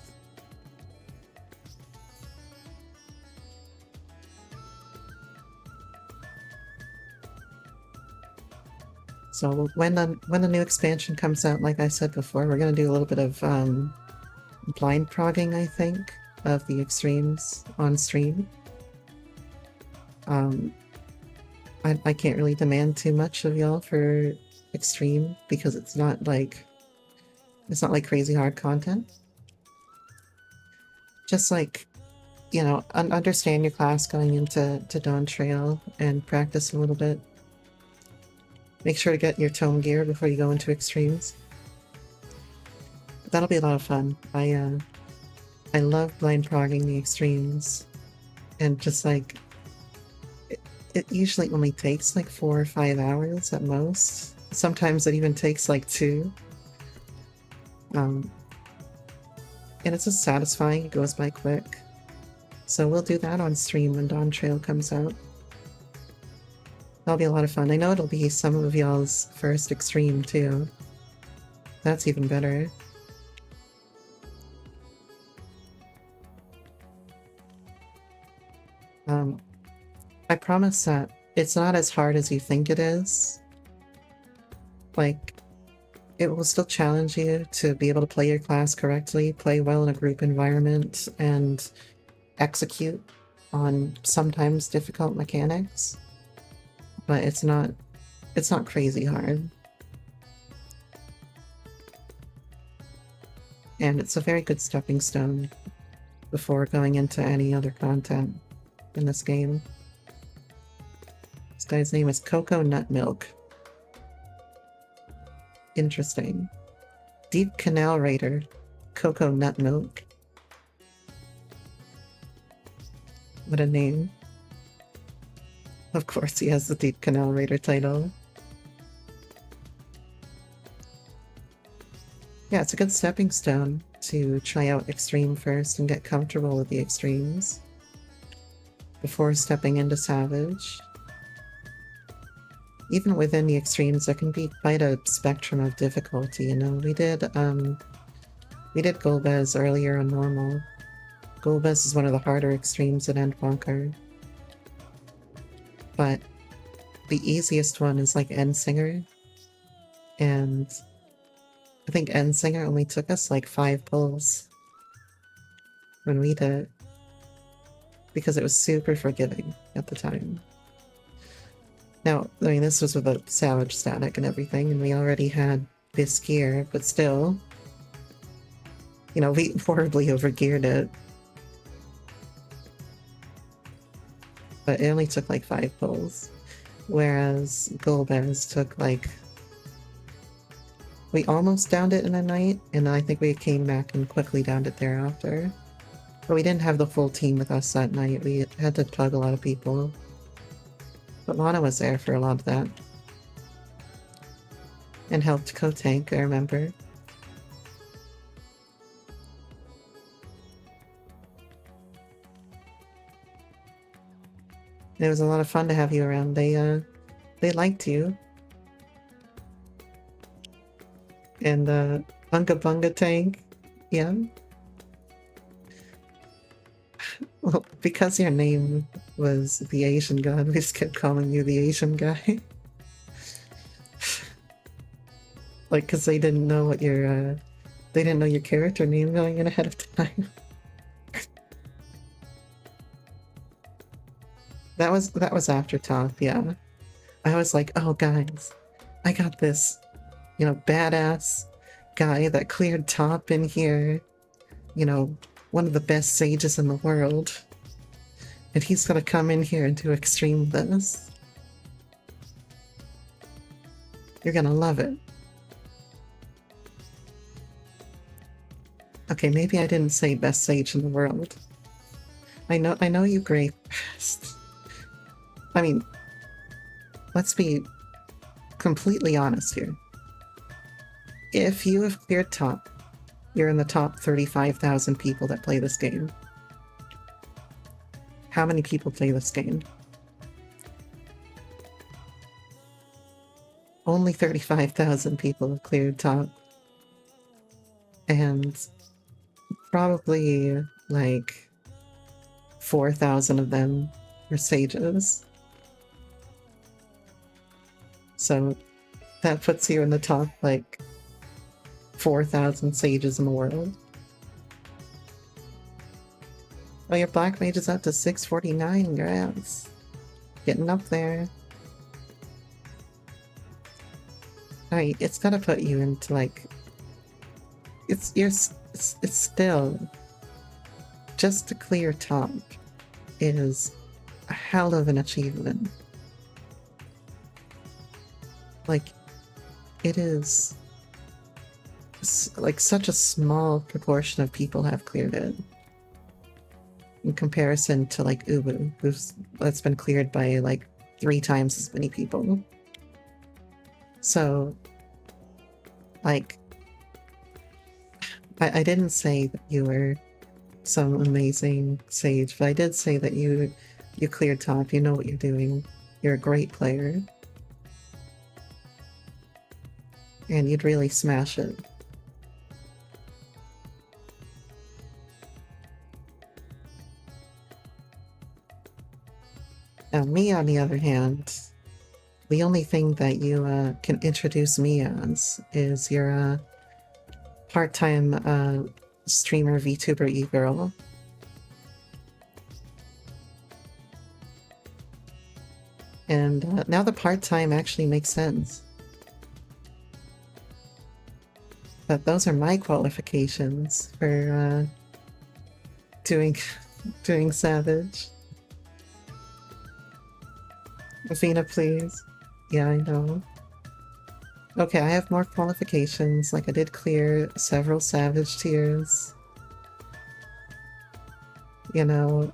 So when the new expansion comes out, like I said before, we're gonna do a little bit of blind progging, I think, of the extremes on stream. I can't really demand too much of y'all for extreme because it's not like crazy hard content. Just like, you know, understand your class going into Dawn Trail and practice a little bit. Make sure to get your tome gear before you go into extremes. That'll be a lot of fun. I love blind progging the extremes, and just like it usually only takes like 4 or 5 hours at most. Sometimes it even takes like 2. And it's just satisfying, it goes by quick. So we'll do that on stream when Dawn Trail comes out. That'll be a lot of fun. I know it'll be some of y'all's first extreme too. That's even better. I promise that it's not as hard as you think it is. Like, it will still challenge you to be able to play your class correctly, play well in a group environment, and execute on sometimes difficult mechanics. But it's not crazy hard. And it's a very good stepping stone before going into any other content in this game. This guy's name is Cocoa Nut Milk. Interesting. Deep Canal Raider. Cocoa Nut Milk. What a name. Of course he has the Deep Canal Raider title. Yeah, it's a good stepping stone to try out Extreme first and get comfortable with the Extremes before stepping into Savage. Even within the Extremes, there can be quite a spectrum of difficulty, you know. We did Golbez earlier on normal. Golbez is one of the harder Extremes at Endwalker. But the easiest one is like Endsinger, and I think Endsinger only took us like 5 pulls when we did, because it was super forgiving at the time. Now, I mean, this was with a Savage static and everything, and we already had this gear, but still, you know, we horribly overgeared it. But it only took like 5 pulls, whereas Golbez took like... We almost downed it in a night, and I think we came back and quickly downed it thereafter. But we didn't have the full team with us that night. We had to plug a lot of people. But Lana was there for a lot of that. And helped co-tank, I remember. It was a lot of fun to have you around. They liked you. And Bunga Bunga tank. Yeah. Well, because your name was the Asian god, we just kept calling you the Asian guy. Like, because they didn't know what your, they didn't know your character name going in ahead of time. That was after top, yeah. I was like, oh guys, I got this, you know, badass guy that cleared top in here, you know, one of the best sages in the world. And he's gonna come in here and do extreme this. You're gonna love it. Okay, maybe I didn't say best sage in the world. I know you great best. I mean, let's be completely honest here. If you have cleared top, you're in the top 35,000 people that play this game. How many people play this game? Only 35,000 people have cleared top. And probably like 4,000 of them are sages. So that puts you in the top like 4,000 sages in the world. Oh, your black mage is up to 649, congrats. Getting up there. Alright, it's gotta put you into like... It's still... Just to clear top is a hell of an achievement. Like, it is... like such a small proportion of people have cleared it. In comparison to like Ubu, that's been cleared by like 3 times as many people. So, like, I didn't say that you were some amazing sage, but I did say that you cleared top, you know what you're doing, you're a great player. And you'd really smash it. Now, me, on the other hand, the only thing that you can introduce me as is your part-time streamer VTuber e-girl. And now the part-time actually makes sense. But those are my qualifications for doing Savage. Athena, please. Yeah, I know. Okay, I have more qualifications. Like, I did clear several Savage tiers. You know,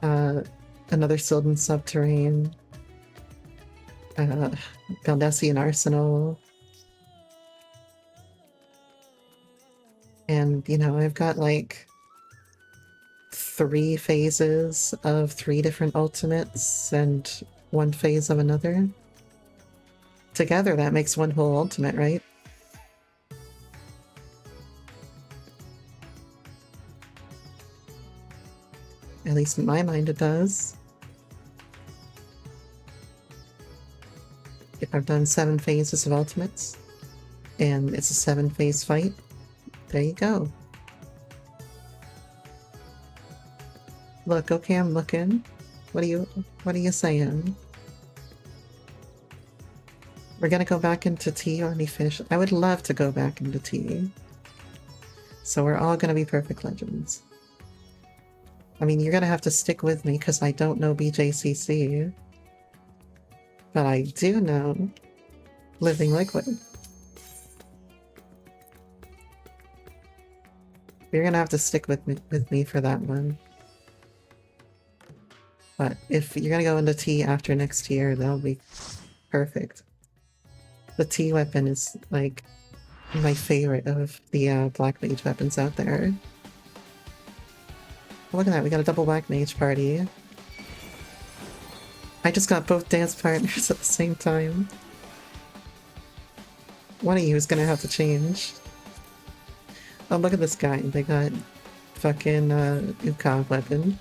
another Sylvan Subterrane. Galdessian Arsenal. And, you know, I've got, like, 3 phases of 3 different ultimates and 1 phase of another. Together, that makes 1 whole ultimate, right? At least in my mind it does. If I've done 7 phases of ultimates, and it's a 7-phase fight, there you go. Look, okay, I'm looking. What are you saying? We're gonna go back into tea or any fish. I would love to go back into tea. So we're all gonna be perfect legends. I mean, you're gonna have to stick with me because I don't know BJCC. But I do know Living Liquid. You're gonna have to stick with me for that one. But if you're gonna go into tea after next year, that'll be perfect. The tea weapon is, like, my favorite of the black mage weapons out there. Oh, look at that, we got a double black mage party. I just got both dance partners at the same time. One of you is gonna have to change. Oh, look at this guy. They got fucking Ukon weapon.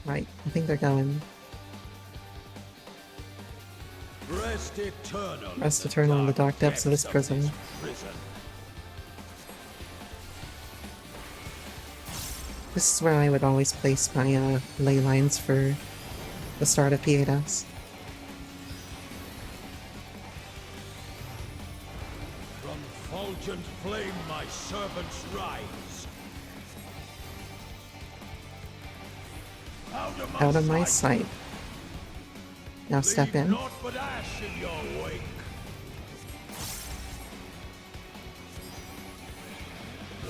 Right, I think they're going. Rest eternal. Rest eternal in the dark depths of this prison. This is where I would always place my ley lines for the start of P8S. From fulgent flame my servants rise. Out of my sight. Now step in. Not but ash in your wake.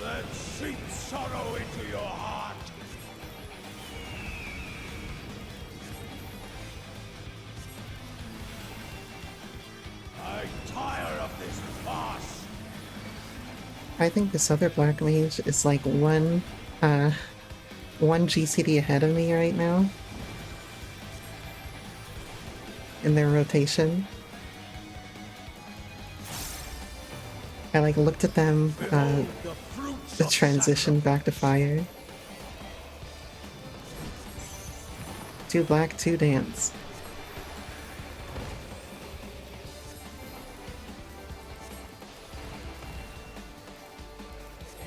Let's sink sorrow into your heart. I tire of this farce. I think this other black mage is like one GCD ahead of me right now in their rotation. I like looked at them the transition back to fire. 2 black, 2 dance.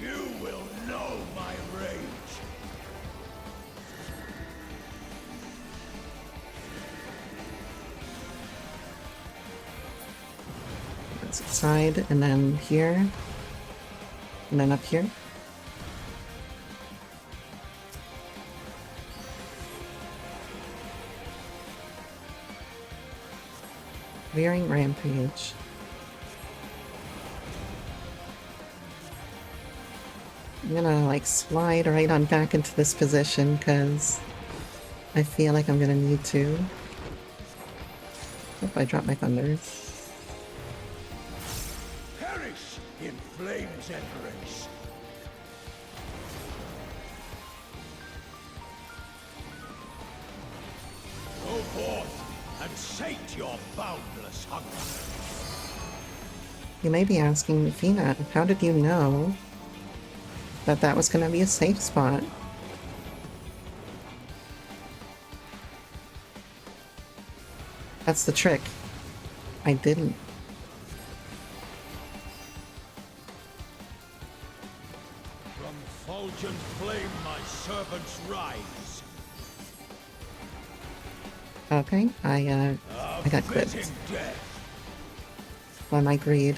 You will know my rage. That's side, and then here, and then up here. Veering Rampage. I'm gonna like slide right on back into this position because I feel like I'm gonna need to. Hope I drop my thunder. Perish in flame's embrace. Go forth and sate your boundless hunger. You may be asking, Fina, how did you know that that was going to be a safe spot? That's the trick. I didn't. From fulgent flame my servants rise. Okay, I got clipped Fitting death. by my greed.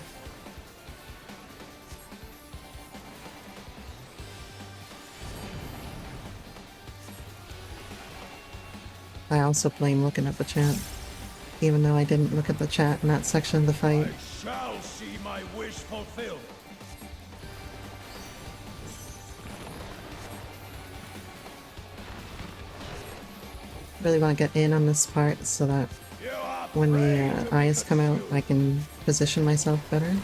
I also blame looking at the chat, even though I didn't look at the chat in that section of the fight. I shall see my wish fulfilled. Really want to get in on this part so that You are when the prey to eyes be come out, pursued. I can position myself better.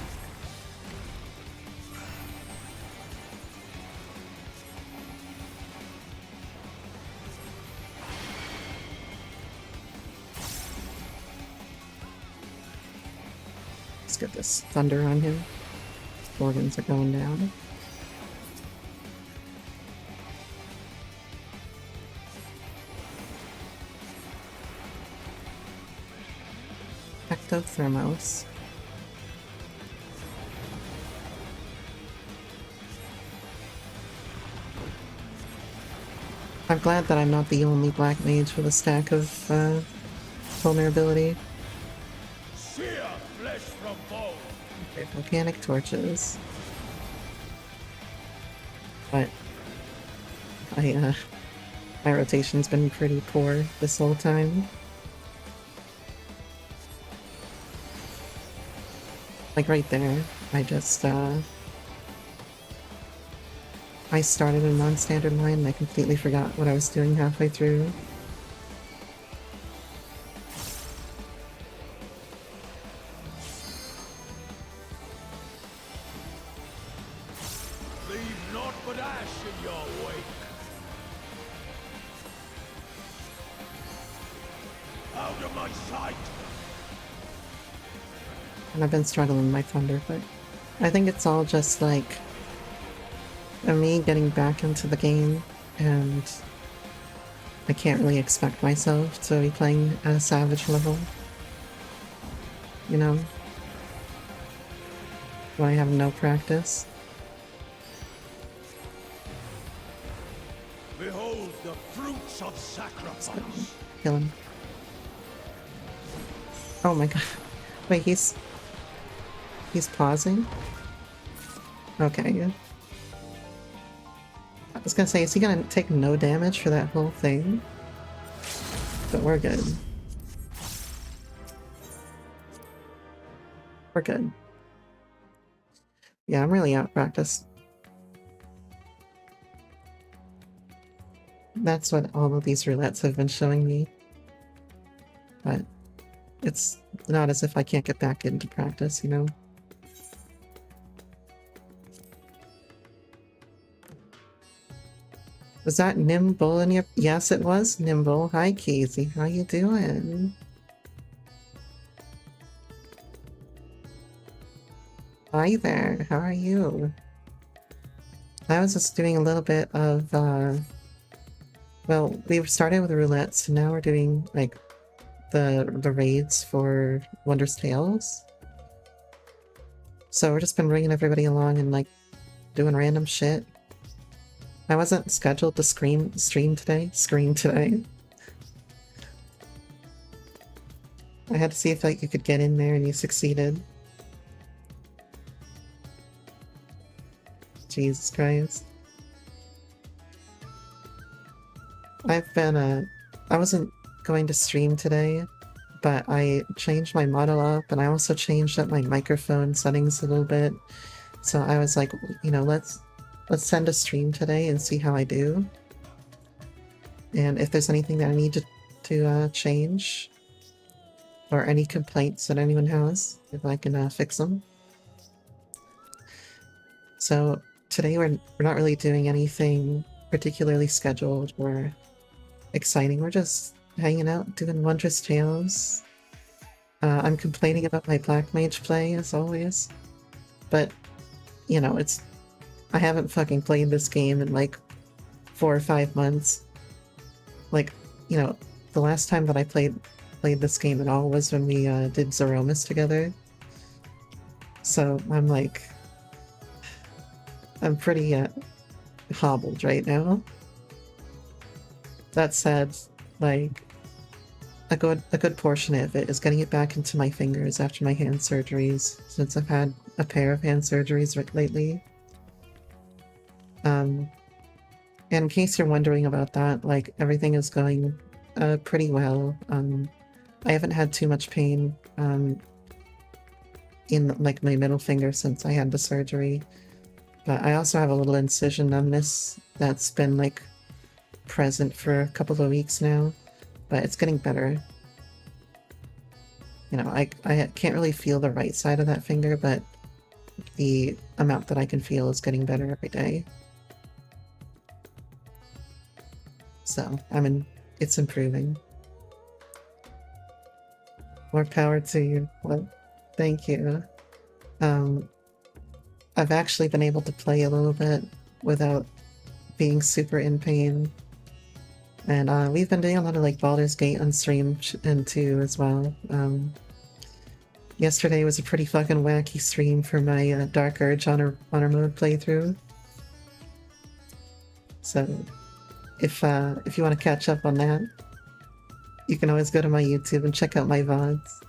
Let's get this thunder on him. Organs are going down. Ectothermos. I'm glad that I'm not the only black mage with a stack of vulnerability. Sear flesh from bone. Volcanic torches. But my rotation's been pretty poor this whole time. Like right there, I just I started a non-standard line and I completely forgot what I was doing halfway through. but ash in your wake. Out of my sight! And I've been struggling with my thunder, but I think it's all just like me getting back into the game, and I can't really expect myself to be playing at a savage level. You know? When I have no practice. Behold the fruits of sacrifice. Kill him. Oh my god. Wait, he's pausing? Okay. I was gonna say, is he gonna take no damage for that whole thing? But we're good. We're good. Yeah, I'm really out of practice. That's what all of these roulettes have been showing me. But it's not as if I can't get back into practice, you know? Was that Nimble in your— Yes, it was Nimble. Hi, Casey. How you doing? Hi there. How are you? I was just doing a little bit of, well, we started with roulette, so now we're doing, like, the raids for Wondrous Tales. So we're just been bringing everybody along and, like, doing random shit. I wasn't scheduled to scream today. I had to see if, like, you could get in there, and you succeeded. Jesus Christ. I've been, I wasn't going to stream today, but I changed my model up, and I also changed up my microphone settings a little bit. So I was like, you know, let's send a stream today and see how I do. And if there's anything that I need to change, or any complaints that anyone has, if I can fix them. So today we're not really doing anything particularly scheduled or exciting. We're just hanging out, doing Wondrous Tales. I'm complaining about my Black Mage play, as always. But, you know, I haven't fucking played this game in like 4 or 5 months. Like, you know, the last time that I played this game at all was when we did Zeromus together. So I'm like, I'm pretty hobbled right now. That said, like, a good portion of it is getting it back into my fingers after my hand surgeries, since I've had a pair of hand surgeries lately. And in case you're wondering about that, like, everything is going pretty well. I haven't had too much pain in, like, my middle finger since I had the surgery. But I also have a little incision numbness that's been, like, present for a couple of weeks now. But it's getting better. You know, I can't really feel the right side of that finger, but the amount that I can feel is getting better every day. So, it's improving. More power to you. Well, thank you. I've actually been able to play a little bit without being super in pain. And we've been doing a lot of, like, Baldur's Gate on stream and too as well. Yesterday was a pretty fucking wacky stream for my Dark Urge Honor mode playthrough. So if you want to catch up on that, you can always go to my YouTube and check out my VODs.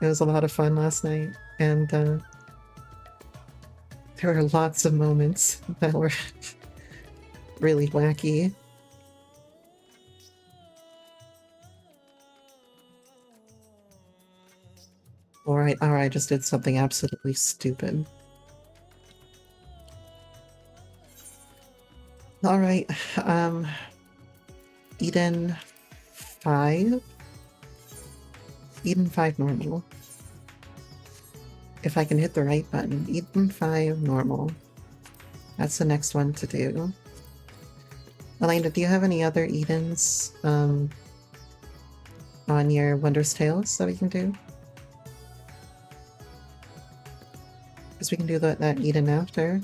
It was a lot of fun last night, and there were lots of moments that were really wacky. Or I just did something absolutely stupid. Alright, Eden 5? Eden 5 normal. if I can hit the right button. Eden 5 normal. That's the next one to do. Elena, do you have any other Edens on your Wondrous Tales that we can do? Because we can do that Eden after.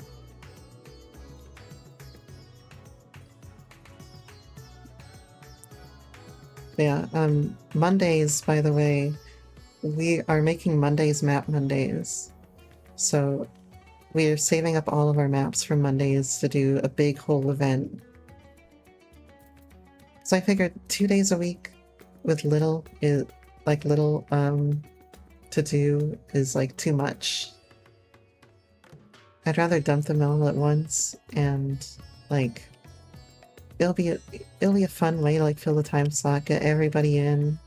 Yeah, Mondays, by the way, we are making Mondays Map Mondays. So we're saving up all of our maps from Mondays to do a big whole event. So I figured 2 days a week with little is like little to do is like too much. I'd rather dump them all at once and like it'll be a fun way to like fill the time slot, get everybody in,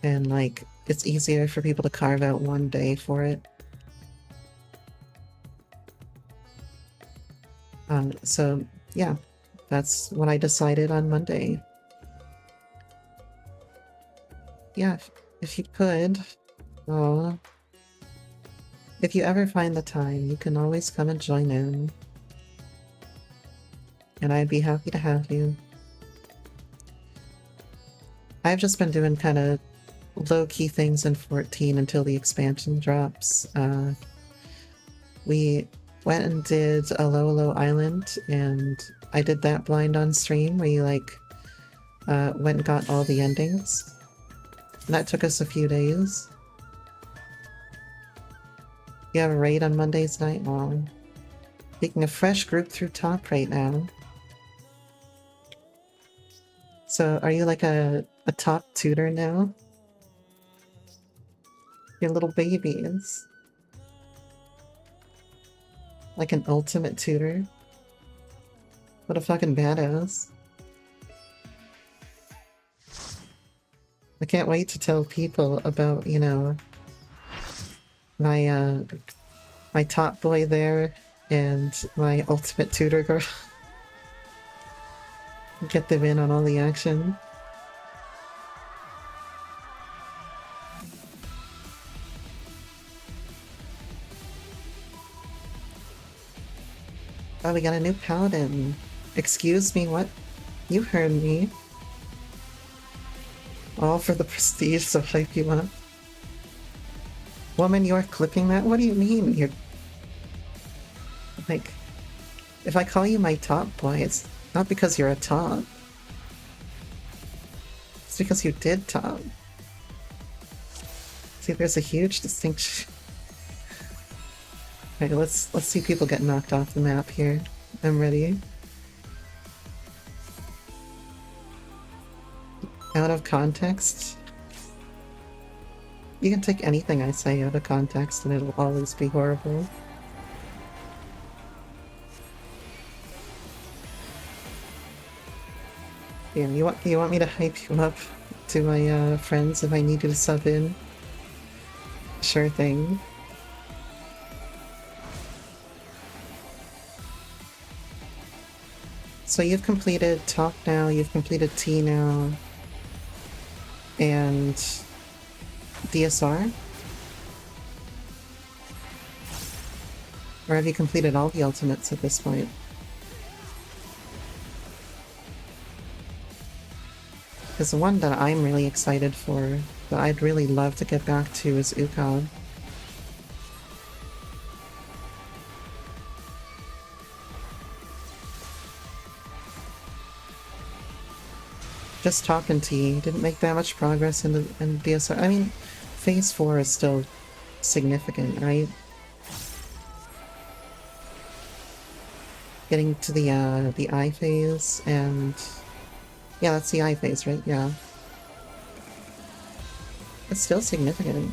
and like it's easier for people to carve out one day for it. So yeah, that's what I decided on Monday. Yeah, if you could, if you ever find the time, you can always come and join in. And I'd be happy to have you. I've just been doing kind of low-key things in 14 until the expansion drops. We went and did Aloalo Island, and I did that blind on stream where you like went and got all the endings. And that took us a few days. You have a raid on Monday's night long. Making a fresh group through top right now. So are you like a top tutor now? Your little babies. Like an ultimate tutor? What a fucking badass. I can't wait to tell people about, you know, my my top boy there and my ultimate tutor girl. Get them in on all the action. Oh, we got a new paladin. Excuse me, what? You heard me. All for the prestige to hype you up. Woman, you're clipping that? What do you mean? You're... Like... If I call you my top boy, it's not because you're a top. It's because you did top. See, there's a huge distinction. Okay, let's see people get knocked off the map here. I'm ready. Out of context? You can take anything I say out of context and it'll always be horrible. Yeah, you want me to hype you up to my friends if I need you to sub in? Sure thing. So you've completed Talk now, you've completed T now, and DSR? Or have you completed all the ultimates at this point? Because the one that I'm really excited for, that I'd really love to get back to, is Ukon. Just talking to you, didn't make that much progress in DSR. I mean, Phase 4 is still significant, right? Getting to the I phase, and... Yeah, that's the I phase, right? Yeah. It's still significant.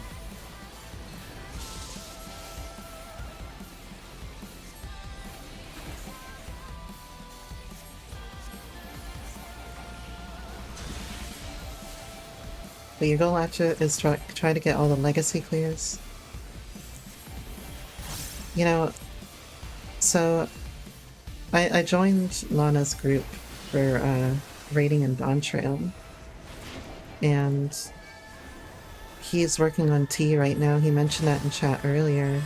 But your goal after is try to get all the legacy clears. You know, so I joined Lana's group for raiding in Dawn Trail, and he's working on T right now. He mentioned that in chat earlier.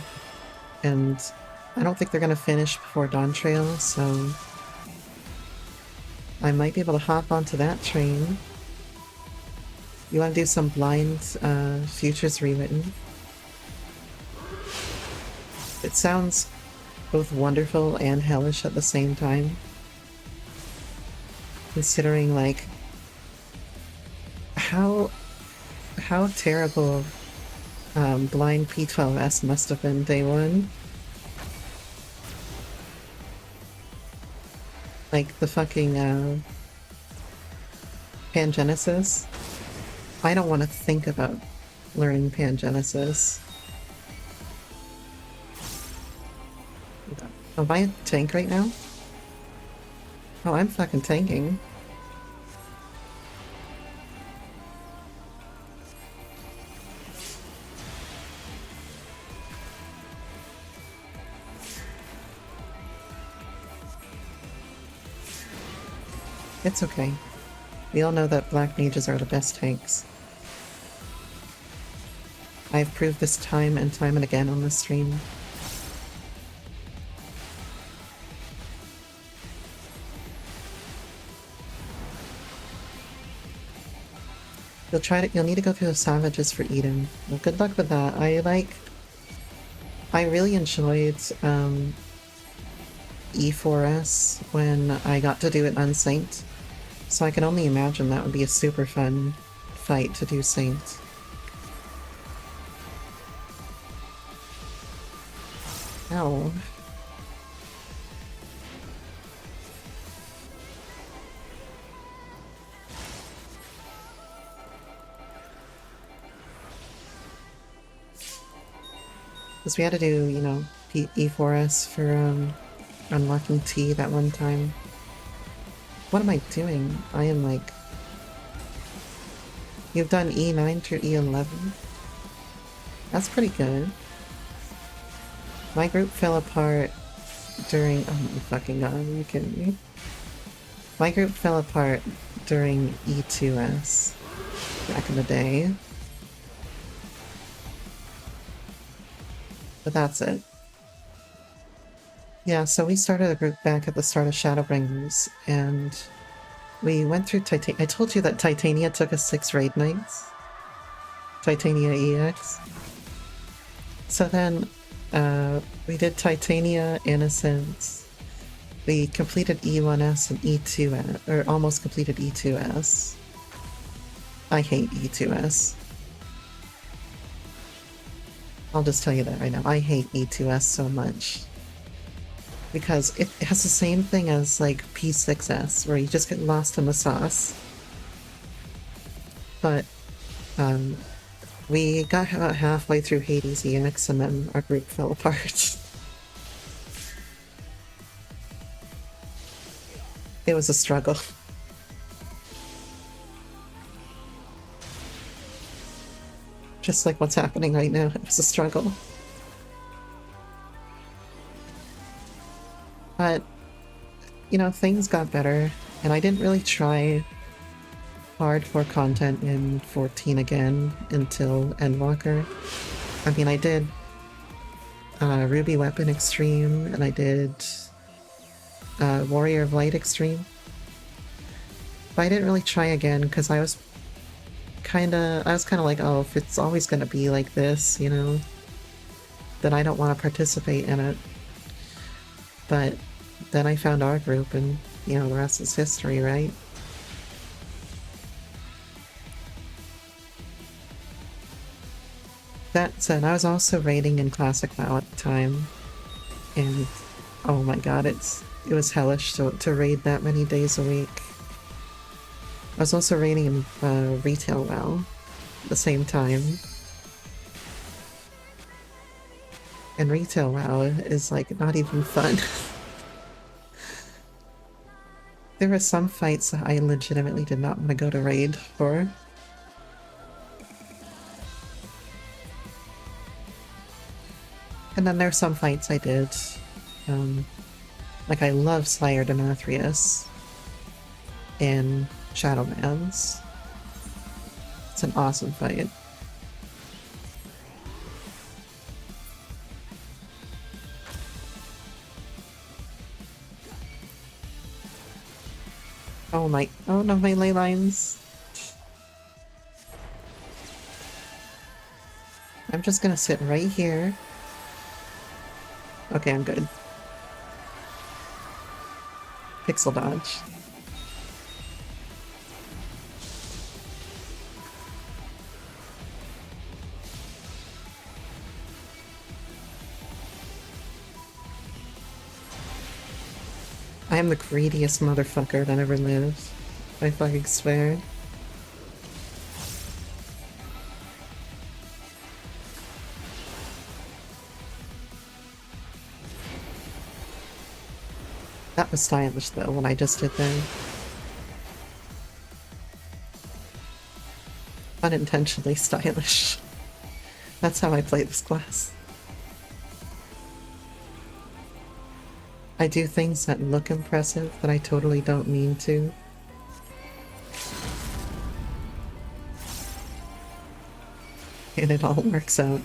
And I don't think they're gonna finish before Dawn Trail, so I might be able to hop onto that train. You want to do some blind futures rewritten? It sounds both wonderful and hellish at the same time. Considering, like, how terrible blind P12S must have been day one. Like, the fucking Pangenesis. I don't want to think about learning Pangenesis. Oh, am I a tank right now? Oh, I'm fucking tanking. It's okay. We all know that black mages are the best tanks. I've proved this time and time and again on this stream. You'll need to go through the savages for Eden. Well, good luck with that. I really enjoyed E4S when I got to do it on Saint. So I can only imagine that would be a super fun fight to do Saint. Ow. Because we had to do, you know, E4S for unlocking T that one time. What am I doing? I am like... You've done E9 through E11? That's pretty good. My group fell apart during... Oh my fucking god, are you kidding me? My group fell apart during E2S back in the day. But that's it. Yeah, so we started a group back at the start of Shadowbringers, and we went through Titania. I told you that Titania took us 6 raid nights. Titania EX. So then, we did Titania, Innocence. We completed E1S and E2S, or almost completed E2S. I hate E2S. I'll just tell you that right now. I hate E2S so much. Because it has the same thing as, like, P6S, where you just get lost in the sauce. But, we got about halfway through Hades EX and then our group fell apart. It was a struggle. Just like what's happening right now, it was a struggle. But, you know, things got better, and I didn't really try hardcore content in 14 again until Endwalker. I mean, I did Ruby Weapon Extreme, and I did Warrior of Light Extreme. But I didn't really try again, because I was kinda like, oh, if it's always gonna be like this, you know, then I don't want to participate in it. But then I found our group, and, you know, the rest is history, right? That said, I was also raiding in Classic WoW at the time, and oh my god, it was hellish to raid that many days a week. I was also raiding in Retail WoW at the same time. And Retail WoW is, like, not even fun. There were some fights that I legitimately did not want to go to raid for. And then there are some fights I did. Like, I love Slayer Denathrius in Shadowlands. It's an awesome fight. Oh my, oh no, my ley lines. I'm just gonna sit right here. Okay, I'm good. Pixel dodge. I am the greediest motherfucker that ever lived. I fucking swear. That was stylish though, what I just did there. Unintentionally stylish. That's how I play this class. I do things that look impressive that I totally don't mean to. And it all works out.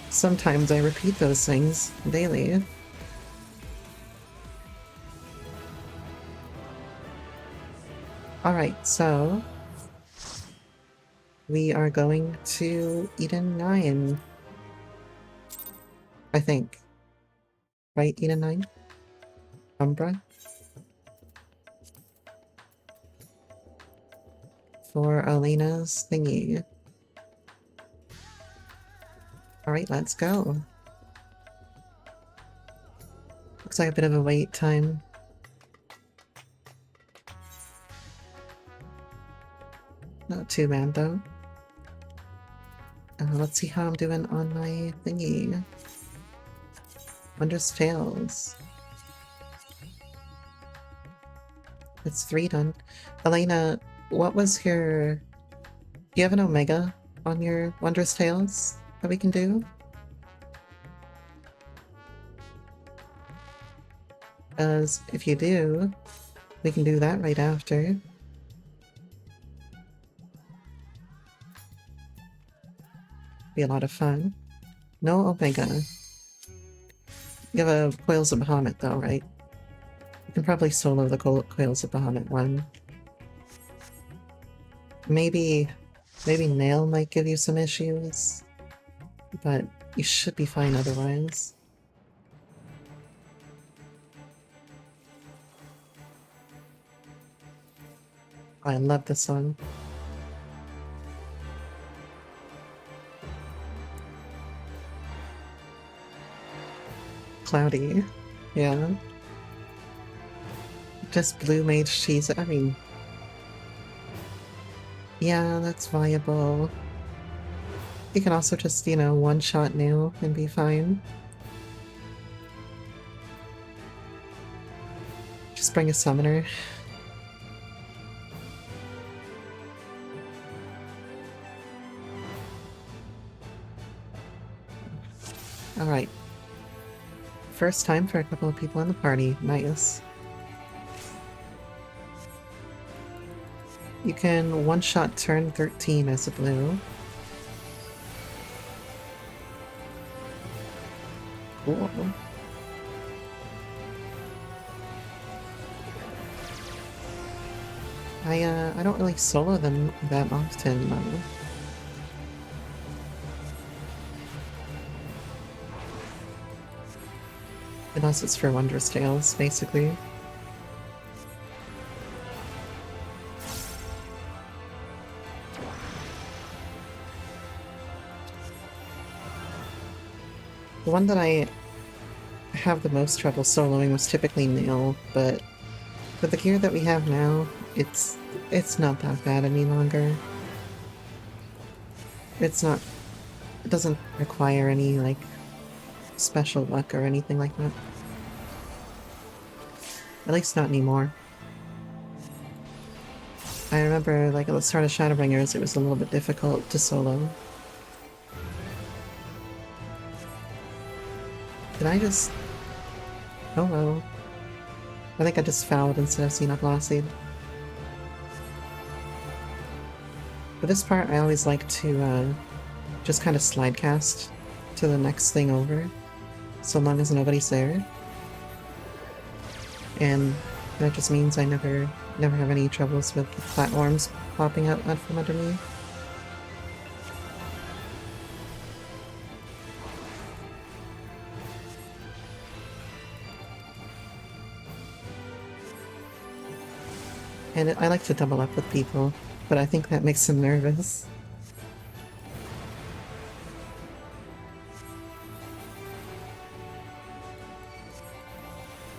Sometimes I repeat those things daily. Alright, so we are going to Eden 9. I think. Right, Eden 9? Umbra? For Elena's thingy. Alright, let's go. Looks like a bit of a wait time. Not too bad though. Let's see how I'm doing on my thingy. Wondrous Tales. It's 3 done. Elena, what was your... Do you have an Omega on your Wondrous Tales that we can do? Because if you do, we can do that right after. Be a lot of fun. No Omega. You have a Coils of Bahamut though, right? You can probably solo the Coils of Bahamut one. Maybe Nail might give you some issues, but you should be fine otherwise. I love this song. Cloudy. Yeah. Just blue mage cheese. I mean... Yeah, that's viable. You can also just, you know, one-shot Nail and be fine. Just bring a summoner. Alright. First time for a couple of people in the party. Nice. You can one-shot turn 13 as a blue. Cool. I don't really solo them that often, though. Unless it's for Wondrous Tales, basically. The one that I have the most trouble soloing was typically Nail, but with the gear that we have now, it's not that bad any longer. It doesn't require any, like, special luck or anything like that. At least not anymore. I remember, like, at the start of Shadowbringers, it was a little bit difficult to solo. Did I just... Oh well. I think I just fouled instead of Xenoglossy. For this part, I always like to just kind of slide cast to the next thing over, so long as nobody's there. And That just means I never have any troubles with platforms popping out from underneath. And I like to double up with people, but I think that makes them nervous.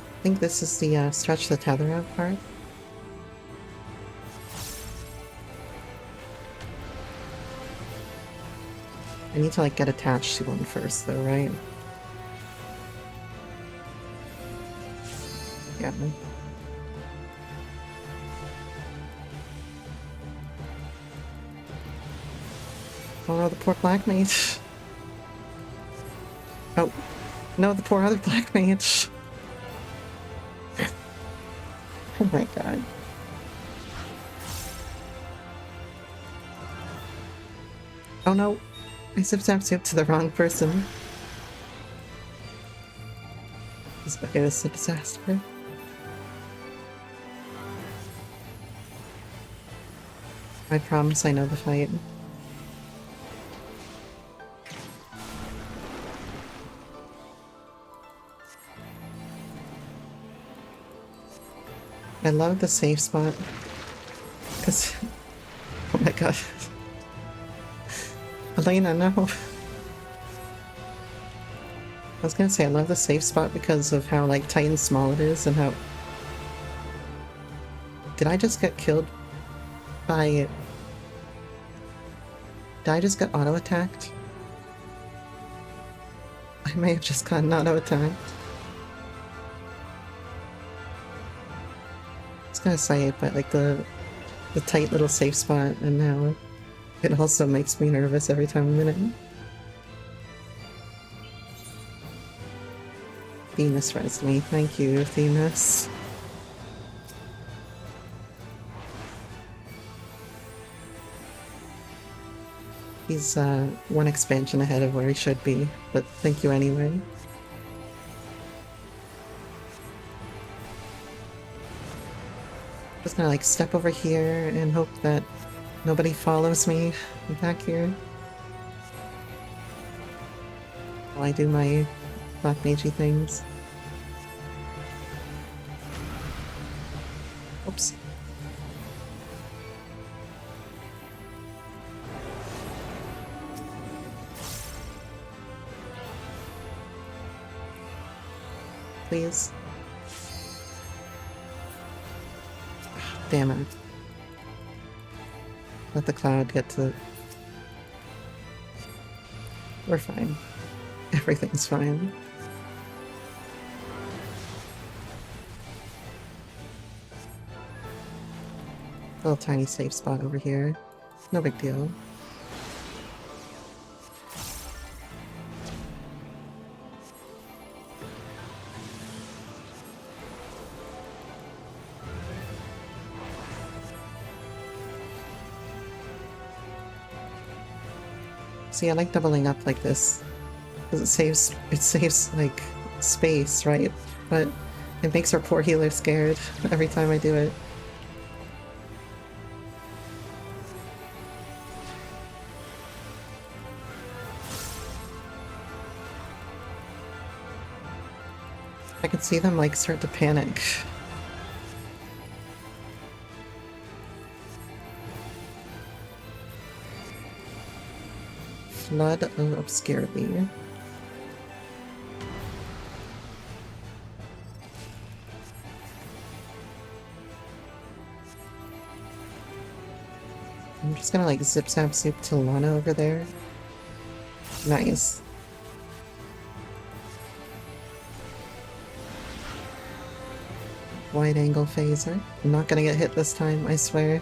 I think this is the stretch the tether out part. I need to like get attached to one first though, right? Yeah. Oh no, the poor black mage. Oh, no, the poor other black mage. Oh my god. Oh no, I zip to the wrong person. This bucket is a disaster. I promise I know the fight. I love the safe spot. Because... oh my god. Elena, no. I was gonna say I love the safe spot because of how like tight and small it is and how... Did I just get killed by... Did I just get auto-attacked? I may have just gotten auto-attacked. I was gonna say it, but like the tight little safe spot, and now it also makes me nervous every time I'm in it. Venus resed me. Thank you, Venus. He's one expansion ahead of where he should be, but thank you anyway. Just gonna like step over here and hope that nobody follows me back here while I do my black magey things. Oops. Please. Damn it. Let the cloud get to... We're fine. Everything's fine. Little tiny safe spot over here. No big deal. See, I like doubling up like this, because it saves, like, space, right? But it makes our poor healer scared every time I do it. I can see them, like, start to panic. Flood of Obscurity. I'm just gonna like zip zap soup to Lana over there. Nice. Wide angle phaser. I'm not gonna get hit this time, I swear.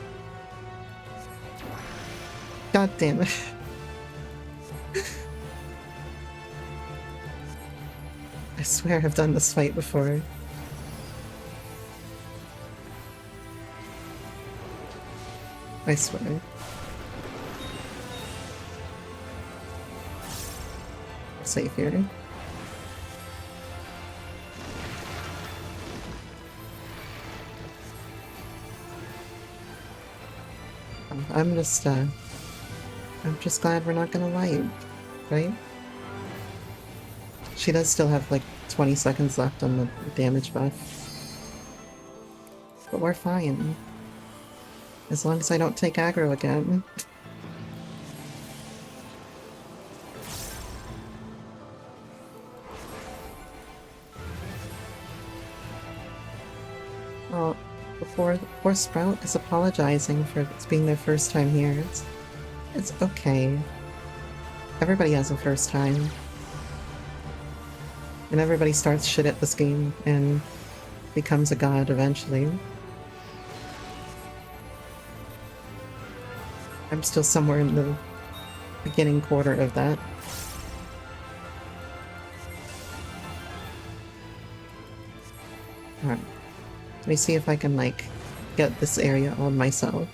God damn it. I swear I've done this fight before. I swear. Safe here. I'm just glad we're not gonna wipe, right? She does still have like 20 seconds left on the damage buff. But we're fine. As long as I don't take aggro again. Well, poor Sprout is apologizing for it being their first time here. It's okay. Everybody has a first time. And everybody starts shit at this game and becomes a god eventually. I'm still somewhere in the beginning quarter of that. Alright. Let me see if I can, like, get this area on myself.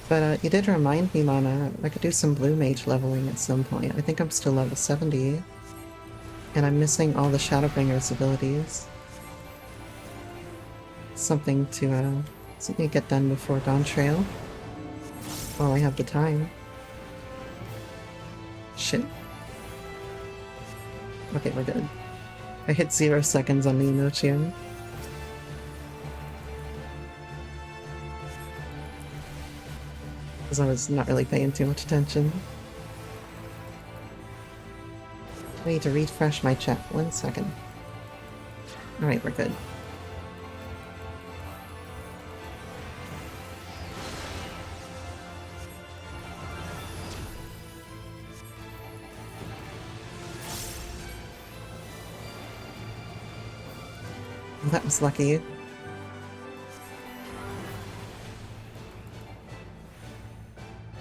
But you did remind me, Mana, I could do some blue mage leveling at some point. I think I'm still level 70. And I'm missing all the Shadowbringer's abilities. Something to get done before Dawn Trail. While I have the time. Shit. Okay, we're good. I hit 0 seconds on the Enochian. Because I was not really paying too much attention. I need to refresh my chat. 1 second. Alright, we're good. Well, that was lucky.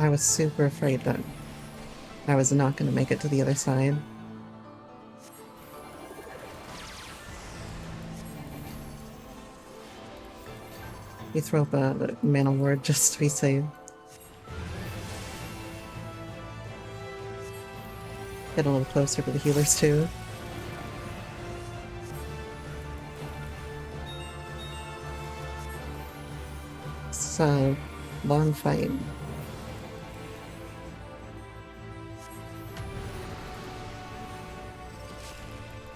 I was super afraid that I was not going to make it to the other side. You throw up a mana ward just to be safe. Get a little closer to the healers too. It's a long fight.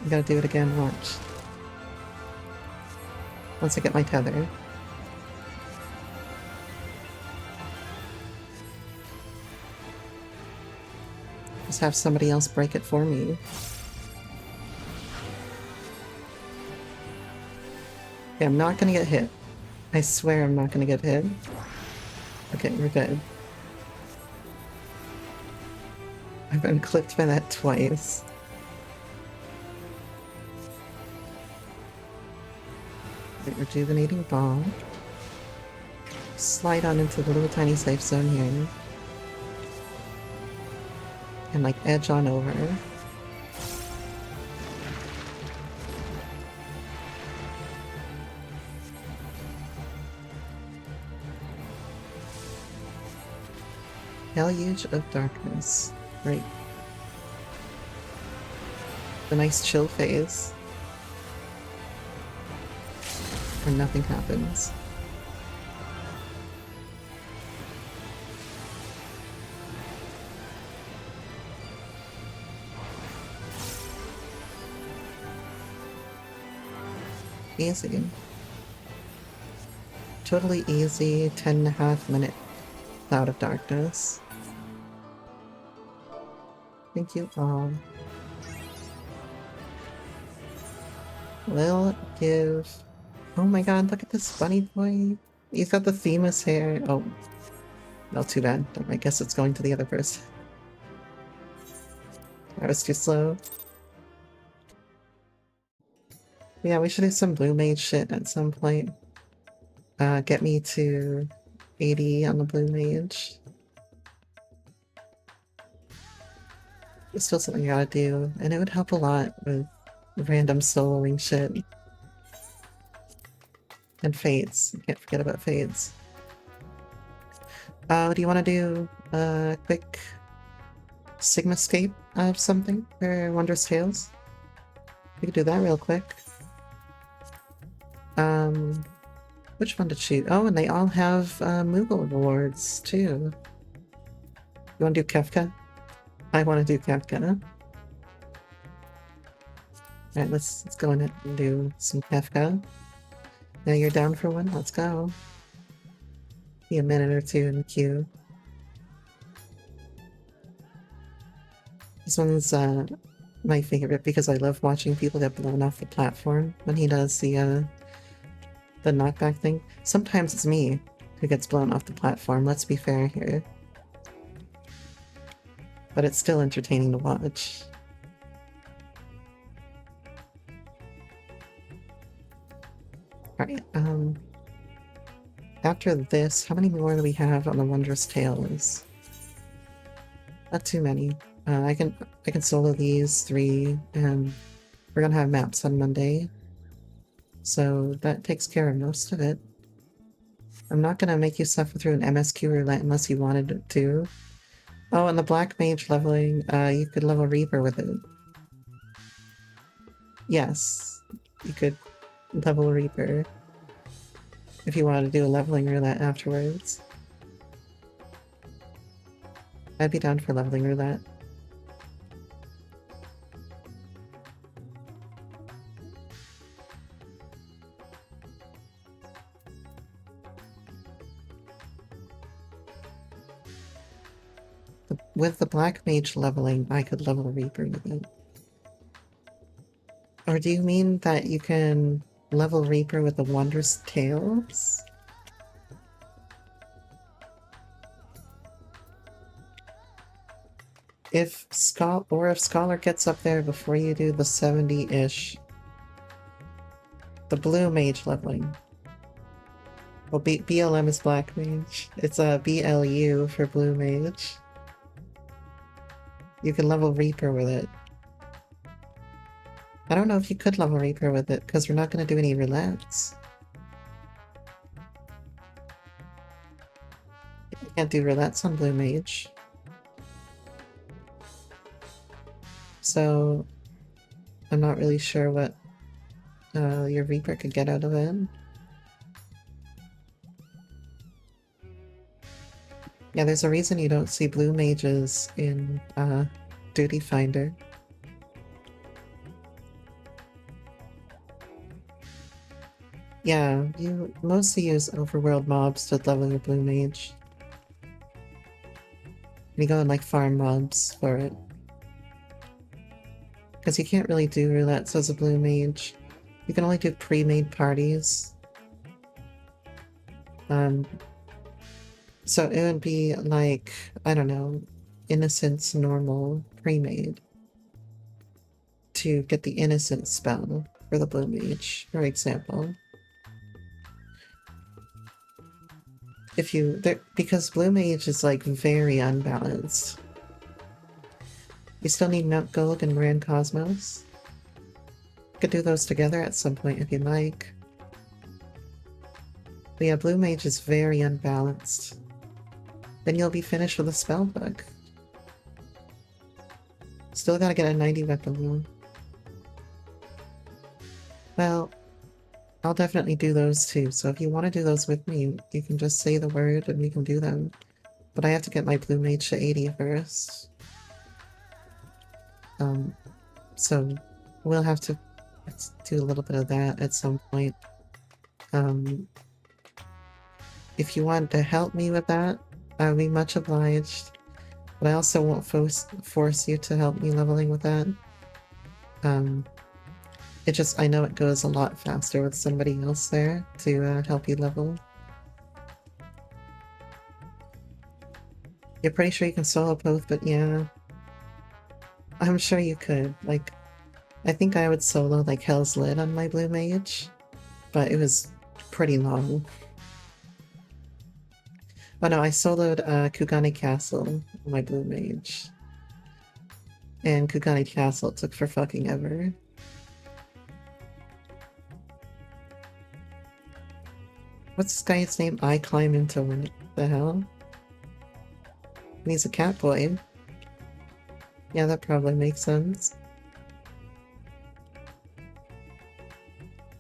I gotta do it again, watch. Once I get my tether. Just have somebody else break it for me. Okay, I'm not gonna get hit. I swear I'm not gonna get hit. Okay, we're good. I've been clipped by that twice. Rejuvenating bomb. Slide on into the little tiny safe zone here. And like edge on over. Deluge of Darkness. Right. The nice chill phase. Where nothing happens. Easy. Totally easy 10.5 minute Cloud of Darkness. Thank you all. We'll give... Oh my god, look at this bunny boy. He's got the Themis hair. Oh. No, too bad. I guess it's going to the other person. I was too slow. Yeah, we should do some blue mage shit at some point. Get me to 80 on the blue mage. It's still something I gotta do, and it would help a lot with random soloing shit. And fades. Can't forget about fades. Do you want to do a quick Sigmascape of something for Wondrous Tales? We could do that real quick. Which one to choose? Oh, and they all have Moogle rewards too. You want to do Kefka? I want to do Kefka. Alright, let's go in and do some Kefka. Now you're down for one? Let's go. Be a minute or two in the queue. This one's my favorite because I love watching people get blown off the platform when he does the knockback thing. Sometimes it's me who gets blown off the platform, let's be fair here. But it's still entertaining to watch. Alright, after this, how many more do we have on the Wondrous Tales? Not too many. I can solo these 3, and we're gonna have maps on Monday. So that takes care of most of it. I'm not gonna make you suffer through an MSQ roulette unless you wanted to. Oh, and the Black Mage leveling, you could level Reaper with it. Yes, you could level Reaper if you wanted to do a leveling roulette afterwards. I'd be down for leveling roulette. With the Black Mage leveling, I could level Reaper with it. Or do you mean that you can level Reaper with the Wondrous Tales? If Scholar gets up there before you do the 70-ish, the Blue Mage leveling. Well, BLM is Black Mage. It's a BLU for Blue Mage. You can level Reaper with it. I don't know if you could level Reaper with it, because we're not going to do any roulettes. You can't do roulettes on Blue Mage. So, I'm not really sure what your Reaper could get out of it. Yeah, there's a reason you don't see Blue Mages in Duty Finder. Yeah, you mostly use overworld mobs to level your Blue Mage. You go and like farm mobs for it. Because you can't really do roulettes as a Blue Mage. You can only do pre-made parties. So it would be like, I don't know, Innocence normal pre-made to get the Innocence spell for the Blue Mage, for example. Because Blue Mage is like very unbalanced. You still need Mount Gold and Moran Cosmos. You could do those together at some point if you like. But yeah, Blue Mage is very unbalanced. Then you'll be finished with a spellbook. Still gotta get a 90 weapon room. Well, I'll definitely do those too, so if you want to do those with me, you can just say the word and we can do them. But I have to get my Blue Mage to 80 first. So we'll have to do a little bit of that at some point. If you want to help me with that, I'll be much obliged. But I also won't force you to help me leveling with that. I know it goes a lot faster with somebody else there to help you level. You're pretty sure you can solo both, but yeah. I'm sure you could. Like, I think I would solo like Hell's Lid on my Blue Mage, but it was pretty long. Oh no, I soloed Kugane Castle on my Blue Mage. And Kugane Castle took for fucking ever. What's this guy's name? I climb into what the hell? And he's a cat boy. Yeah, that probably makes sense.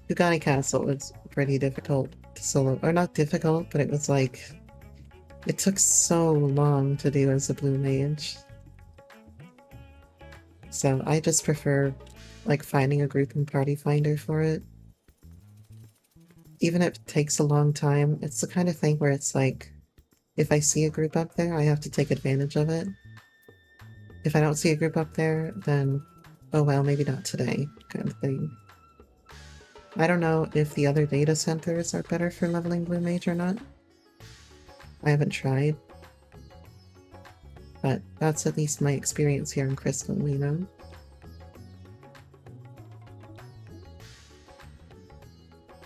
Kugane Castle was pretty difficult to solo, or not difficult, but it was like, it took so long to do as a blue mage. So I just prefer like finding a group and party finder for it. Even if it takes a long time, it's the kind of thing where it's like, if I see a group up there, I have to take advantage of it. If I don't see a group up there, then, oh well, maybe not today, kind of thing. I don't know if the other data centers are better for leveling blue mage or not. I haven't tried. But that's at least my experience here in Crystal, you know?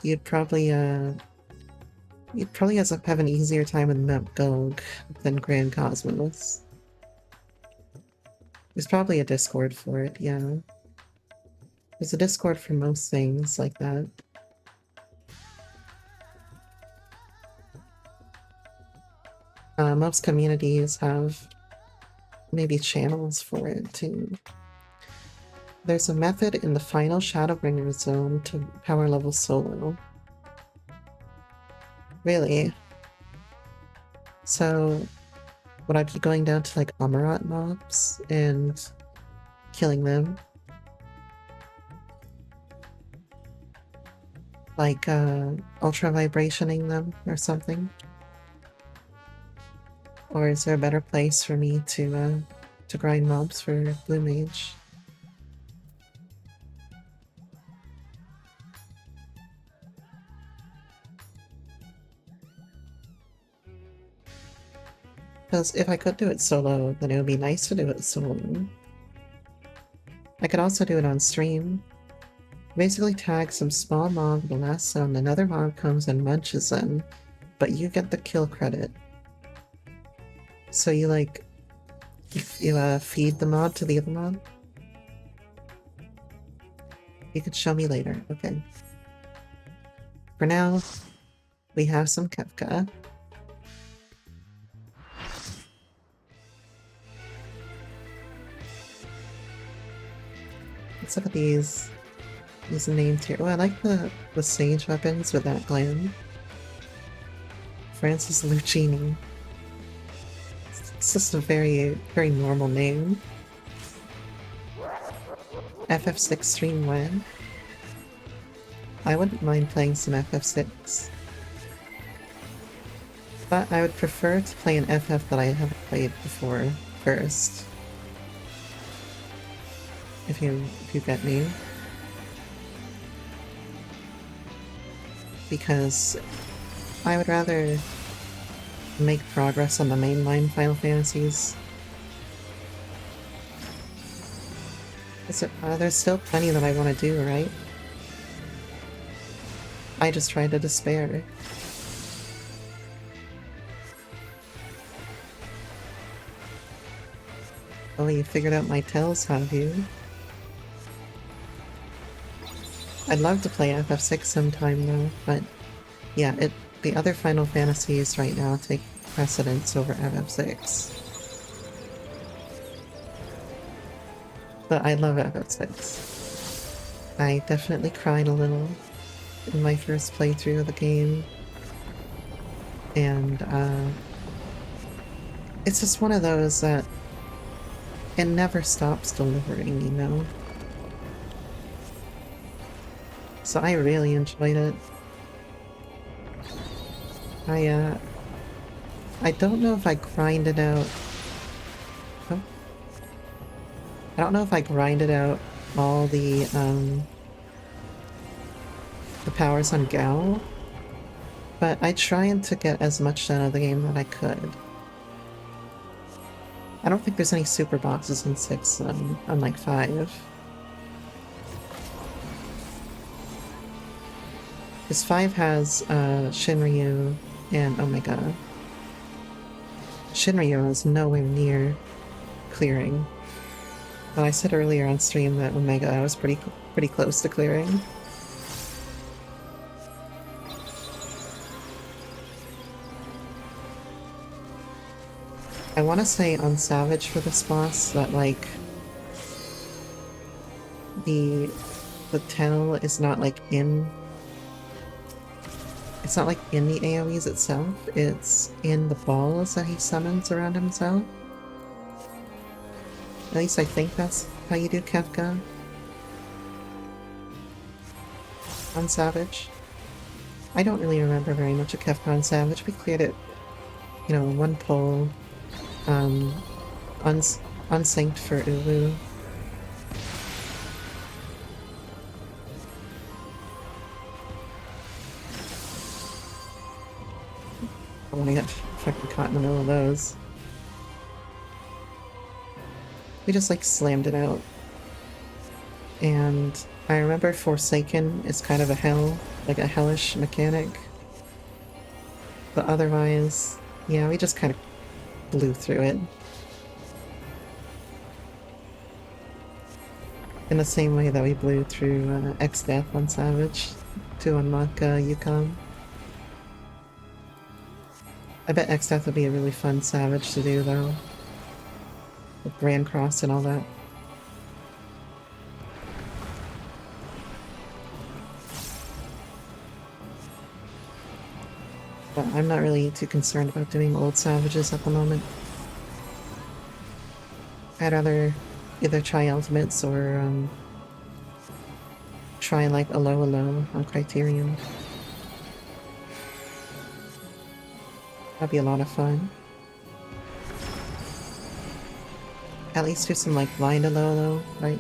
You'd probably have an easier time with Mount Gog than Grand Cosmos. There's probably a Discord for it, yeah. There's a Discord for most things like that. Most communities have maybe channels for it too. There's a method in the final Shadowbringer zone to power level solo. Really? So, would I be going down to like Amarat mobs and killing them? Like, ultra vibrationing them or something? Or is there a better place for me to grind mobs for blue mage? Because if I could do it solo, then it would be nice to do it solo. I could also do it on stream. Basically tag some small mob in the last zone, another mob comes and munches them, but you get the kill credit. So you like, you feed the mob to the other mob? You could show me later, okay. For now, we have some Kefka. Let's look at these names here. Oh, I like the sage weapons with that glam. Francis Lucchini. It's just a very, very normal name. FF6 stream when? I wouldn't mind playing some FF6. But I would prefer to play an FF that I haven't played before first. If you get me. Because I would rather make progress on the mainline Final Fantasies. There's still plenty that I want to do, right? I just tried to despair. Oh, you figured out my tells, have you? I'd love to play FF6 sometime though, but yeah, the other Final Fantasies right now take precedence over FF6. But I love FF6. I definitely cried a little in my first playthrough of the game. And it's just one of those that it never stops delivering, you know? So I really enjoyed it. I don't know if I grinded out... Oh. I don't know if I grinded out all the powers on Gal, but I tried to get as much done of the game that I could. I don't think there's any super boxes in 6, unlike 5. Because 5 has Shinryu and Omega. Shinryu is nowhere near clearing. But I said earlier on stream that Omega I was pretty close to clearing. I want to say on Savage for this boss that like the tell is not like in. It's not like in the AoEs itself, it's in the balls that he summons around himself. At least I think that's how you do Kefka on Savage. I don't really remember very much of Kefka on Savage. We cleared it, you know, one pull, unsynced for Ulu. I want to get fucking caught in the middle of those. We just like slammed it out. And I remember Forsaken is kind of a hell, like a hellish mechanic. But otherwise, yeah, we just kind of blew through it. In the same way that we blew through X-Death on Savage to unlock Yukon. I bet X-Death would be a really fun Savage to do though. With Grand Cross and all that. But I'm not really too concerned about doing old Savages at the moment. I'd rather either try Ultimates or try like Aloalo on Criterion. That'd be a lot of fun. At least do some like blind Aloalo, right?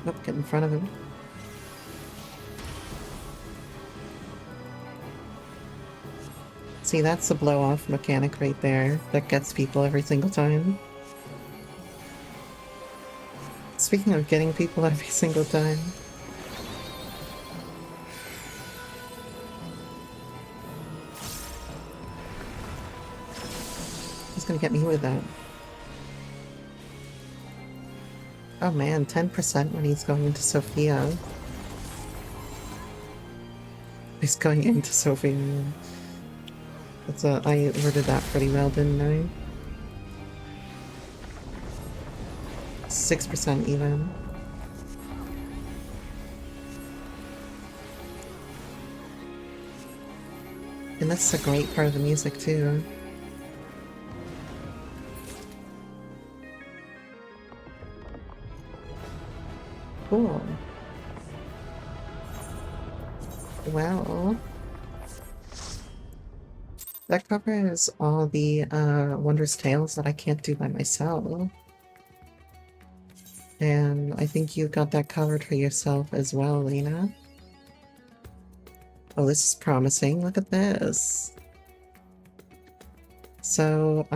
Nope, get in front of him. See, that's the blow-off mechanic right there that gets people every single time. Speaking of getting people every single time. He's gonna get me with that. Oh man, 10% when he's going into Sophia. He's going into Sophia. That's I worded that pretty well, didn't I? 6% even. And that's a great part of the music too. Cool. Well, that covers all the Wondrous Tales that I can't do by myself. And I think you got that covered for yourself as well, Lena. Oh, this is promising. Look at this. So,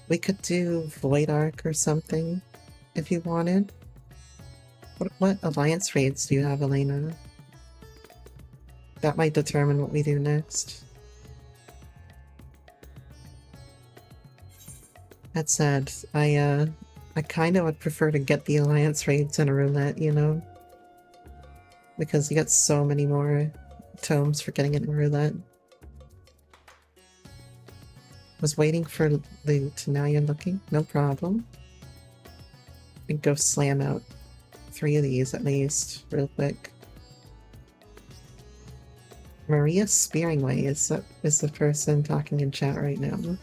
we could do Void Arc or something if you wanted. What alliance raids do you have, Elena? That might determine what we do next. That said, I kinda would prefer to get the alliance raids in a roulette, you know? Because you get so many more tomes for getting it in roulette. Was waiting for loot, now you're looking? No problem. And go slam out 3 of these at least, real quick. Maria Spearingway is the person talking in chat right now.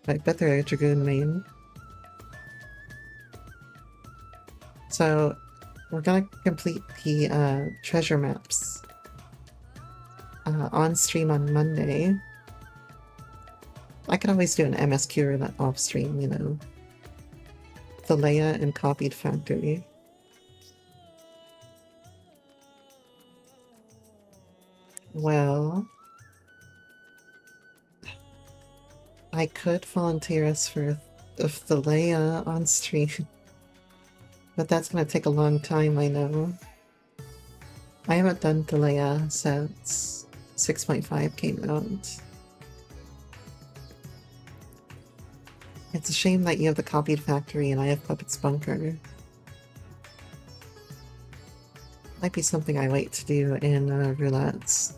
I bet they're a Dragoon main. So, we're gonna complete the treasure maps on stream on Monday. I could always do an MSQ or that off stream, you know. The Leia and Copied Factory. Well, I could volunteer us for the Leia on stream, but that's gonna take a long time, I know. I haven't done the Leia since 6.5 came out. It's a shame that you have the Copied Factory and I have Puppet's Bunker. Might be something I wait to do in roulettes.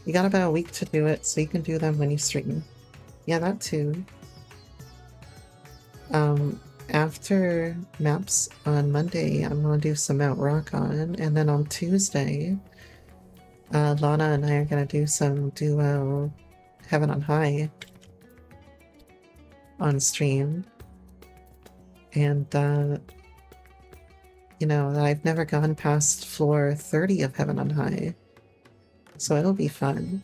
You got about a week to do it, so you can do them when you stream. Yeah, that too. After maps on Monday, I'm gonna do some Mount Rockon, and then on Tuesday, Lana and I are gonna do some duo Heaven on High on stream. And, you know, I've never gone past floor 30 of Heaven on High, so it'll be fun.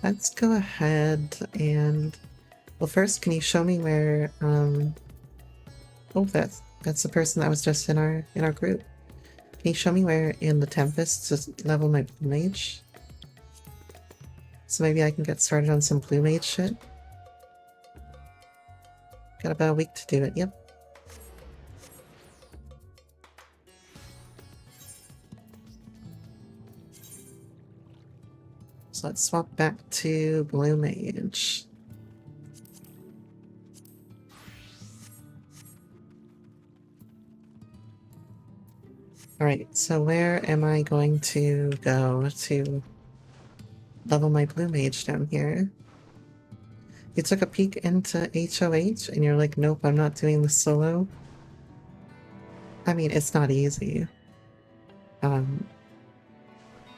Let's go ahead and... Well, first, can you show me where, Oh, that's the person that was just in our group. Can you show me where in the Tempest to level my Blue Mage? So maybe I can get started on some Blue Mage shit? Got about a week to do it, yep. So let's swap back to Blue Mage. Alright, so where am I going to go to level my Blue Mage down here? You took a peek into HOH and you're like, nope, I'm not doing this solo. I mean, it's not easy. I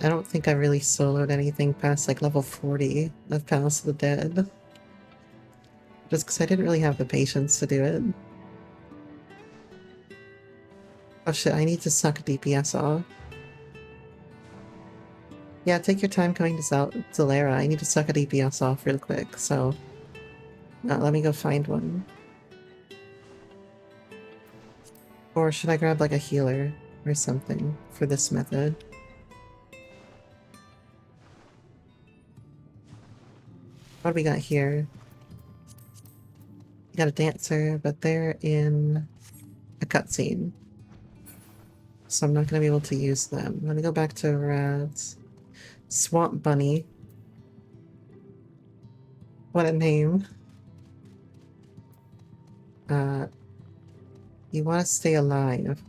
don't think I really soloed anything past like level 40 of Palace of the Dead. Just because I didn't really have the patience to do it. Oh shit, I need to suck DPS off. Yeah, take your time coming to Zalera. I need to suck a DPS off real quick, so... let me go find one. Or should I grab like a healer or something for this method? What do we got here? We got a dancer, but they're in a cutscene. So I'm not going to be able to use them. Let me go back to Rad's. Swamp Bunny. What a name. You want to stay alive,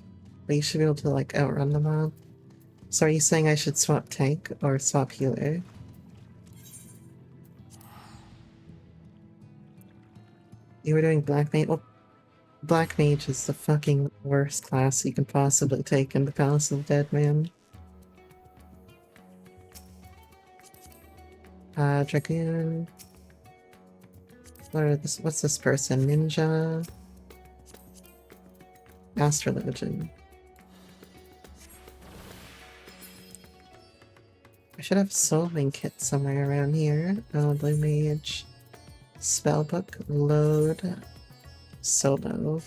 but you should be able to like outrun the mob. So are you saying I should swap tank or swap healer? You were doing Black Mage? Well, Black Mage is the fucking worst class you can possibly take in the Palace of the Dead, man. Dragoon. What's this person? Ninja? Astrologian. I should have Soulwing Kit somewhere around here. Blue Mage. Spellbook. Load. Solo.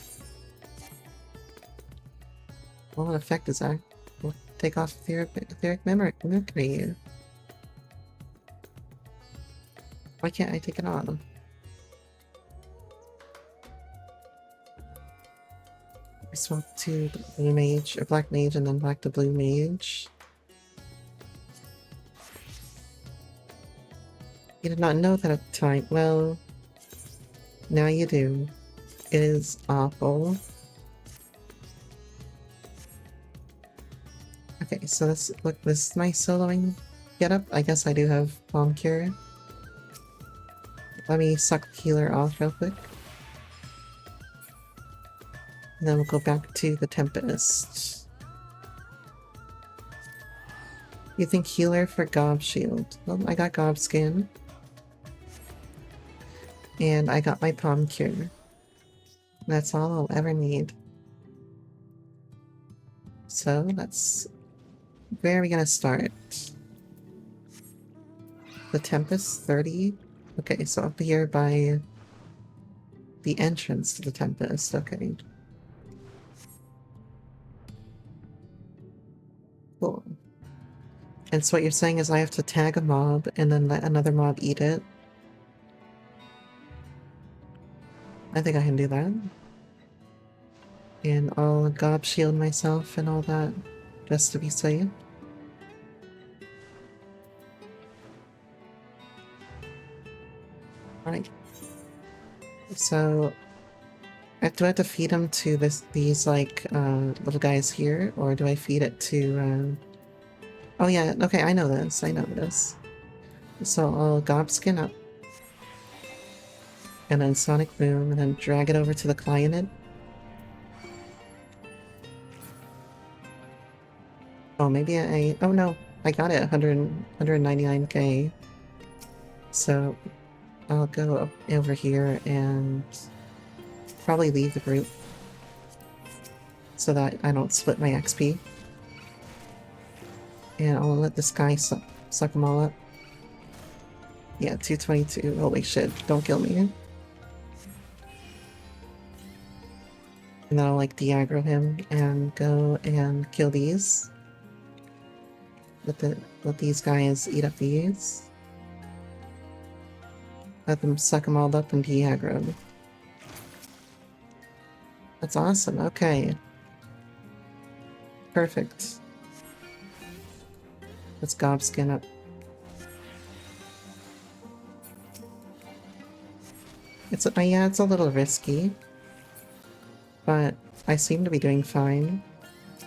What effect is that? We'll take off Etheric Mimicry. Why can't I take it off? I swap to Blue Mage, or Black Mage, and then back to Blue Mage. You did not know that at the time. Well, now you do. It is awful. Okay, so this is my soloing getup. I guess I do have Palm Cure. Let me suck the healer off real quick. And then we'll go back to the Tempest. You think healer for Gob Shield? Well, I got Gob Skin. And I got my Palm Cure. That's all I'll ever need. So where are we gonna start? The Tempest 30? Okay, so up here by the entrance to the Tempest, okay. Cool. And so what you're saying is I have to tag a mob and then let another mob eat it? I think I can do that. And I'll Gob Shield myself and all that, just to be safe. Alright. So, do I have to feed him to these like little guys here, or do I feed it to? Oh yeah, okay, I know this. I know this. So I'll Gobskin up, and then Sonic Boom, and then drag it over to the client. Oh, maybe oh no, I got it, 199k. So I'll go over here and probably leave the group so that I don't split my XP. And I'll let this guy suck them all up. Yeah, 222. Holy shit, don't kill me. And then I'll like de-aggro him and go and kill these. Let these guys eat up these. Let them suck them all up and de-aggro. That's awesome, okay. Perfect. Let's Gobskin up. Yeah, it's a little risky, but I seem to be doing fine,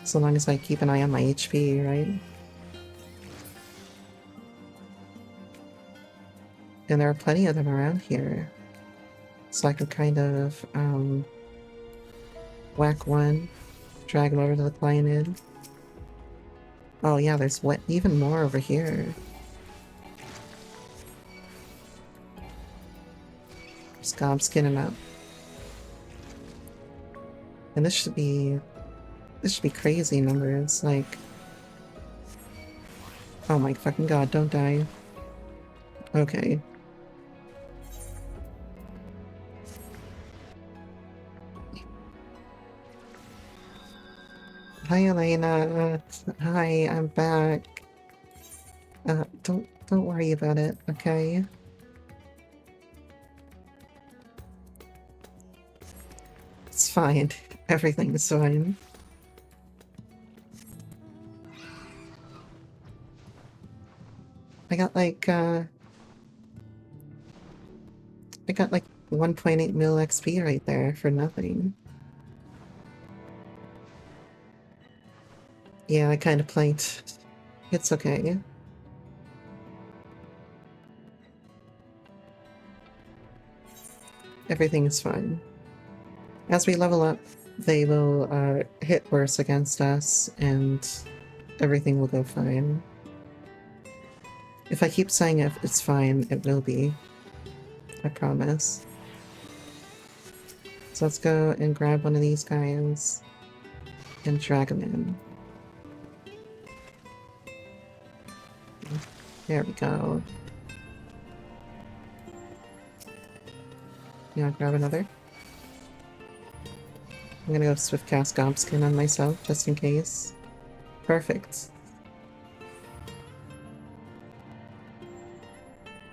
so long as I keep an eye on my HP, right? And there are plenty of them around here, so I can kind of whack one, drag him over to the client. Oh yeah, there's even more over here. Just Gobskin him up. And this should be crazy numbers, like... Oh my fucking god, don't die. Okay. Hi Elena! Hi, I'm back. Don't worry about it, okay? It's fine. Everything's fine. I got like 1.8 mil XP right there for nothing. Yeah, I kind of planked. It's okay. Everything is fine. As we level up, they will hit worse against us, and everything will go fine. If I keep saying it's fine, it will be. I promise. So let's go and grab one of these guys and drag them in. There we go. Yeah, grab another. I'm gonna go Swift Cast Gobskin on myself, just in case. Perfect.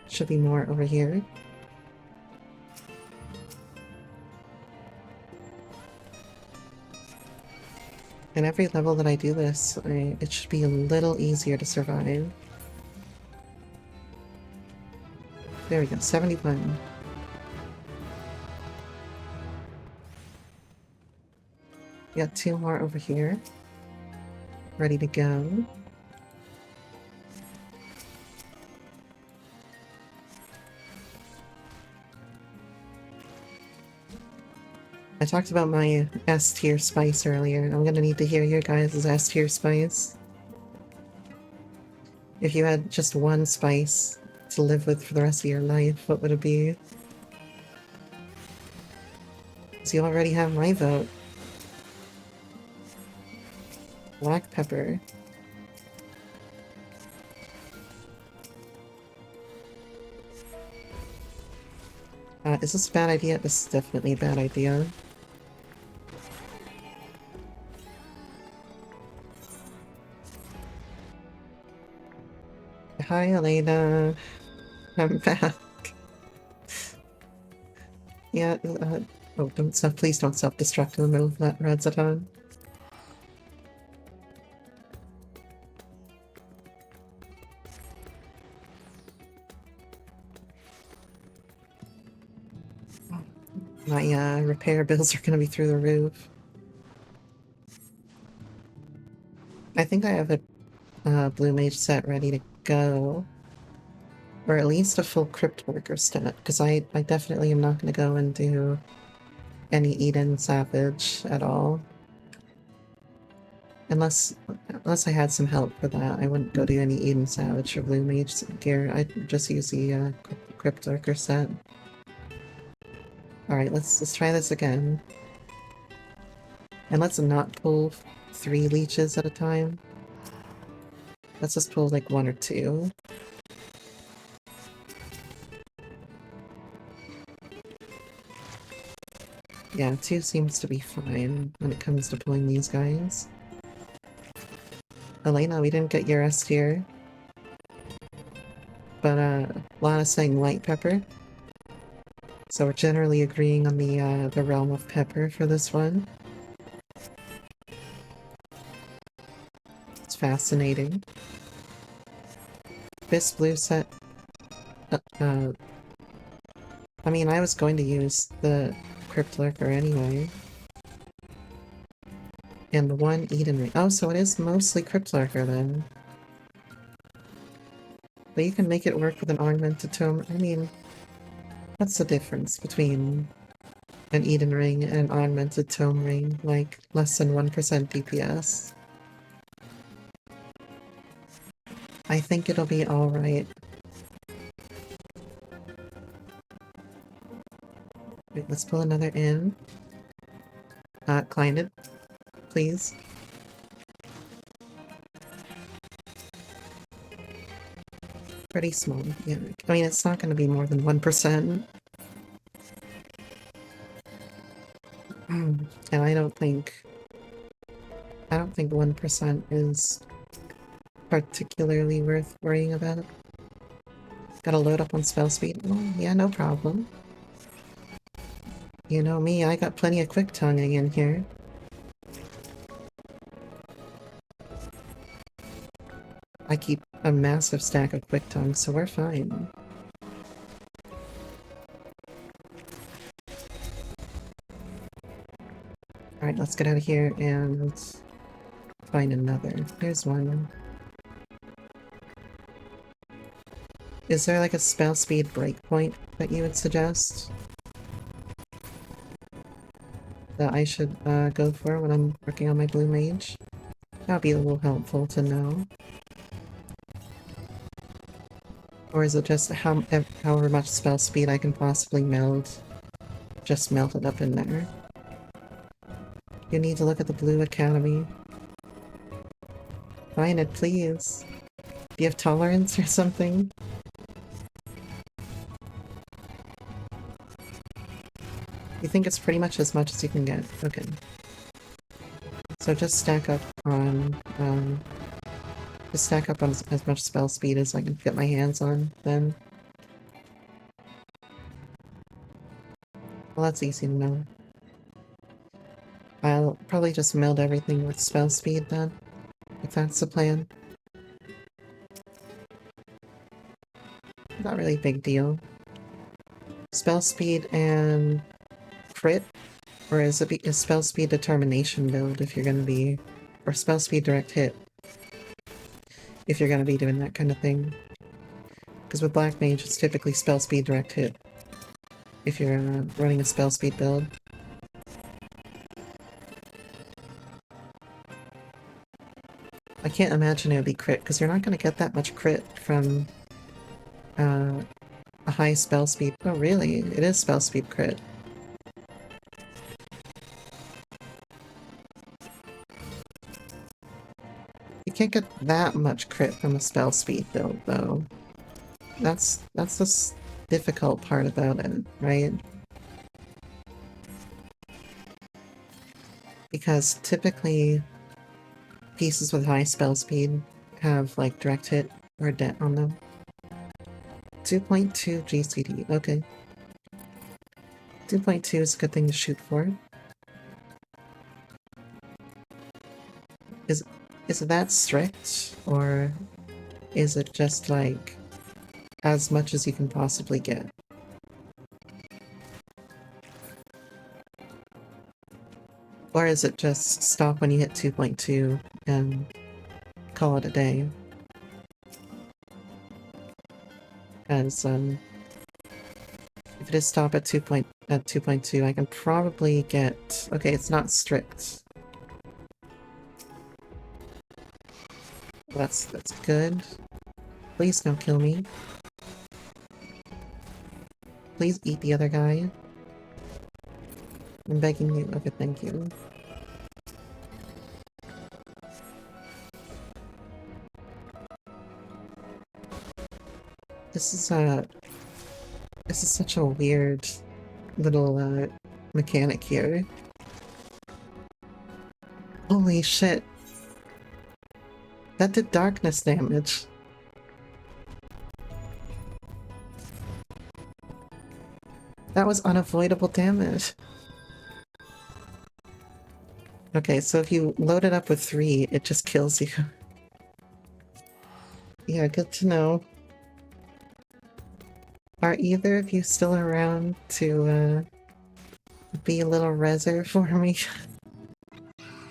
Should be more over here. And every level that I do this, it should be a little easier to survive. There we go, 71. Got two more over here. Ready to go. I talked about my S tier spice earlier. I'm gonna need to hear your guys' S tier spice. If you had just one spice to live with for the rest of your life, what would it be? So you already have my vote. Black pepper. Is this a bad idea? This is definitely a bad idea. Hi, Elena. I'm back. Yeah, oh, please don't self-destruct in the middle of that Radzaton. My repair bills are gonna be through the roof. I think I have a blue mage set ready to go. Or at least a full crypt worker set, because I definitely am not gonna go and do any Eden Savage at all. Unless I had some help for that, I wouldn't go do any Eden Savage or Blue Mage gear. I'd just use the Crypt Lurker set. Alright, let's try this again. And let's not pull 3 leeches at a time. Let's just pull like 1 or 2. Yeah, 2 seems to be fine when it comes to pulling these guys. Elena, we didn't get your S tier. But Lana's saying light pepper. So we're generally agreeing on the realm of pepper for this one. It's fascinating. This blue set... I mean, I was going to use the Crypt Lurker anyway. And the one Eden Ring. Oh, so it is mostly Crypt Lurker then. But you can make it work with an augmented tome. I mean, what's the difference between an Eden Ring and an augmented tome ring? Like, less than 1% DPS. I think it'll be alright. Wait, let's pull another in. Climb it, please. Pretty small, yeah. I mean, it's not going to be more than 1%. And I don't think 1% is particularly worth worrying about. Gotta load up on spell speed. Oh, yeah, no problem. You know me, I got plenty of quick tonguing in here. I keep a massive stack of quick tongue, so we're fine. Alright, let's get out of here and find another. There's one. Is there like a spell speed breakpoint that you would suggest that I should go for when I'm working on my blue mage? That'd be a little helpful to know. Or is it just however much spell speed I can possibly meld, just melt it up in there? You need to look at the Blue Academy. Find it, please. Do you have tolerance or something? You think it's pretty much as you can get. Okay. So just stack up on as much spell speed as I can get my hands on, then. Well, that's easy to know. I'll probably just meld everything with spell speed then, if that's the plan. Not really a big deal. Spell speed and crit? Or is it a spell speed determination build if you're gonna be... or spell speed direct hit if you're gonna be doing that kind of thing. Because with Black Mage it's typically spell speed direct hit if you're running a spell speed build. I can't imagine it would be crit, because you're not going to get that much crit from a high spell speed. Oh really? It is spell speed crit. You can't get that much crit from a spell speed build, though. That's the difficult part about it, right? Because typically pieces with high spell speed have like direct hit or dent on them. 2.2 GCD, okay. 2.2 is a good thing to shoot for. Is it that strict, or is it just like as much as you can possibly get? Or is it just stop when you hit 2.2 and call it a day? As if it is stop at 2.2, I can probably get... Okay, it's not strict. That's good. Please don't kill me. Please eat the other guy. I'm begging you. Okay, thank you. This is such a weird little mechanic here. Holy shit. That did darkness damage. That was unavoidable damage. Okay, so if you load it up with 3, it just kills you. Yeah, good to know. Are either of you still around to be a little reser for me?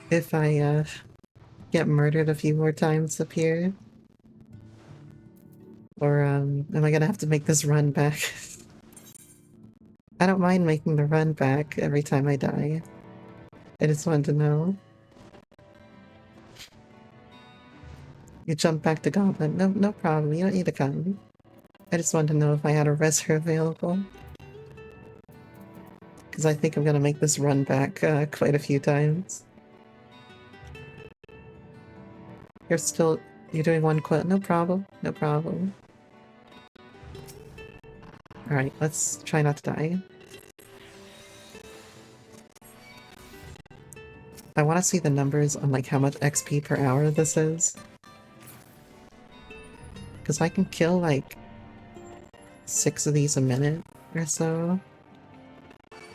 If I get murdered a few more times up here? Or am I gonna have to make this run back? I don't mind making the run back every time I die. I just wanted to know. You jump back to Goblin. No problem. You don't need to come. I just wanted to know if I had a reser available. Because I think I'm gonna make this run back quite a few times. You're doing one quit. No problem. No problem. Alright, let's try not to die. I want to see the numbers on like how much XP per hour this is. Because I can kill like 6 of these a minute or so.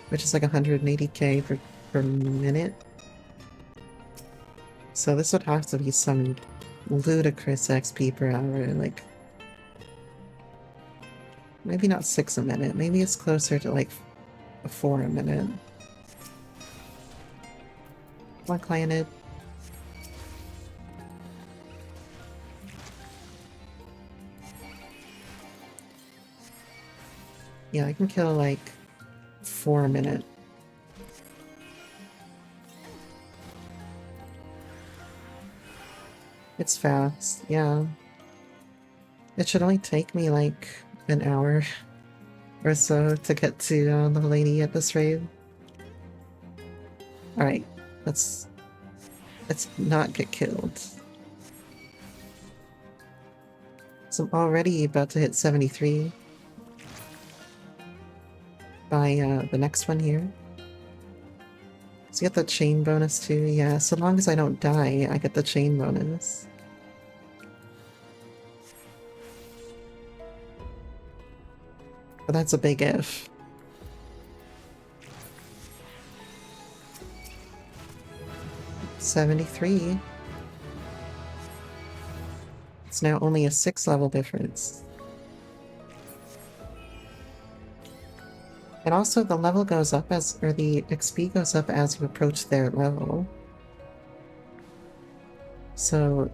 Which is like 180k per minute. So this would have to be some ludicrous XP per hour, like... Maybe not 6 a minute, maybe it's closer to like 4 a minute. Come on, Cyanid. Yeah, I can kill like 4 a minute. It's fast, yeah. It should only take me like an hour or so to get to the lady at this raid. Alright, let's not get killed. So I'm already about to hit 73 by the next one here. So you get the chain bonus too, yeah, so long as I don't die, I get the chain bonus. But that's a big if. $73. It's now only a 6 level difference. And also the level goes up or the XP goes up as you approach their level. So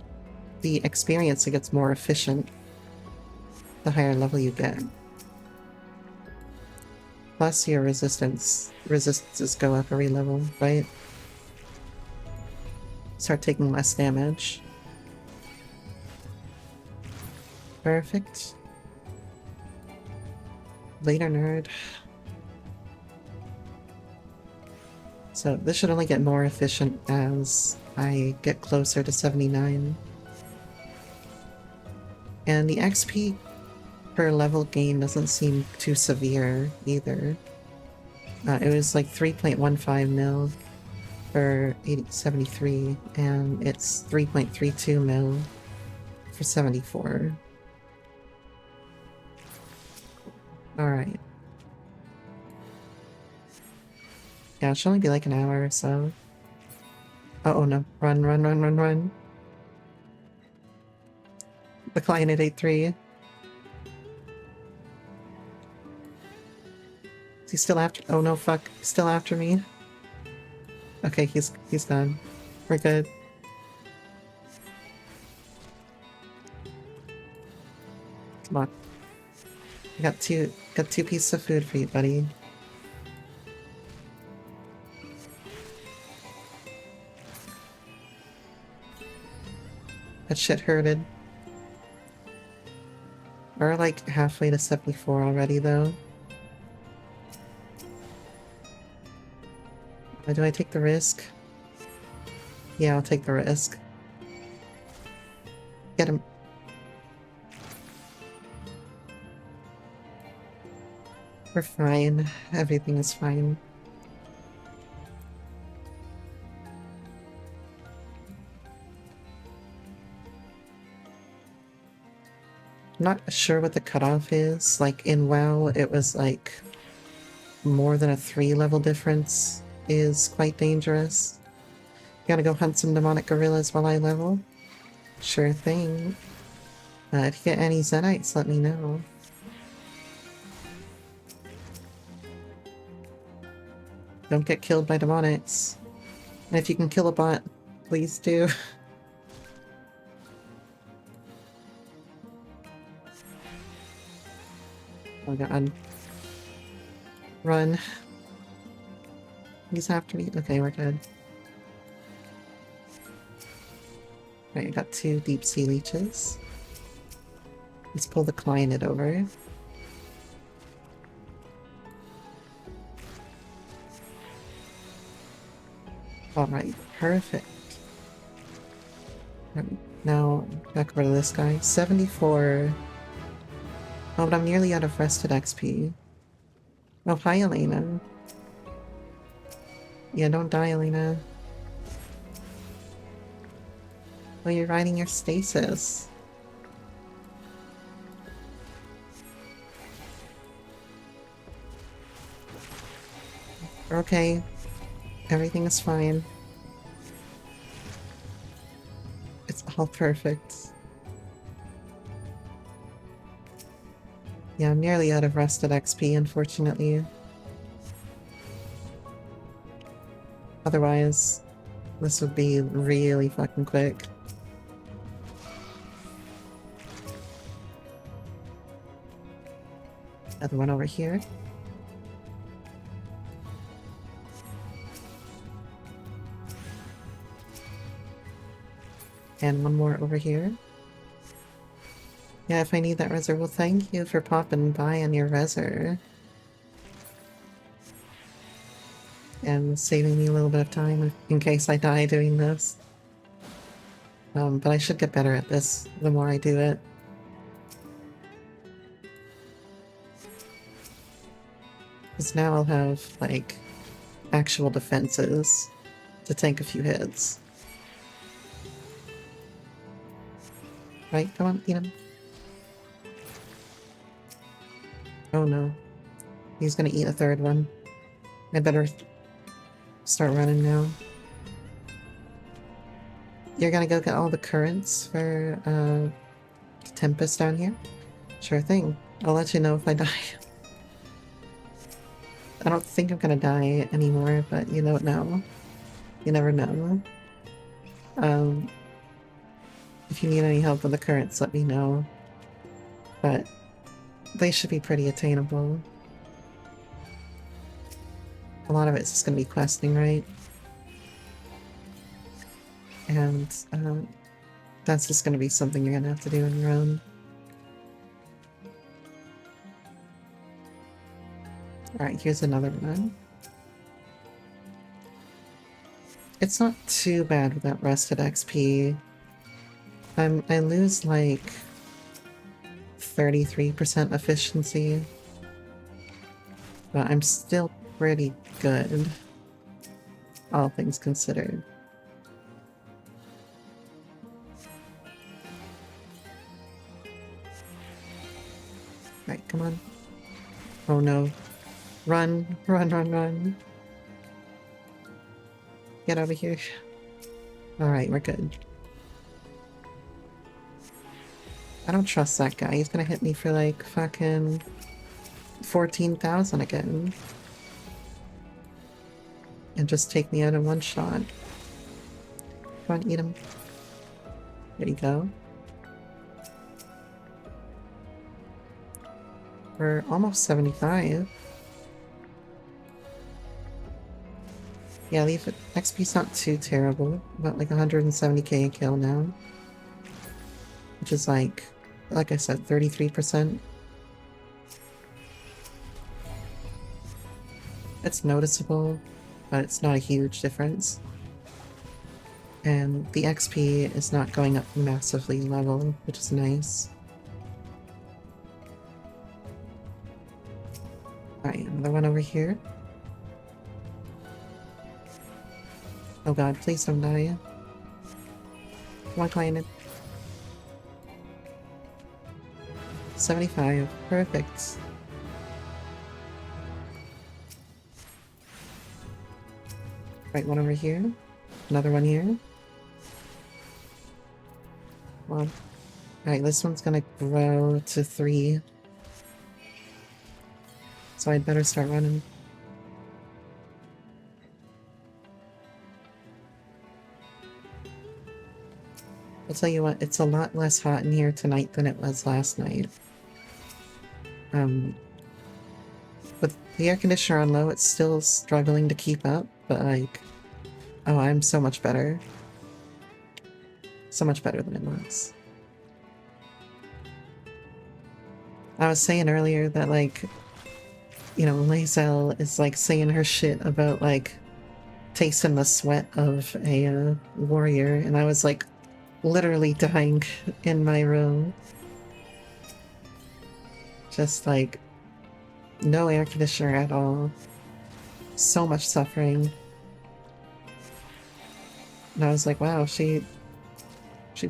the experience, it gets more efficient the higher level you get. Plus your resistances go up every level, right? Start taking less damage. Perfect. Later, nerd. So this should only get more efficient as I get closer to 79. And the XP per level gain doesn't seem too severe either. It was like 3.15 mil for 73, and it's 3.32 mil for 74. Alright. Yeah, it should only be like an hour or so. Oh no. Run, run, run, run, run. The client at 8-3. Is he still after? Oh no, fuck. He's still after me. Okay, he's done. We're good. Come on. I got two pieces of food for you, buddy. That shit hurted. We're like halfway to 74 already, though. Do I take the risk? Yeah, I'll take the risk. Get him. We're fine. Everything is fine. I'm not sure what the cutoff is. Like in WoW, it was like more than a 3-level difference is quite dangerous. Gotta go hunt some demonic gorillas while I level? Sure thing. If you get any Zedites, let me know. Don't get killed by demonics. And if you can kill a bot, please do. Oh god. Run. He's after me. Okay, we're good. Right, I got 2 deep sea leeches. Let's pull the Clynid over. Alright, perfect. Now, back over to this guy. 74. Oh, but I'm nearly out of rested XP. Oh, hi, Elena. Yeah, don't die, Elena. Oh, you're riding your stasis. Okay. Everything is fine. It's all perfect. Yeah, I'm nearly out of rested XP, unfortunately. Otherwise, this would be really fucking quick. Another one over here. And one more over here. Yeah, if I need that reser, well, thank you for popping by on your reser. And saving me a little bit of time in case I die doing this. But I should get better at this the more I do it. Because now I'll have, like, actual defenses to tank a few hits. Right? Come on, eat him. Oh no. He's gonna eat a third one. I better start running now. You're gonna go get all the currents for Tempest down here? Sure thing. I'll let you know if I die. I don't think I'm gonna die anymore, but you don't know. You never know. If you need any help with the currents, let me know. But they should be pretty attainable. A lot of it's just gonna be questing, right? And that's just gonna be something you're gonna have to do on your own. Alright, here's another one. It's not too bad with that rested XP. I lose like 33% efficiency, but I'm still pretty good, all things considered. Right, come on. Oh no. Run, run, run, run. Get over here. Alright, we're good. I don't trust that guy. He's gonna hit me for like fucking 14,000 again. and just take me out in one shot. Come on, eat him. There you go. We're almost 75. Yeah, leave it. XP's not too terrible. About like 170k a kill now. Which is like I said, 33%. It's noticeable, but it's not a huge difference. And the XP is not going up massively level, which is nice. Alright, another one over here. Oh god, please don't die. Come on, client. 75. Perfect. Right, one over here. Another one here. Come on. Alright, this one's gonna grow to 3. So I'd better start running. I'll tell you what, it's a lot less hot in here tonight than it was last night. With the air conditioner on low, it's still struggling to keep up, but like, oh, I'm so much better. So much better than it was. I was saying earlier that, like, you know, Lae'zel is like saying her shit about like tasting the sweat of a warrior, and I was like literally dying in my room. Just like no air conditioner at all. So much suffering. And I was like, wow, she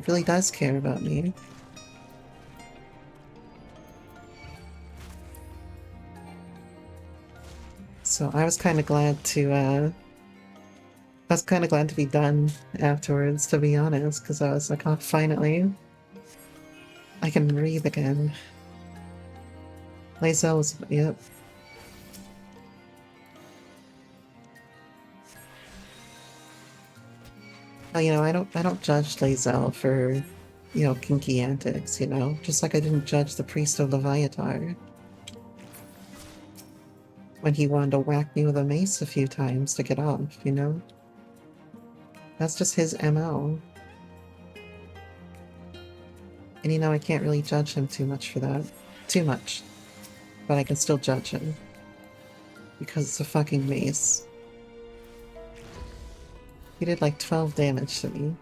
really does care about me. So I was kind of glad to be done afterwards, to be honest, because I was like, oh, finally, I can breathe again. Lae'zel was, yep. Well, you know, I don't judge Lae'zel for, you know, kinky antics, you know? Just like I didn't judge the priest of Leviatar when he wanted to whack me with a mace a few times to get off, you know? That's just his MO. And you know, I can't really judge him too much for that. Too much. But I can still judge him. Because it's a fucking mace. He did like 12 damage to me.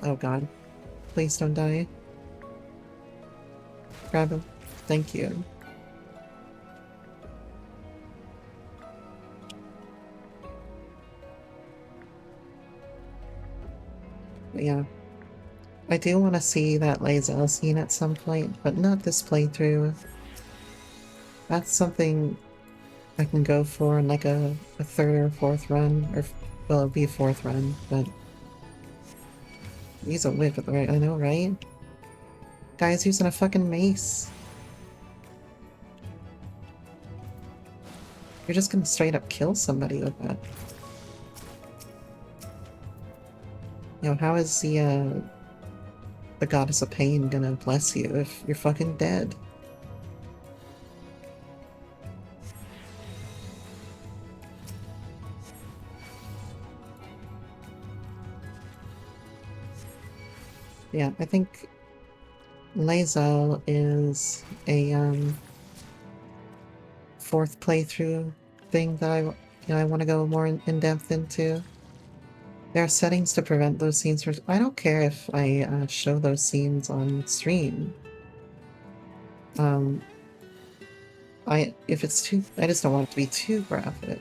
Oh god. Please don't die. Grab him. Thank you. But yeah. I do want to see that Lae'zel scene at some point, but not this playthrough. That's something I can go for in like a third or fourth run, or, well, it'll be a fourth run, but use a whip at the right, I know, right? Guy's using a fucking mace. You're just gonna straight up kill somebody with that. You know, how is the goddess of pain gonna bless you if you're fucking dead? Yeah, I think Lae'zel is a fourth playthrough thing that I want to go more in depth into. There are settings to prevent those scenes from. I don't care if I show those scenes on stream. If it's too, I just don't want it to be too graphic.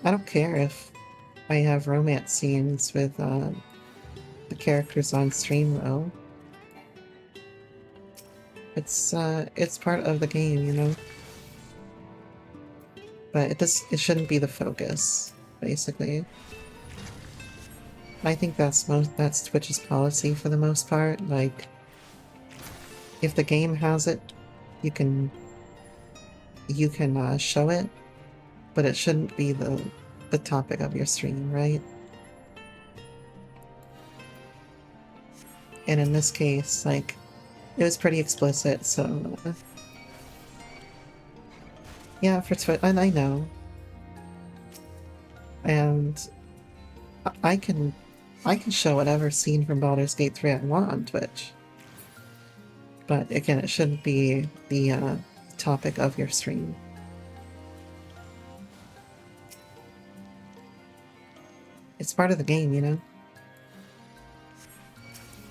I don't care if I have romance scenes with the characters on stream though. It's part of the game, you know? But it shouldn't be the focus, basically. I think that's Twitch's policy for the most part. Like, if the game has it, you can show it, but it shouldn't be the topic of your stream, right? And in this case, like, it was pretty explicit, so yeah, for Twitch, and I know, and I can show whatever scene from Baldur's Gate 3 I want on Twitch, but again, it shouldn't be the topic of your stream. It's part of the game, you know?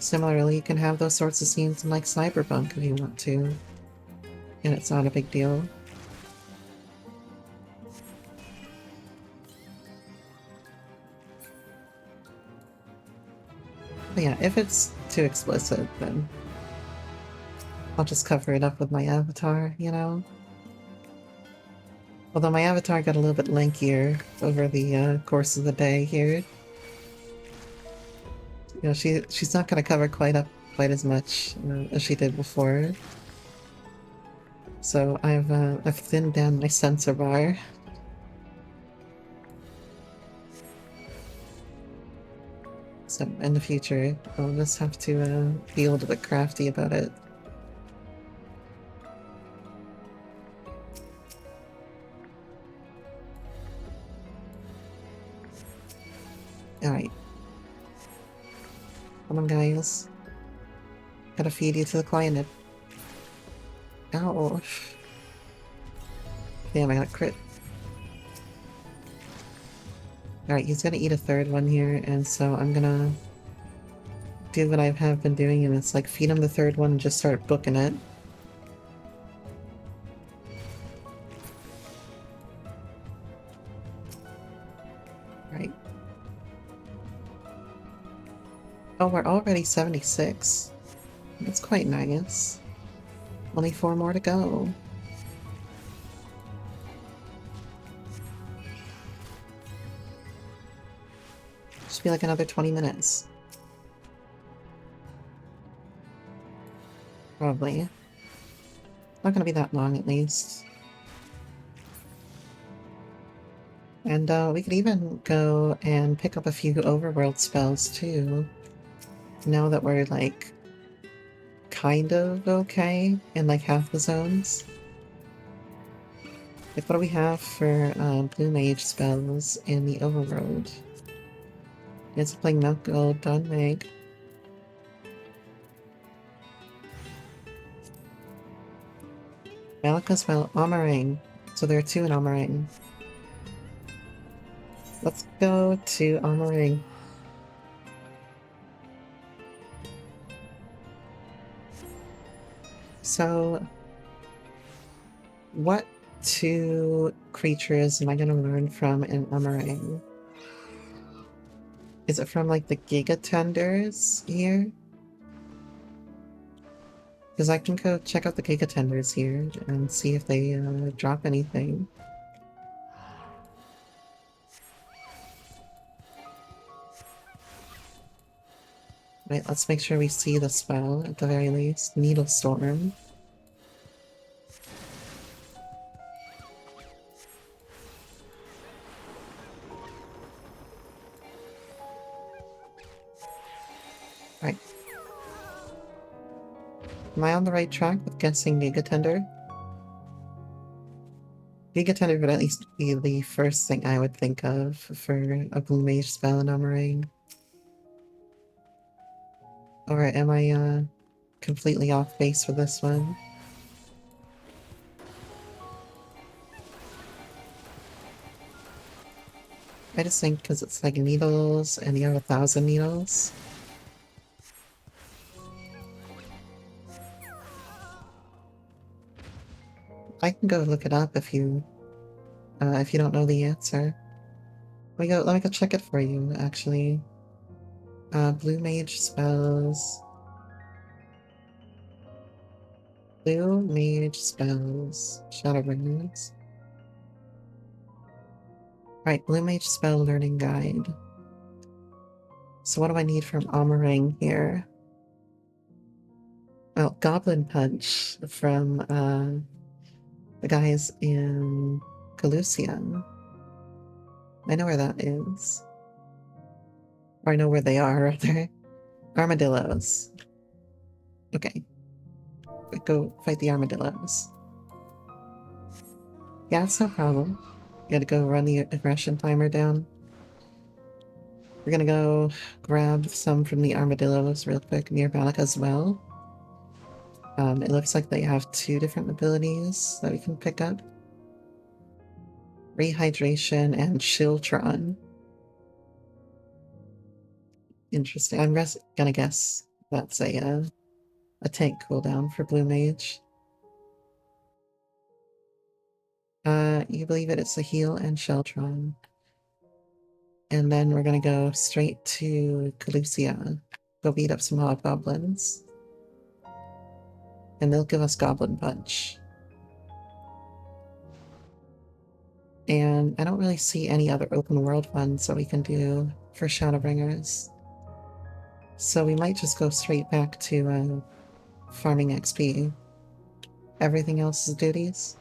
Similarly, you can have those sorts of scenes in like Cyberpunk if you want to, and it's not a big deal. But yeah, if it's too explicit, then I'll just cover it up with my avatar, you know? Although my avatar got a little bit lankier over the course of the day here. You know, she's not gonna cover quite as much as she did before. So I've thinned down my sensor bar. So in the future, I'll just have to be a little bit crafty about it. Alright. Come on, guys. Gotta feed you to the client. Ow. Damn, I got a crit. Alright, he's gonna eat a third one here, and so I'm gonna do what I have been doing, and it's like feed him the third one and just start booking it. Right. Oh, we're already 76. That's quite nice. Only 4 more to go. Should be like another 20 minutes. Probably. Not gonna be that long, at least. And we could even go and pick up a few overworld spells, too. Now that we're, like, kind of okay in, like, half the zones. Like, what do we have for Blue Mage spells in the overworld? It's playing Milk Gold, Dawn Mag. Malika spell Amarang. So there are 2 in Amarang. Let's go to Amarang. So, what 2 creatures am I gonna learn from in Amarang? Is it from like the Gigatenders here? Because I can go check out the Gigatenders here and see if they drop anything. Wait, let's make sure we see the spell at the very least. Needle Storm. Right. Am I on the right track with guessing Gigatender? Gigatender would at least be the first thing I would think of for a Blue Mage spell in Amarang. Or am I completely off base for this one? I just think because it's like needles and you have 1,000 needles. I can go look it up if you don't know the answer. Let me go check it for you, actually. Blue Mage spells. Blue Mage spells. Shadowbringers. Right, Blue Mage spell learning guide. So what do I need from Amarang here? Well, Goblin Punch from the guys in Calusia. I know where that is. Or I know where they are, rather. Armadillos. Okay. Go fight the armadillos. Yeah, it's no problem. Gotta go run the aggression timer down. We're gonna go grab some from the armadillos real quick near Balak as well. It looks like they have 2 different abilities that we can pick up. Rehydration and Shiltron. Interesting. I'm gonna guess that's a tank cooldown for Blue Mage. You believe it? It's a heal and Sheltron. And then we're gonna go straight to Calusia. Go beat up some hobgoblins. And they'll give us Goblin Punch. And I don't really see any other open world ones that we can do for Shadowbringers. So we might just go straight back to farming XP. Everything else is duties.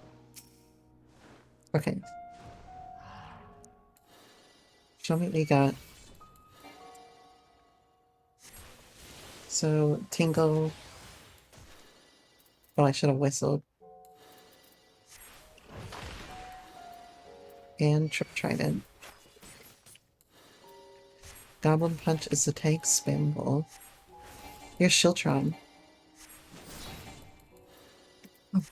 Okay. Show me what you got. So, Tingle. Oh, I should have whistled. And Trip Trident. Goblin Punch is the tank spam ball. Here's Shiltron. Oh.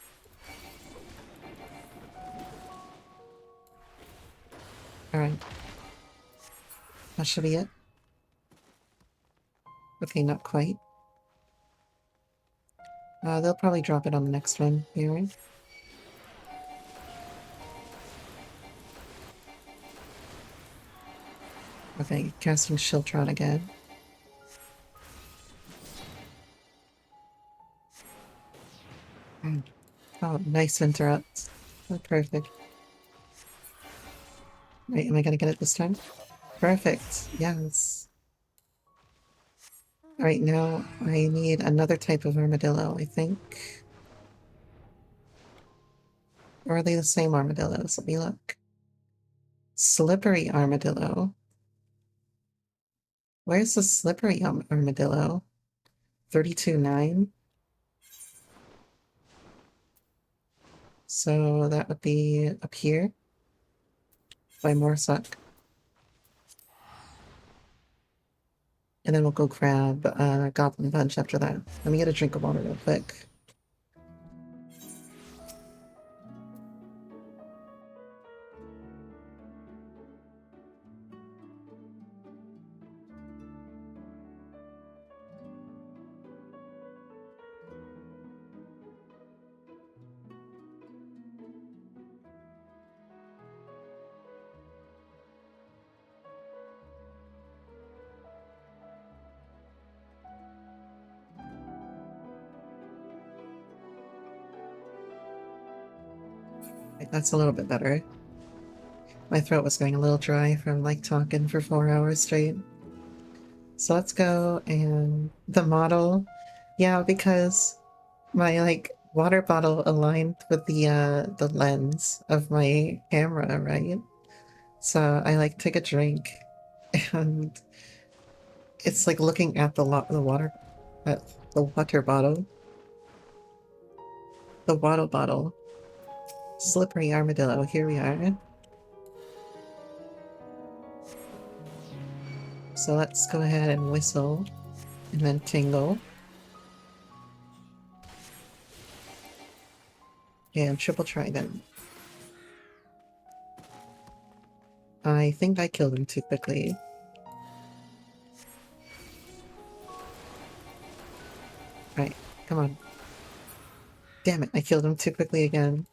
Alright. That should be it. Okay, not quite. They'll probably drop it on the next one, here. Okay, casting Shiltron again. Oh, nice interrupt. Oh, perfect. Wait, am I gonna get it this time? Perfect, yes. Alright, now I need another type of armadillo, I think. Or are they the same armadillos? Let me look. Slippery armadillo. Where's the slippery armadillo? 32.9? So that would be up here by Morsuck. And then we'll go grab Goblin Punch after that. Let me get a drink of water real quick. Right, that's a little bit better. My throat was going a little dry from like talking for 4 hours straight. So let's go and the model. Yeah, because my like water bottle aligned with the lens of my camera, right? So I like take a drink and it's like looking at the water the water bottle. The water bottle. Slippery armadillo, here we are. So let's go ahead and whistle and then tingle. And triple trident. I think I killed him too quickly. Right, come on. Damn it, I killed him too quickly again.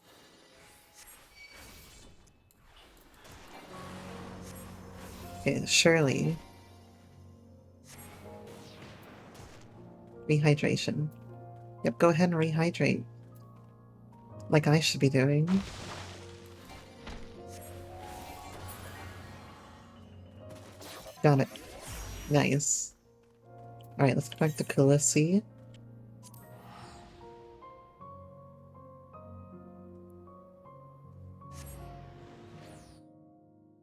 Okay, Shirley. Rehydration. Yep, go ahead and rehydrate. Like I should be doing. Got it. Nice. Alright, let's go back to Khaleesi.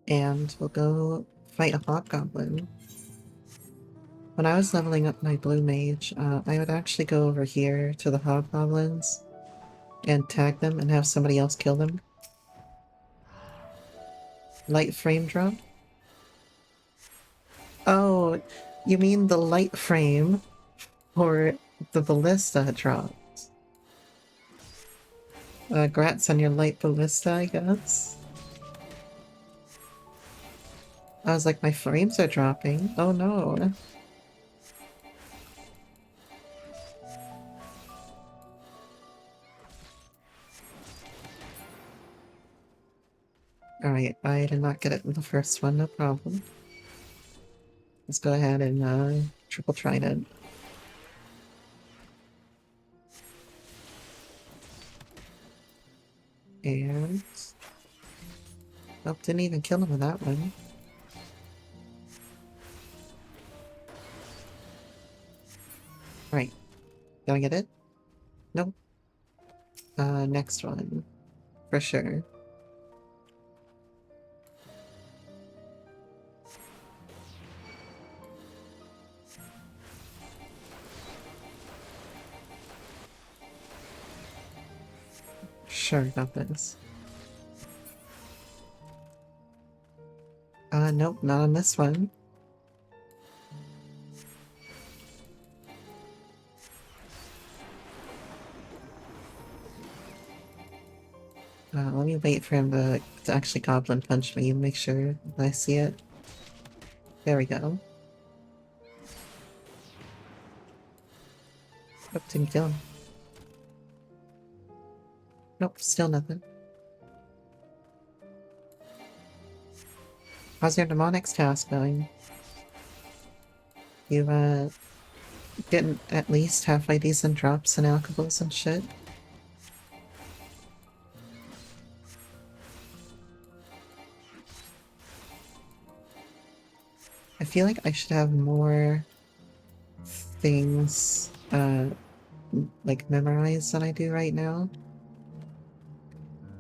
And we'll go fight a hobgoblin. When I was leveling up my blue mage, I would actually go over here to the hobgoblins and tag them and have somebody else kill them. Light frame drop? Oh, you mean the light frame for the ballista drop? Grats on your light ballista, I guess? I was like, my frames are dropping. Oh no. Alright, I did not get it in the first one, no problem. Let's go ahead and triple trident. And... oh, didn't even kill him with that one. Right. Did I get it? Nope. Next one. For sure. Sure, got this. Nope, not on this one. Let me wait for him to actually goblin punch me and make sure that I see it. There we go. Oh, didn't kill him. Nope, still nothing. How's your demonics task going? You, getting at least halfway decent drops and alcohols and shit? I feel like I should have more things, like memorized than I do right now.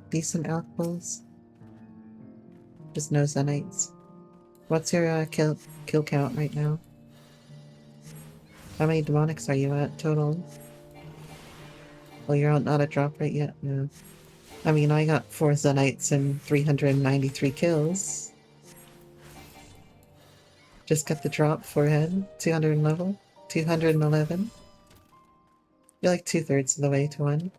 Decent alcohols. Just no Zenites. What's your, kill count right now? How many demonics are you at total? Well, you're not at drop rate yet? No. I mean, I got 4 Zenites and 393 kills. Just got the drop forehead. 200 level. 211. You're like 2/3 of the way to 1.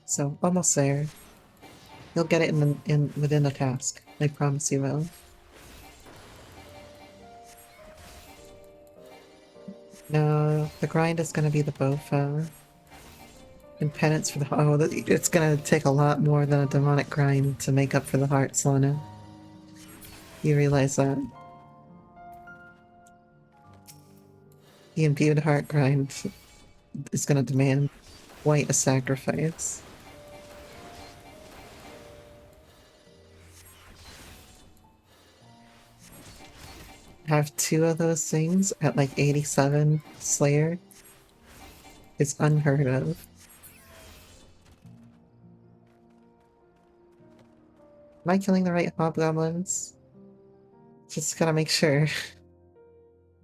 So, almost there. You'll get it within a task. I promise you will. No, the grind is gonna be the Bofa. And penance for the... oh, it's gonna take a lot more than a demonic grind to make up for the hearts, Lana. You realize that? The imbued heart grind is gonna demand quite a sacrifice. Have 2 of those things at like 87 Slayer is unheard of. Am I killing the right hobgoblins? Just gotta make sure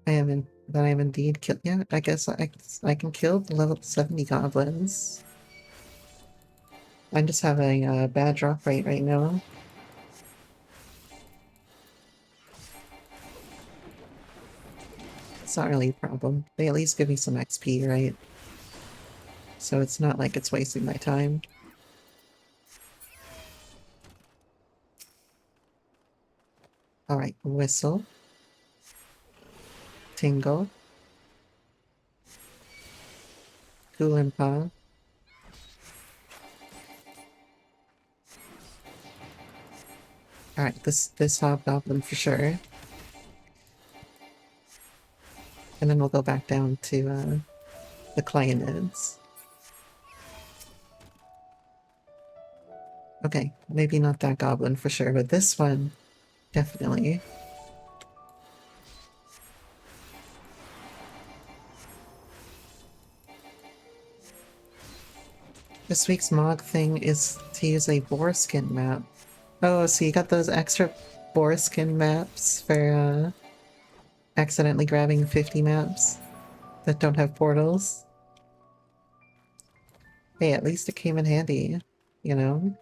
that I am indeed kill. Yeah, I guess I can kill the level 70 goblins. I'm just having a bad drop rate right now. It's not really a problem. They at least give me some XP, right? So it's not like it's wasting my time. Alright, whistle. Tingle. Koolimpa. Alright, this hobgoblin for sure. And then we'll go back down to the Clyonids. Okay, maybe not that goblin for sure, but this one, definitely. This week's Mog thing is to use a boar skin map. Oh, so you got those extra boar skin maps for accidentally grabbing 50 maps that don't have portals? Hey, at least it came in handy, you know?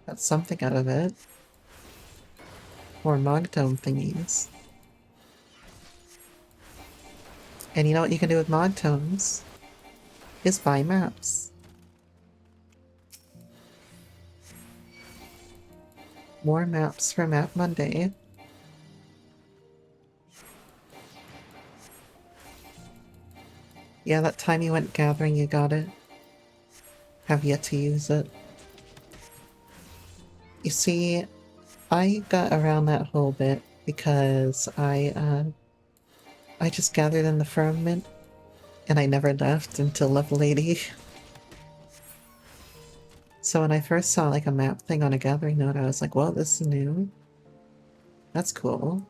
Got something out of it. More Mog Tome thingies. And you know what you can do with Mog Tomes? Is buy maps. More maps for Map Monday. Yeah, that time you went gathering, you got it. Have yet to use it. You see, I got around that whole bit because I just gathered in the firmament and I never left until level 80. So when I first saw like a map thing on a gathering node, I was like, well, this is new. That's cool.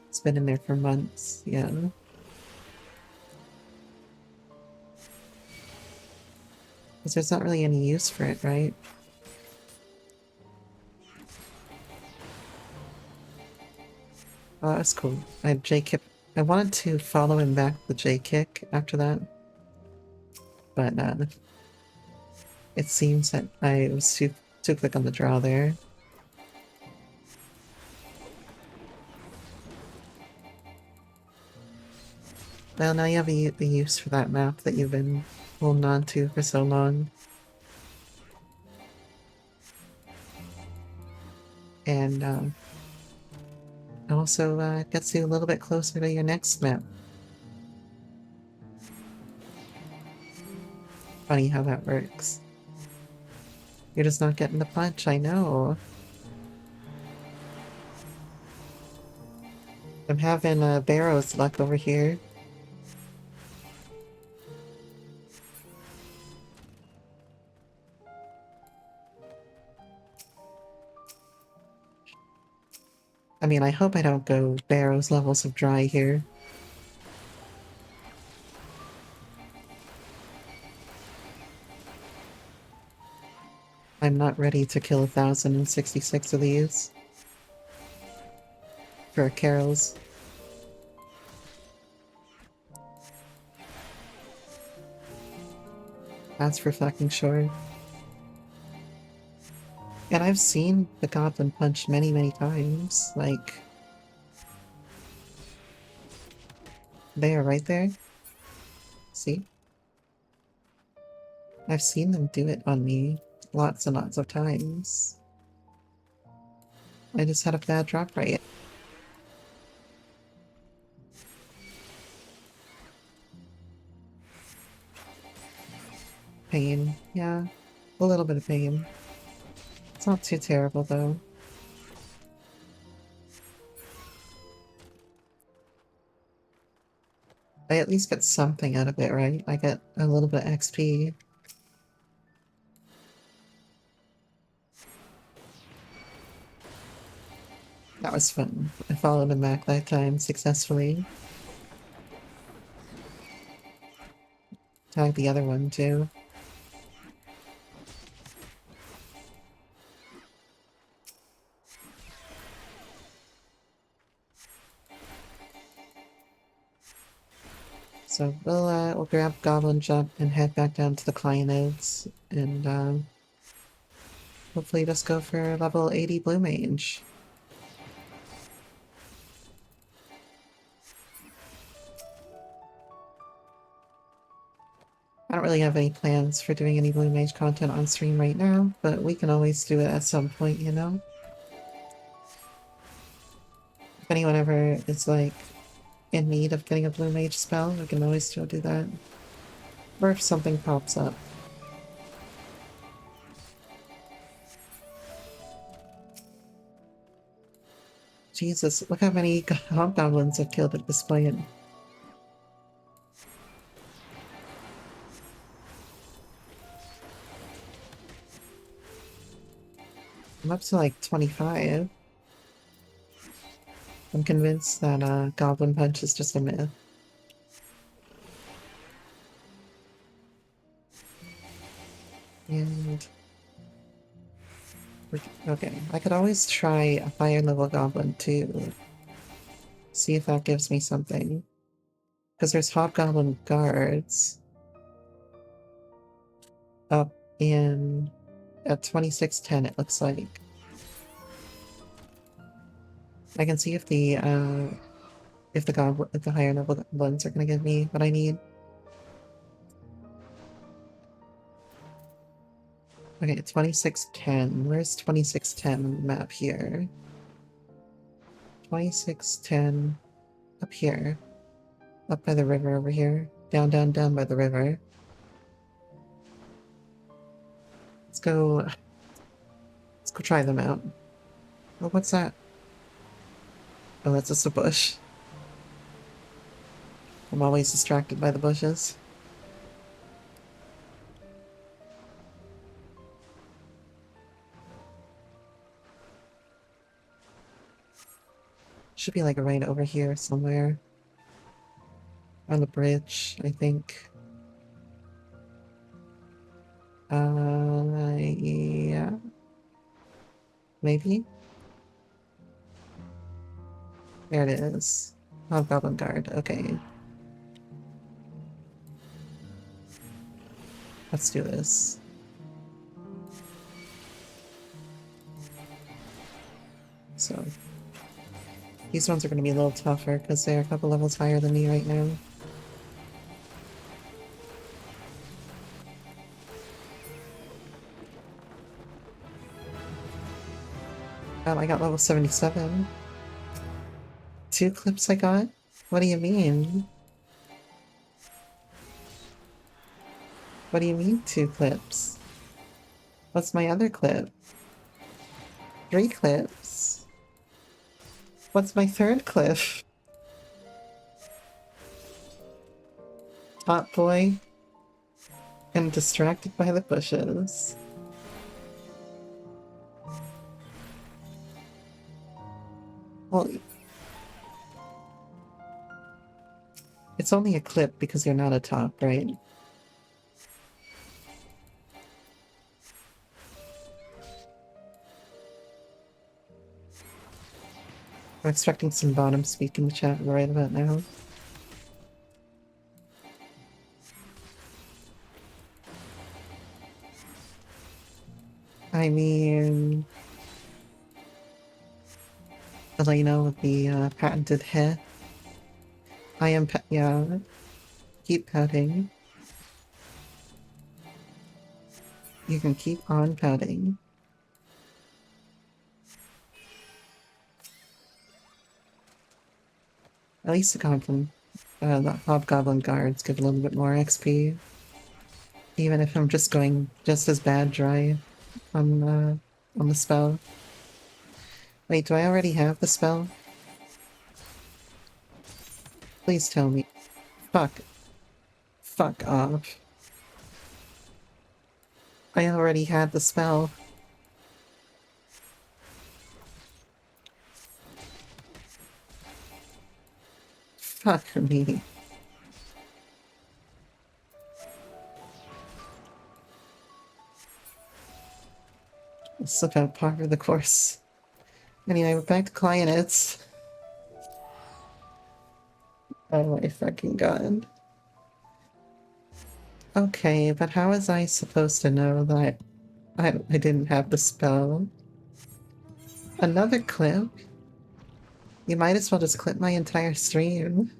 It's been in there for months, yeah. Because there's not really any use for it, right? Oh, that's cool. I J-kick. I wanted to follow him back with the J-kick after that. But it seems that I was too quick on the draw there. Well, now you have the use for that map that you've been holding on to for so long. And also gets you a little bit closer to your next map. Funny how that works. You're just not getting the punch, I know. I'm having Barrow's luck over here. I mean, I hope I don't go Barrow's levels of dry here. I'm not ready to kill 1,066 of these. For Carol's. That's for fucking sure. And I've seen the Goblin Punch many, many times. Like, there, right there. See? I've seen them do it on me lots and lots of times. I just had a bad drop rate. Pain, yeah. A little bit of pain. It's not too terrible though. I at least get something out of it, right? I get a little bit of XP. That was fun. I followed him back that time successfully. Tagged the other one too. So we'll grab Goblin Jump and head back down to the Clyonids and hopefully just go for level 80 Blue Mage. I don't really have any plans for doing any Blue Mage content on stream right now, but we can always do it at some point, you know? If anyone ever is like in need of getting a Blue Mage spell, we can always still do that. Or if something pops up. Jesus, look how many hobgoblins I've killed at this point. I'm up to like 25. I'm convinced that Goblin Punch is just a myth. And okay, I could always try a higher level goblin too. See if that gives me something. Because there's hobgoblin guards up in at 2610 it looks like. I can see if the higher level goblins are gonna give me what I need. Okay, 2610. Where's 2610 on the map here? 2610 up here. Up by the river over here. Down, down, down by the river. Let's go try them out. Oh, what's that? Oh, that's just a bush. I'm always distracted by the bushes. Should be like right over here somewhere. On the bridge, I think. Yeah. Maybe? There it is. Hobgoblin Guard, okay. Let's do this. So, these ones are going to be a little tougher because they're a couple levels higher than me right now. I got level 77. 2 clips I got? What do you mean? What do you mean 2 clips? What's my other clip? 3 clips? What's my 3rd clip? Top boy and distracted by the bushes. Well, it's only a clip because you're not a top, right? I'm expecting some bottom speak in the chat right about now. I mean... Elena with the patented hair. I am yeah. Keep pouting. You can keep on pouting. At least the Hobgoblin guards give a little bit more XP. Even if I'm just going just as bad dry on the spell. Wait, do I already have the spell? Please tell me. Fuck. Fuck off. I already had the spell. Fuck me. It's about par for the course. Anyway, we're back to clients. Oh my fucking god. Okay, but how was I supposed to know that I didn't have the spell? Another clip? You might as well just clip my entire stream.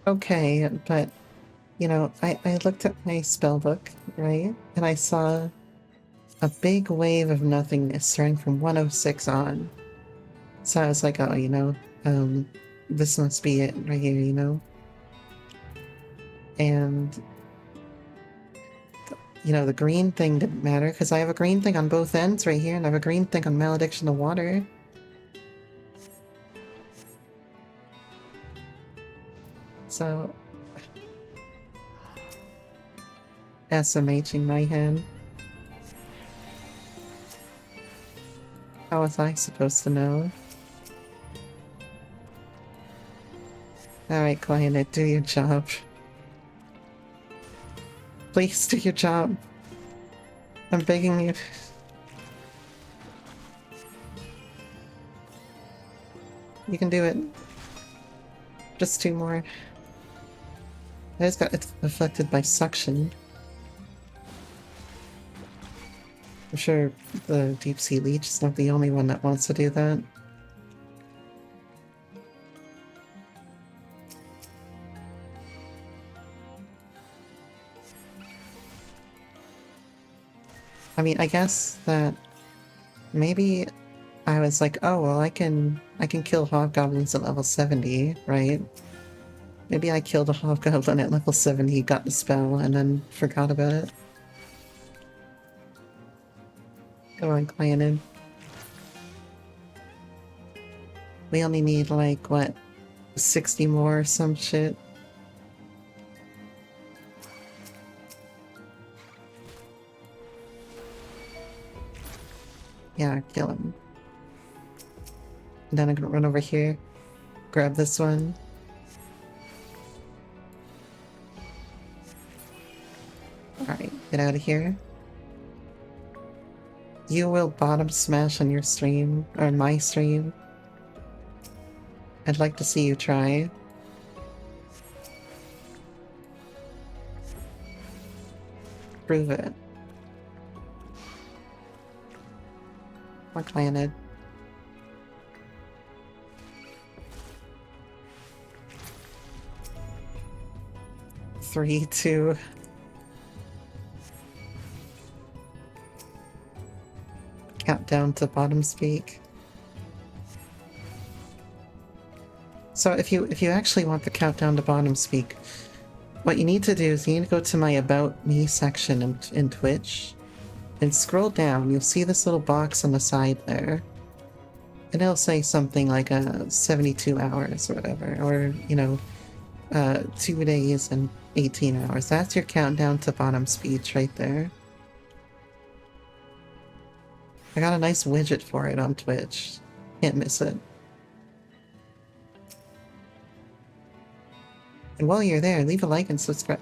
Okay, but, you know, I looked at my spell book, right? And I saw a big wave of nothingness starting from 106 on. So I was like, oh, you know, this must be it right here, you know? And, you know, the green thing didn't matter because I have a green thing on both ends right here and I have a green thing on Malediction of Water. So, SMHing my hand. How was I supposed to know? Alright, client, do your job. Please do your job. I'm begging you. You can do it. Just 2 more. I just got affected by suction. I'm sure the deep sea leech is not the only one that wants to do that. I mean, I guess that maybe I was like, oh well, I can kill hobgoblins at level 70, right? Maybe I killed a hobgoblin at level 70, got the spell, and then forgot about it. Go on, Clanid. We only need like, what, 60 more or some shit? Yeah, kill him. And then I'm gonna run over here, grab this one. Alright, get out of here. You will bottom smash on your stream, or my stream. I'd like to see you try. Prove it. More Clanid. Three, two. Countdown to bottom speak. So if you actually want the countdown to bottom speak, what you need to do is you need to go to my About Me section in Twitch and scroll down. You'll see this little box on the side there. And it'll say something like 72 hours or whatever, or, you know, 2 days and 18 hours. That's your countdown to bottom speech right there. I got a nice widget for it on Twitch. Can't miss it. And while you're there, leave a like and subscribe.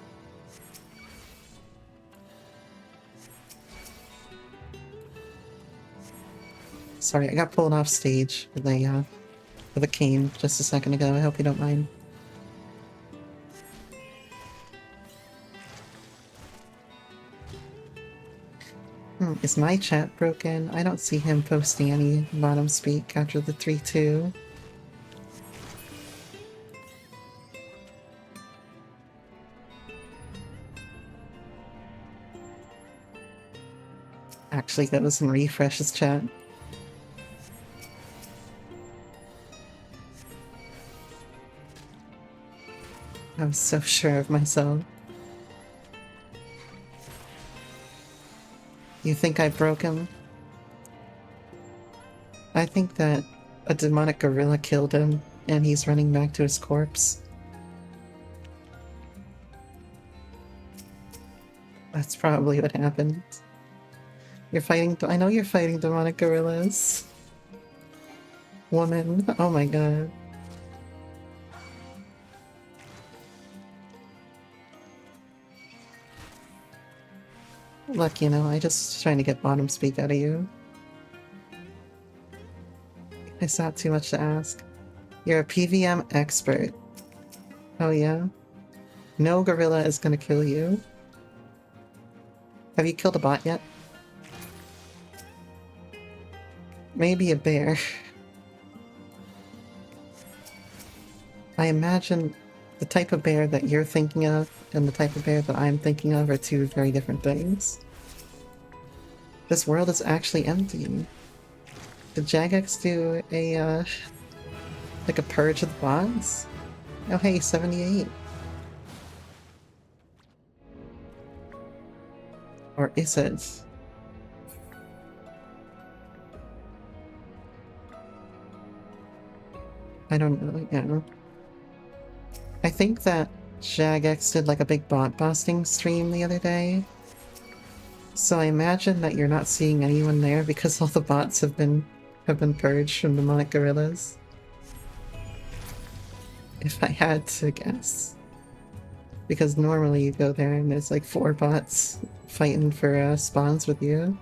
Sorry, I got pulled off stage with a cane just a second ago. I hope you don't mind. Is my chat broken? I don't see him posting any bottom speak after the 3-2. Actually, that was in refresh chat. I was so sure of myself. You think I broke him? I think that a demonic gorilla killed him, and he's running back to his corpse. That's probably what happened. You're fighting- I know you're fighting demonic gorillas. Woman, oh my god. Look, you know, I just trying to get bottom speak out of you. It's not too much to ask. You're a PVM expert. Oh yeah? No gorilla is gonna kill you. Have you killed a bot yet? Maybe a bear. I imagine the type of bear that you're thinking of and the type of bear that I'm thinking of are 2 very different things. This world is actually empty. Did Jagex do a, like a purge of the bots? Oh hey, 78. Or is it? I don't know, yeah. I think that Jagex did like a big bot busting stream the other day. So I imagine that you're not seeing anyone there because all the bots have been purged from demonic gorillas. If I had to guess. Because normally you go there and there's like 4 bots fighting for spawns with you.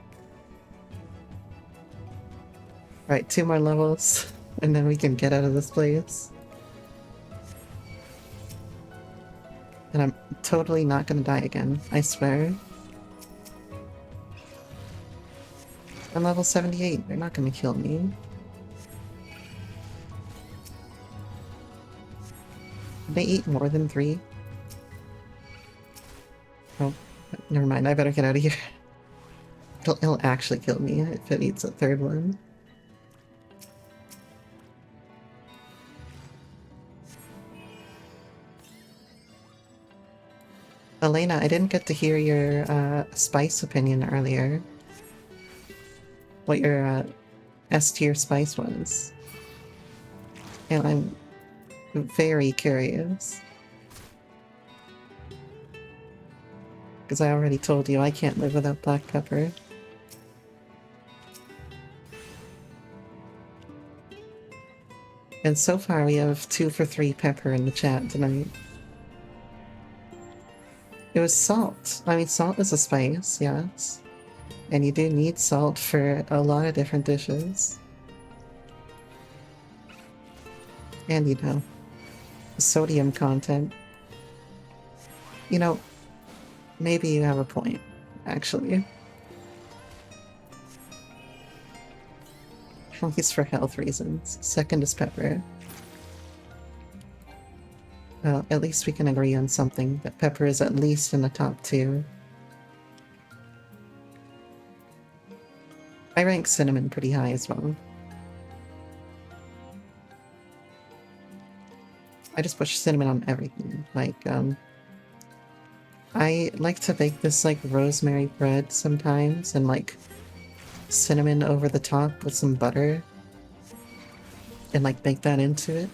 Right, 2 more levels, and then we can get out of this place. And I'm totally not gonna die again, I swear. I'm level 78, they're not gonna kill me. They eat more than 3. Oh, never mind, I better get out of here. It'll actually kill me if it eats a 3rd one. Elena, I didn't get to hear your spice opinion earlier. What your S tier spice was. And I'm very curious. Because I already told you I can't live without black pepper. And so far we have 2 for 3 pepper in the chat tonight. It was salt. I mean, salt is a spice, yes. And you do need salt for a lot of different dishes. And, you know, sodium content. You know, maybe you have a point, actually. At least for health reasons. Second is pepper. Well, at least we can agree on something, that pepper is at least in the top 2. I rank cinnamon pretty high as well. I just push cinnamon on everything. Like, I like to bake this, like, rosemary bread sometimes, and, like, cinnamon over the top with some butter. And, like, bake that into it.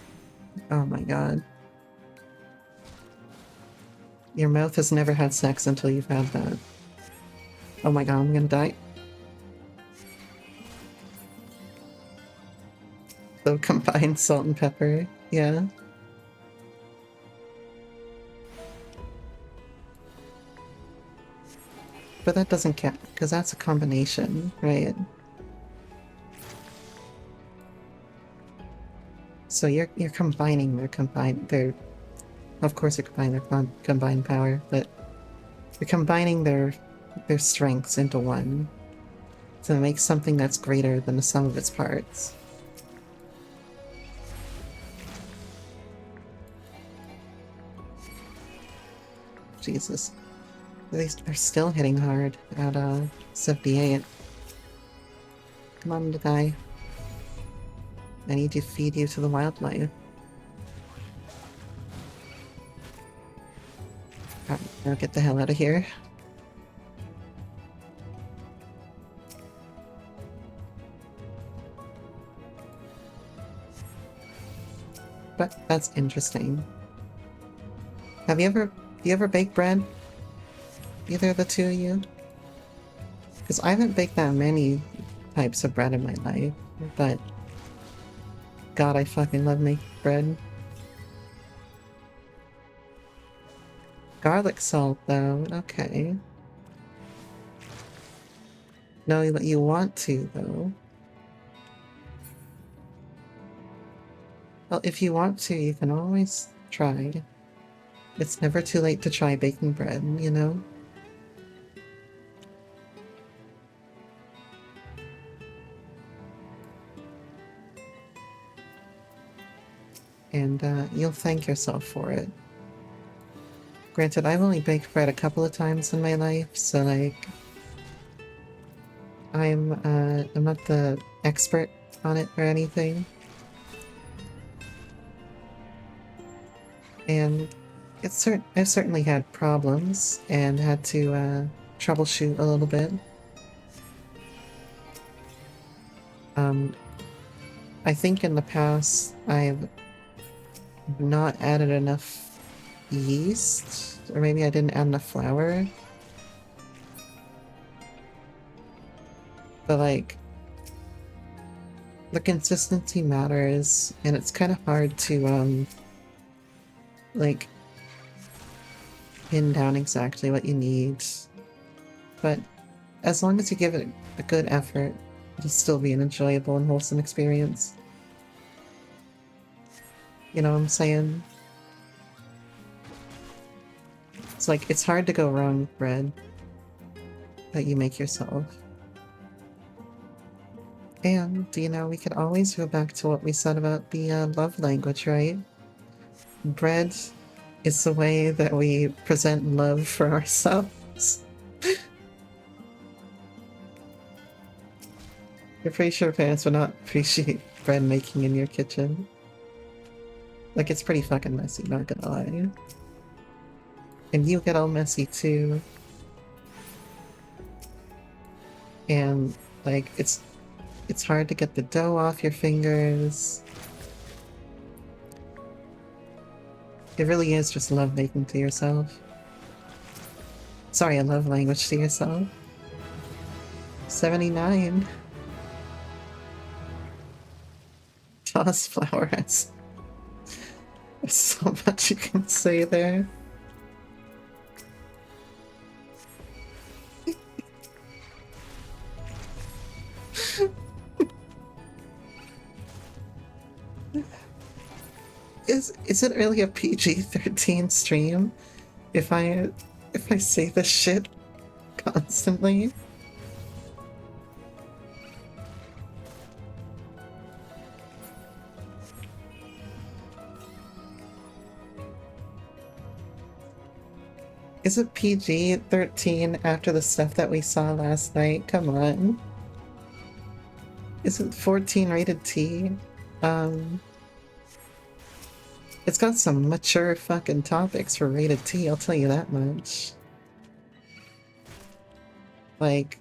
Oh my god. Your mouth has never had sex until you've had that. Oh my god, I'm gonna die. So combined salt and pepper, yeah. But that doesn't count, because that's a combination, right? So you're combining their of course you're combining their combined power, but you're combining their strengths into one to make something that's greater than the sum of its parts. Jesus. They're still hitting hard at 78. Come on, guy. I need to feed you to the wildlife. Alright, now get the hell out of here. But that's interesting. Have you ever baked bread? Either of the two of you? Because I haven't baked that many types of bread in my life, but God, I fucking love making bread. Garlic salt, though. Okay. No, you want to, though. Well, if you want to, you can always try. It's never too late to try baking bread, you know? And you'll thank yourself for it. Granted, I've only baked bread a couple of times in my life, so like I'm not the expert on it or anything. And I've certainly had problems and had to troubleshoot a little bit. I think in the past I've not added enough yeast, or maybe I didn't add enough flour. But like, the consistency matters, and it's kind of hard to like pin down exactly what you need. But as long as you give it a good effort, it'll still be an enjoyable and wholesome experience. You know what I'm saying? It's like, it's hard to go wrong with bread that you make yourself. And, you know, we could always go back to what we said about the love language, right? Bread is the way that we present love for ourselves. You're pretty sure parents would not appreciate bread making in your kitchen. Like, it's pretty fucking messy, not gonna lie. And you get all messy too. And, like, it's hard to get the dough off your fingers. It really is just love making to yourself. Sorry, a love language to yourself. 79. Toss flowers. There's so much you can say there. Is it really a PG-13 stream if I say this shit constantly? Is it PG-13 after the stuff that we saw last night? Come on. Isn't 14 rated T? It's got some mature fucking topics for rated T, I'll tell you that much. Like,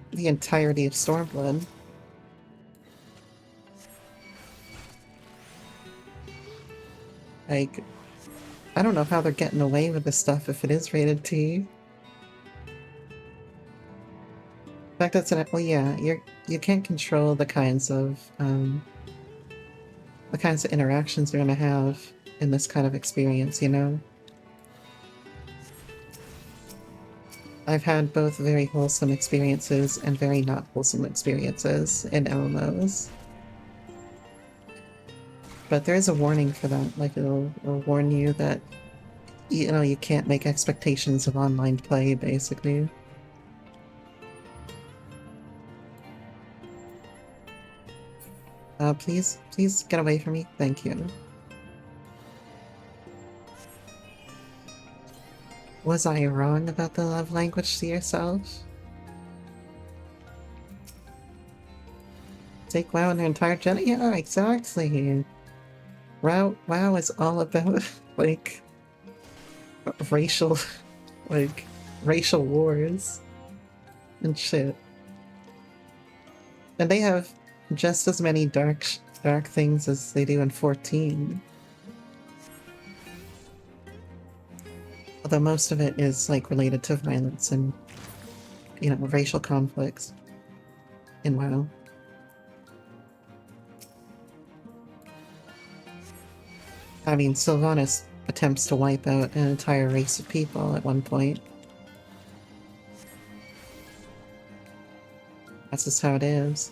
the entirety of Stormblood. Like, I don't know how they're getting away with this stuff if it is rated T. In fact, that's an— well, yeah, you can't control the kinds of interactions you're gonna have in this kind of experience, you know? I've had both very wholesome experiences and very not wholesome experiences in MMOs. But there is a warning for that, like it'll warn you that, you know, you can't make expectations of online play, basically. Please get away from me, thank you. Was I wrong about the love language to yourself? Take WoW in their entire gen— yeah, exactly! WoW is all about, like, racial wars and shit. And they have just as many dark things as they do in 14. Although most of it is, like, related to violence and, you know, racial conflicts in WoW. I mean, Sylvanas attempts to wipe out an entire race of people at one point. That's just how it is.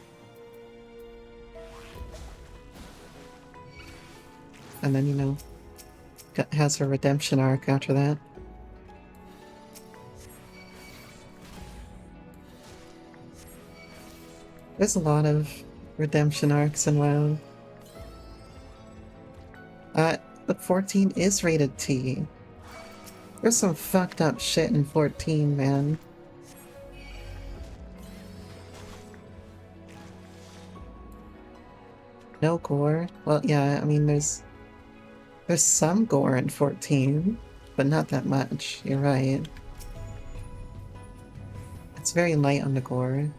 And then, you know, has her redemption arc after that. There's a lot of redemption arcs in WoW. But 14 is rated T. There's some fucked up shit in 14, man. No gore? Well, yeah, I mean, there's some gore in 14, but not that much. You're right. It's very light on the gore.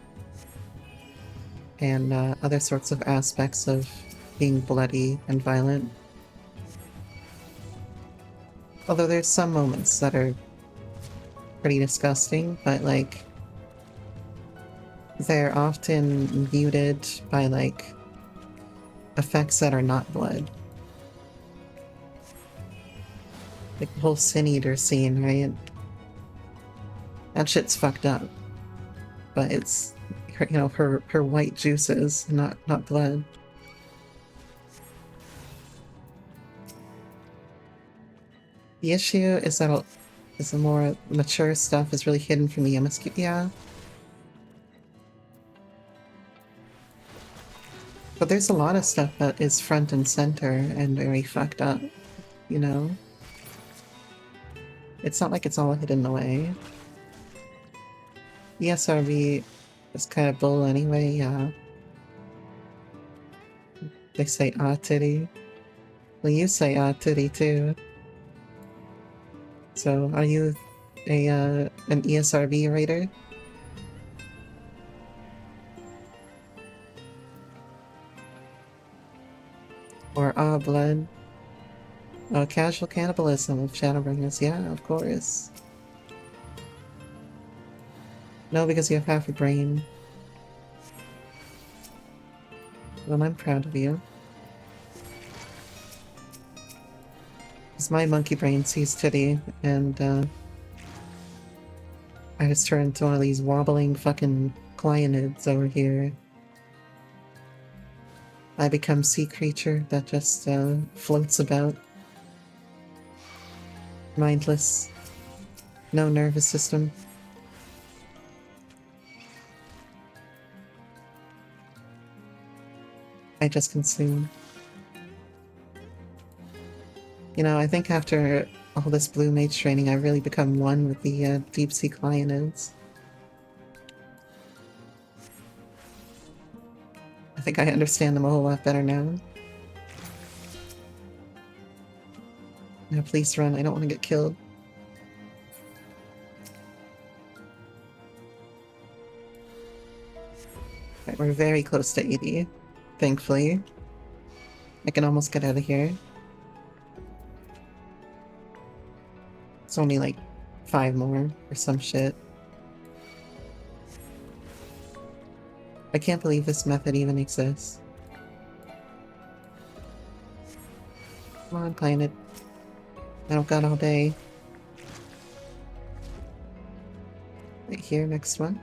And other sorts of aspects of being bloody and violent. Although there's some moments that are pretty disgusting, but like they're often muted by like effects that are not blood. Like the whole Sin Eater scene, right? That shit's fucked up. But it's her, you know, her white juices, not blood. The issue is that the more mature stuff is really hidden from the MSQ. Yeah. But there's a lot of stuff that is front and center and very fucked up, you know? It's not like it's all hidden away. The SRB is kind of bull anyway, yeah. They say ah titty. Well, you say ah titty too. So, are you an ESRB raider? Or ah blood? Oh, casual cannibalism of Shadowbringers, yeah, of course. No, because you have half a brain. Well, I'm proud of you. Because my monkey brain sees titty, and I just turned into one of these wobbling fucking clyonids over here. I become sea creature that just floats about. Mindless. No nervous system. I just consume. You know, I think after all this blue mage training, I've really become one with the deep sea clyonids. I think I understand them a whole lot better now. Now please run, I don't want to get killed. Right, we're very close to 80, thankfully. I can almost get out of here. It's only like 5 more or some shit. I can't believe this method even exists. Come on, Planet. I don't got all day. Right here, next one.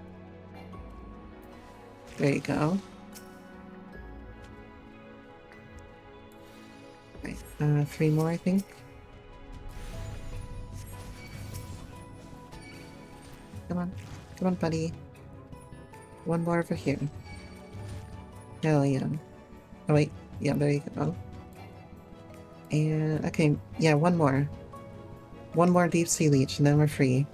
There you go. Right, 3 more, I think. Come on, buddy. 1 more over here. Hell yeah. Oh wait, yeah, there you go. And, okay, yeah, 1 more. 1 more Deep Sea Leech, and then we're free.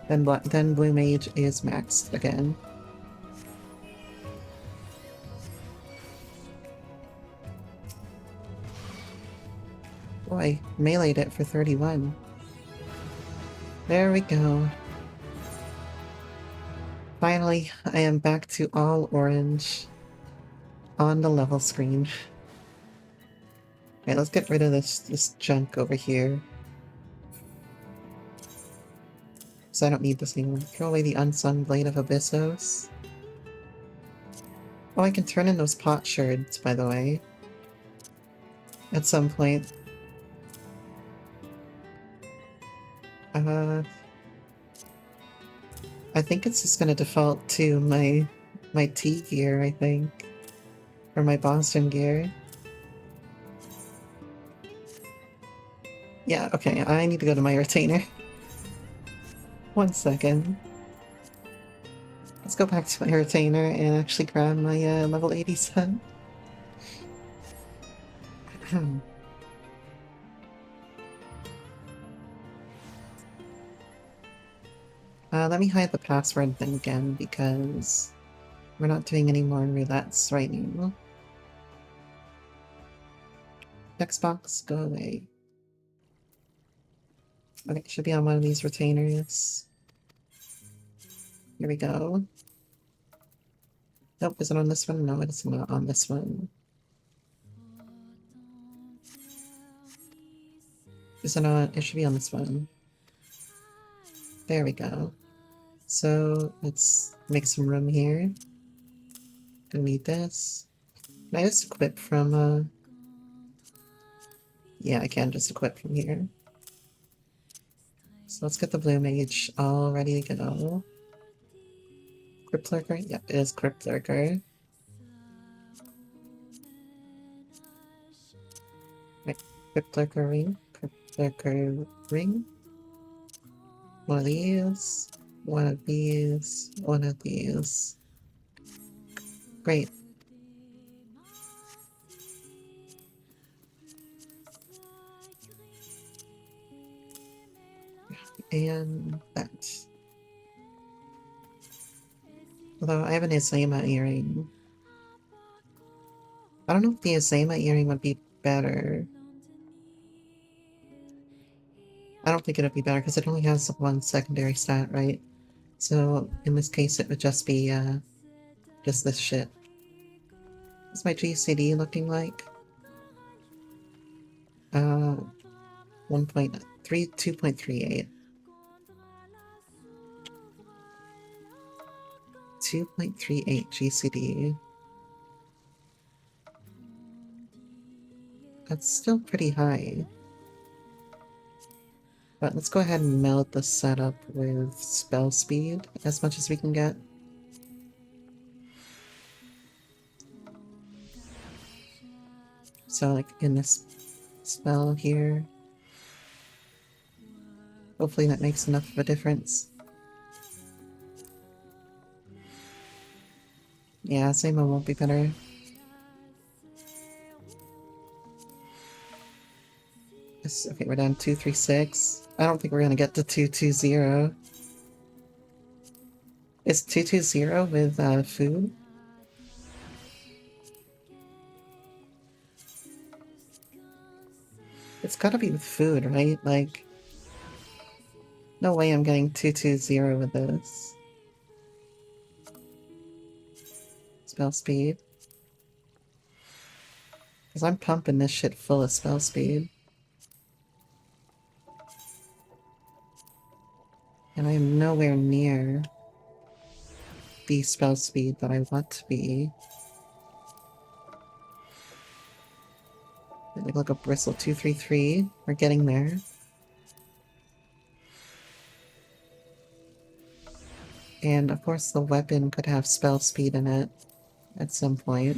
Then Blue Mage is maxed again. Boy, meleeed it for 31. There we go. Finally, I am back to all orange on the level screen. Alright, let's get rid of this junk over here. So I don't need this anymore. Throw away the unsung Blade of Abyssos. Oh, I can turn in those potsherds, by the way. At some point. I think it's just gonna default to my T gear, I think. Or my Boston gear. Yeah, okay, I need to go to my retainer. 1 second. Let's go back to my retainer and actually grab my level 80 set. Let me hide the password thing again because we're not doing any more roulettes right now. Text box, go away. Okay, should be on one of these retainers. Here we go. Nope, is it on this one? No, it's not on this one. Is it not? It should be on this one. There we go. So let's make some room here. Gonna need this. Can I just equip from, yeah, I can just equip from here. So let's get the blue mage all ready to go. Crypt Lurker? Yep, it is Crypt Lurker. Right, Crypt Lurker ring, Crypt Lurker ring. One of these, one of these, one of these. Great. And that. Although I have an Izema earring. I don't know if the Izema earring would be better. I don't think it would be better because it only has one secondary stat, right? So in this case it would just be just this shit. What's my GCD looking like? 1.3 2.38. 2.38 GCD. That's still pretty high. But let's go ahead and meld the setup with spell speed as much as we can get. So like in this spell here. Hopefully that makes enough of a difference. Yeah, Zemo won't be better. Okay, we're down 236. I don't think we're gonna get to 220. Is 220 with food? It's gotta be with food, right? Like, no way I'm getting 220 with this. Spell speed. Because I'm pumping this shit full of spell speed. And I am nowhere near the spell speed that I want to be. Let me look up Bristle 233. We're getting there. And of course the weapon could have spell speed in it at some point.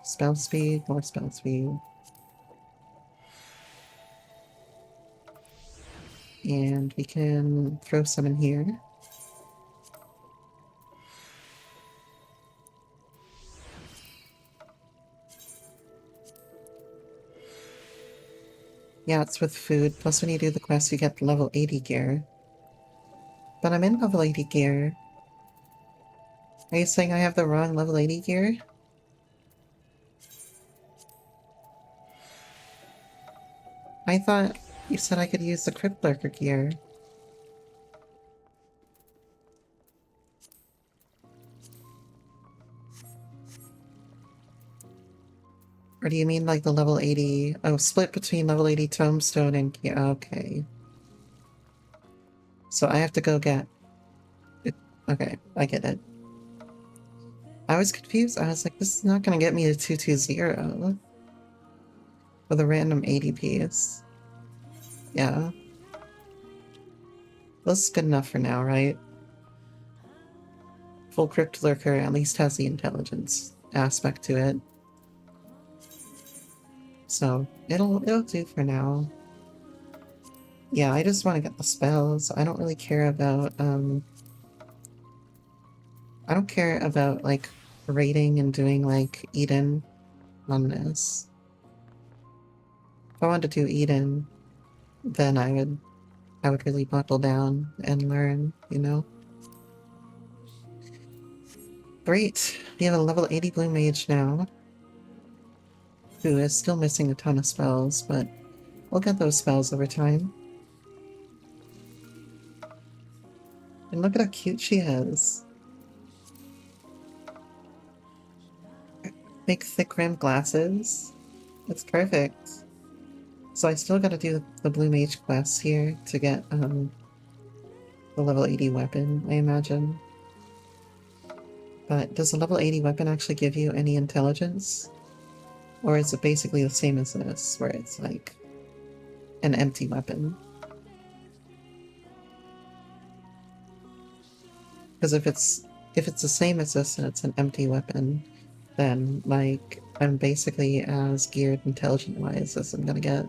Spell speed, more spell speed. And we can throw some in here. Yeah, it's with food. Plus when you do the quest you get level 80 gear. But I'm in level 80 gear. Are you saying I have the wrong level 80 gear? I thought you said I could use the Crypt Lurker gear. Or do you mean like the level 80? Oh, split between level 80 Tombstone and gear. Okay. So I have to go get it. Okay, I get it. I was confused. I was like, this is not gonna get me to 220 with a random 80 piece. Yeah. This is good enough for now, right? Full Crypt Lurker at least has the intelligence aspect to it. So it'll do for now. Yeah, I just want to get the spells. I don't really care about I don't care about like raiding and doing like Eden on this. If I wanted to do Eden, then I would really buckle down and learn, you know? Great! We have a level 80 blue mage now. Who is still missing a ton of spells, but we'll get those spells over time. And look at how cute she is. Big thick rimmed glasses. It's perfect. So I still gotta do the Blue Mage quests here to get the level 80 weapon, I imagine. But does the level 80 weapon actually give you any intelligence? Or is it basically the same as this, where it's like an empty weapon? Because if it's the same as this and it's an empty weapon, then like I'm basically as geared intelligent wise as I'm gonna get.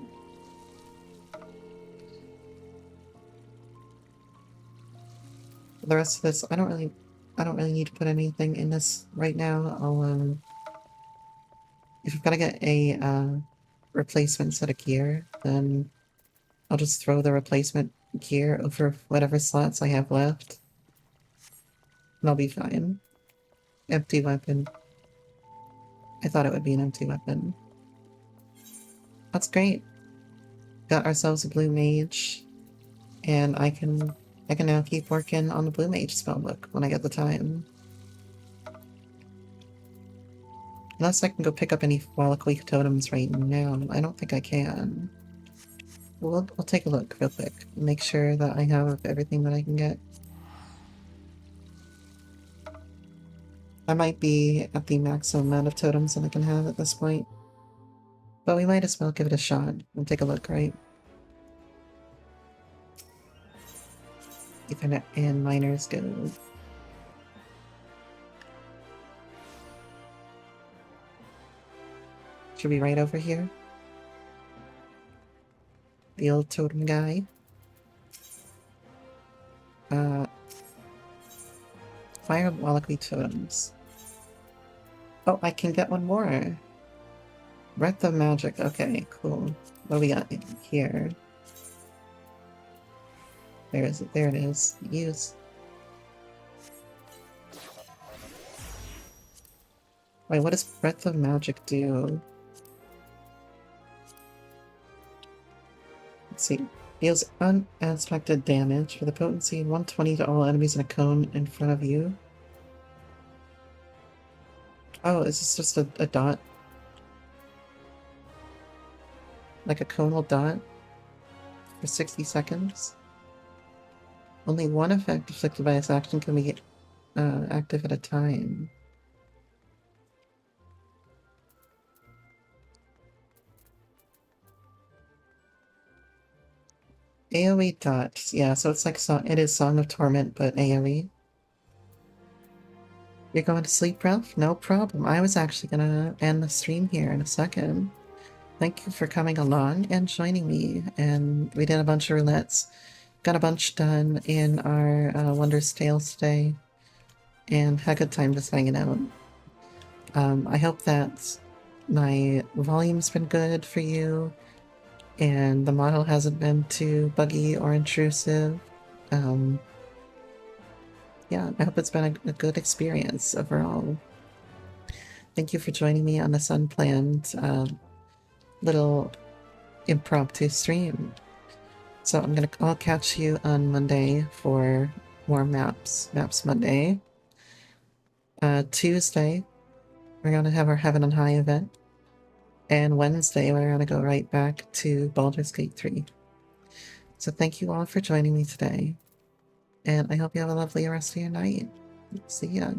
For the rest of this, I don't really need to put anything in this right now. I'll if I've gotta get a replacement set of gear, then I'll just throw the replacement gear over whatever slots I have left. And I'll be fine. Empty weapon. I thought it would be an empty weapon. That's great. Got ourselves a blue mage. And I can now keep working on the blue mage spellbook when I get the time. Unless I can go pick up any Wallachweek totems right now. I don't think I can. We'll take a look real quick. Make sure that I have everything that I can get. I might be at the maximum amount of totems that I can have at this point. But we might as well give it a shot and take a look, right? Ethernet and miners go. Should be right over here. The old totem guy. Fire Wallachweek totems. Oh, I can get one more. Breath of Magic. Okay, cool. What do we got in here? There is it. There it is. Use. Wait, what does Breath of Magic do? Let's see. Deals unaspected damage for the potency 120 to all enemies in a cone in front of you. Oh, is this just a dot? Like a conal dot? For 60 seconds? Only one effect inflicted by this action can be active at a time. AoE dot. Yeah, so it's like it is Song of Torment, but AoE. You're going to sleep, Ralph? No problem. I was actually gonna end the stream here in a second. Thank you for coming along and joining me. And we did a bunch of roulettes. Got a bunch done in our Wondrous Tales today. And had a good time just hanging out. I hope that my volume's been good for you. And the model hasn't been too buggy or intrusive. Yeah, I hope it's been a good experience overall. Thank you for joining me on this unplanned little impromptu stream. So I'll catch you on Monday for more Maps Monday. Tuesday, we're gonna have our Heaven and High event. And Wednesday, we're gonna go right back to Baldur's Gate 3. So thank you all for joining me today. And I hope you have a lovely rest of your night. See ya.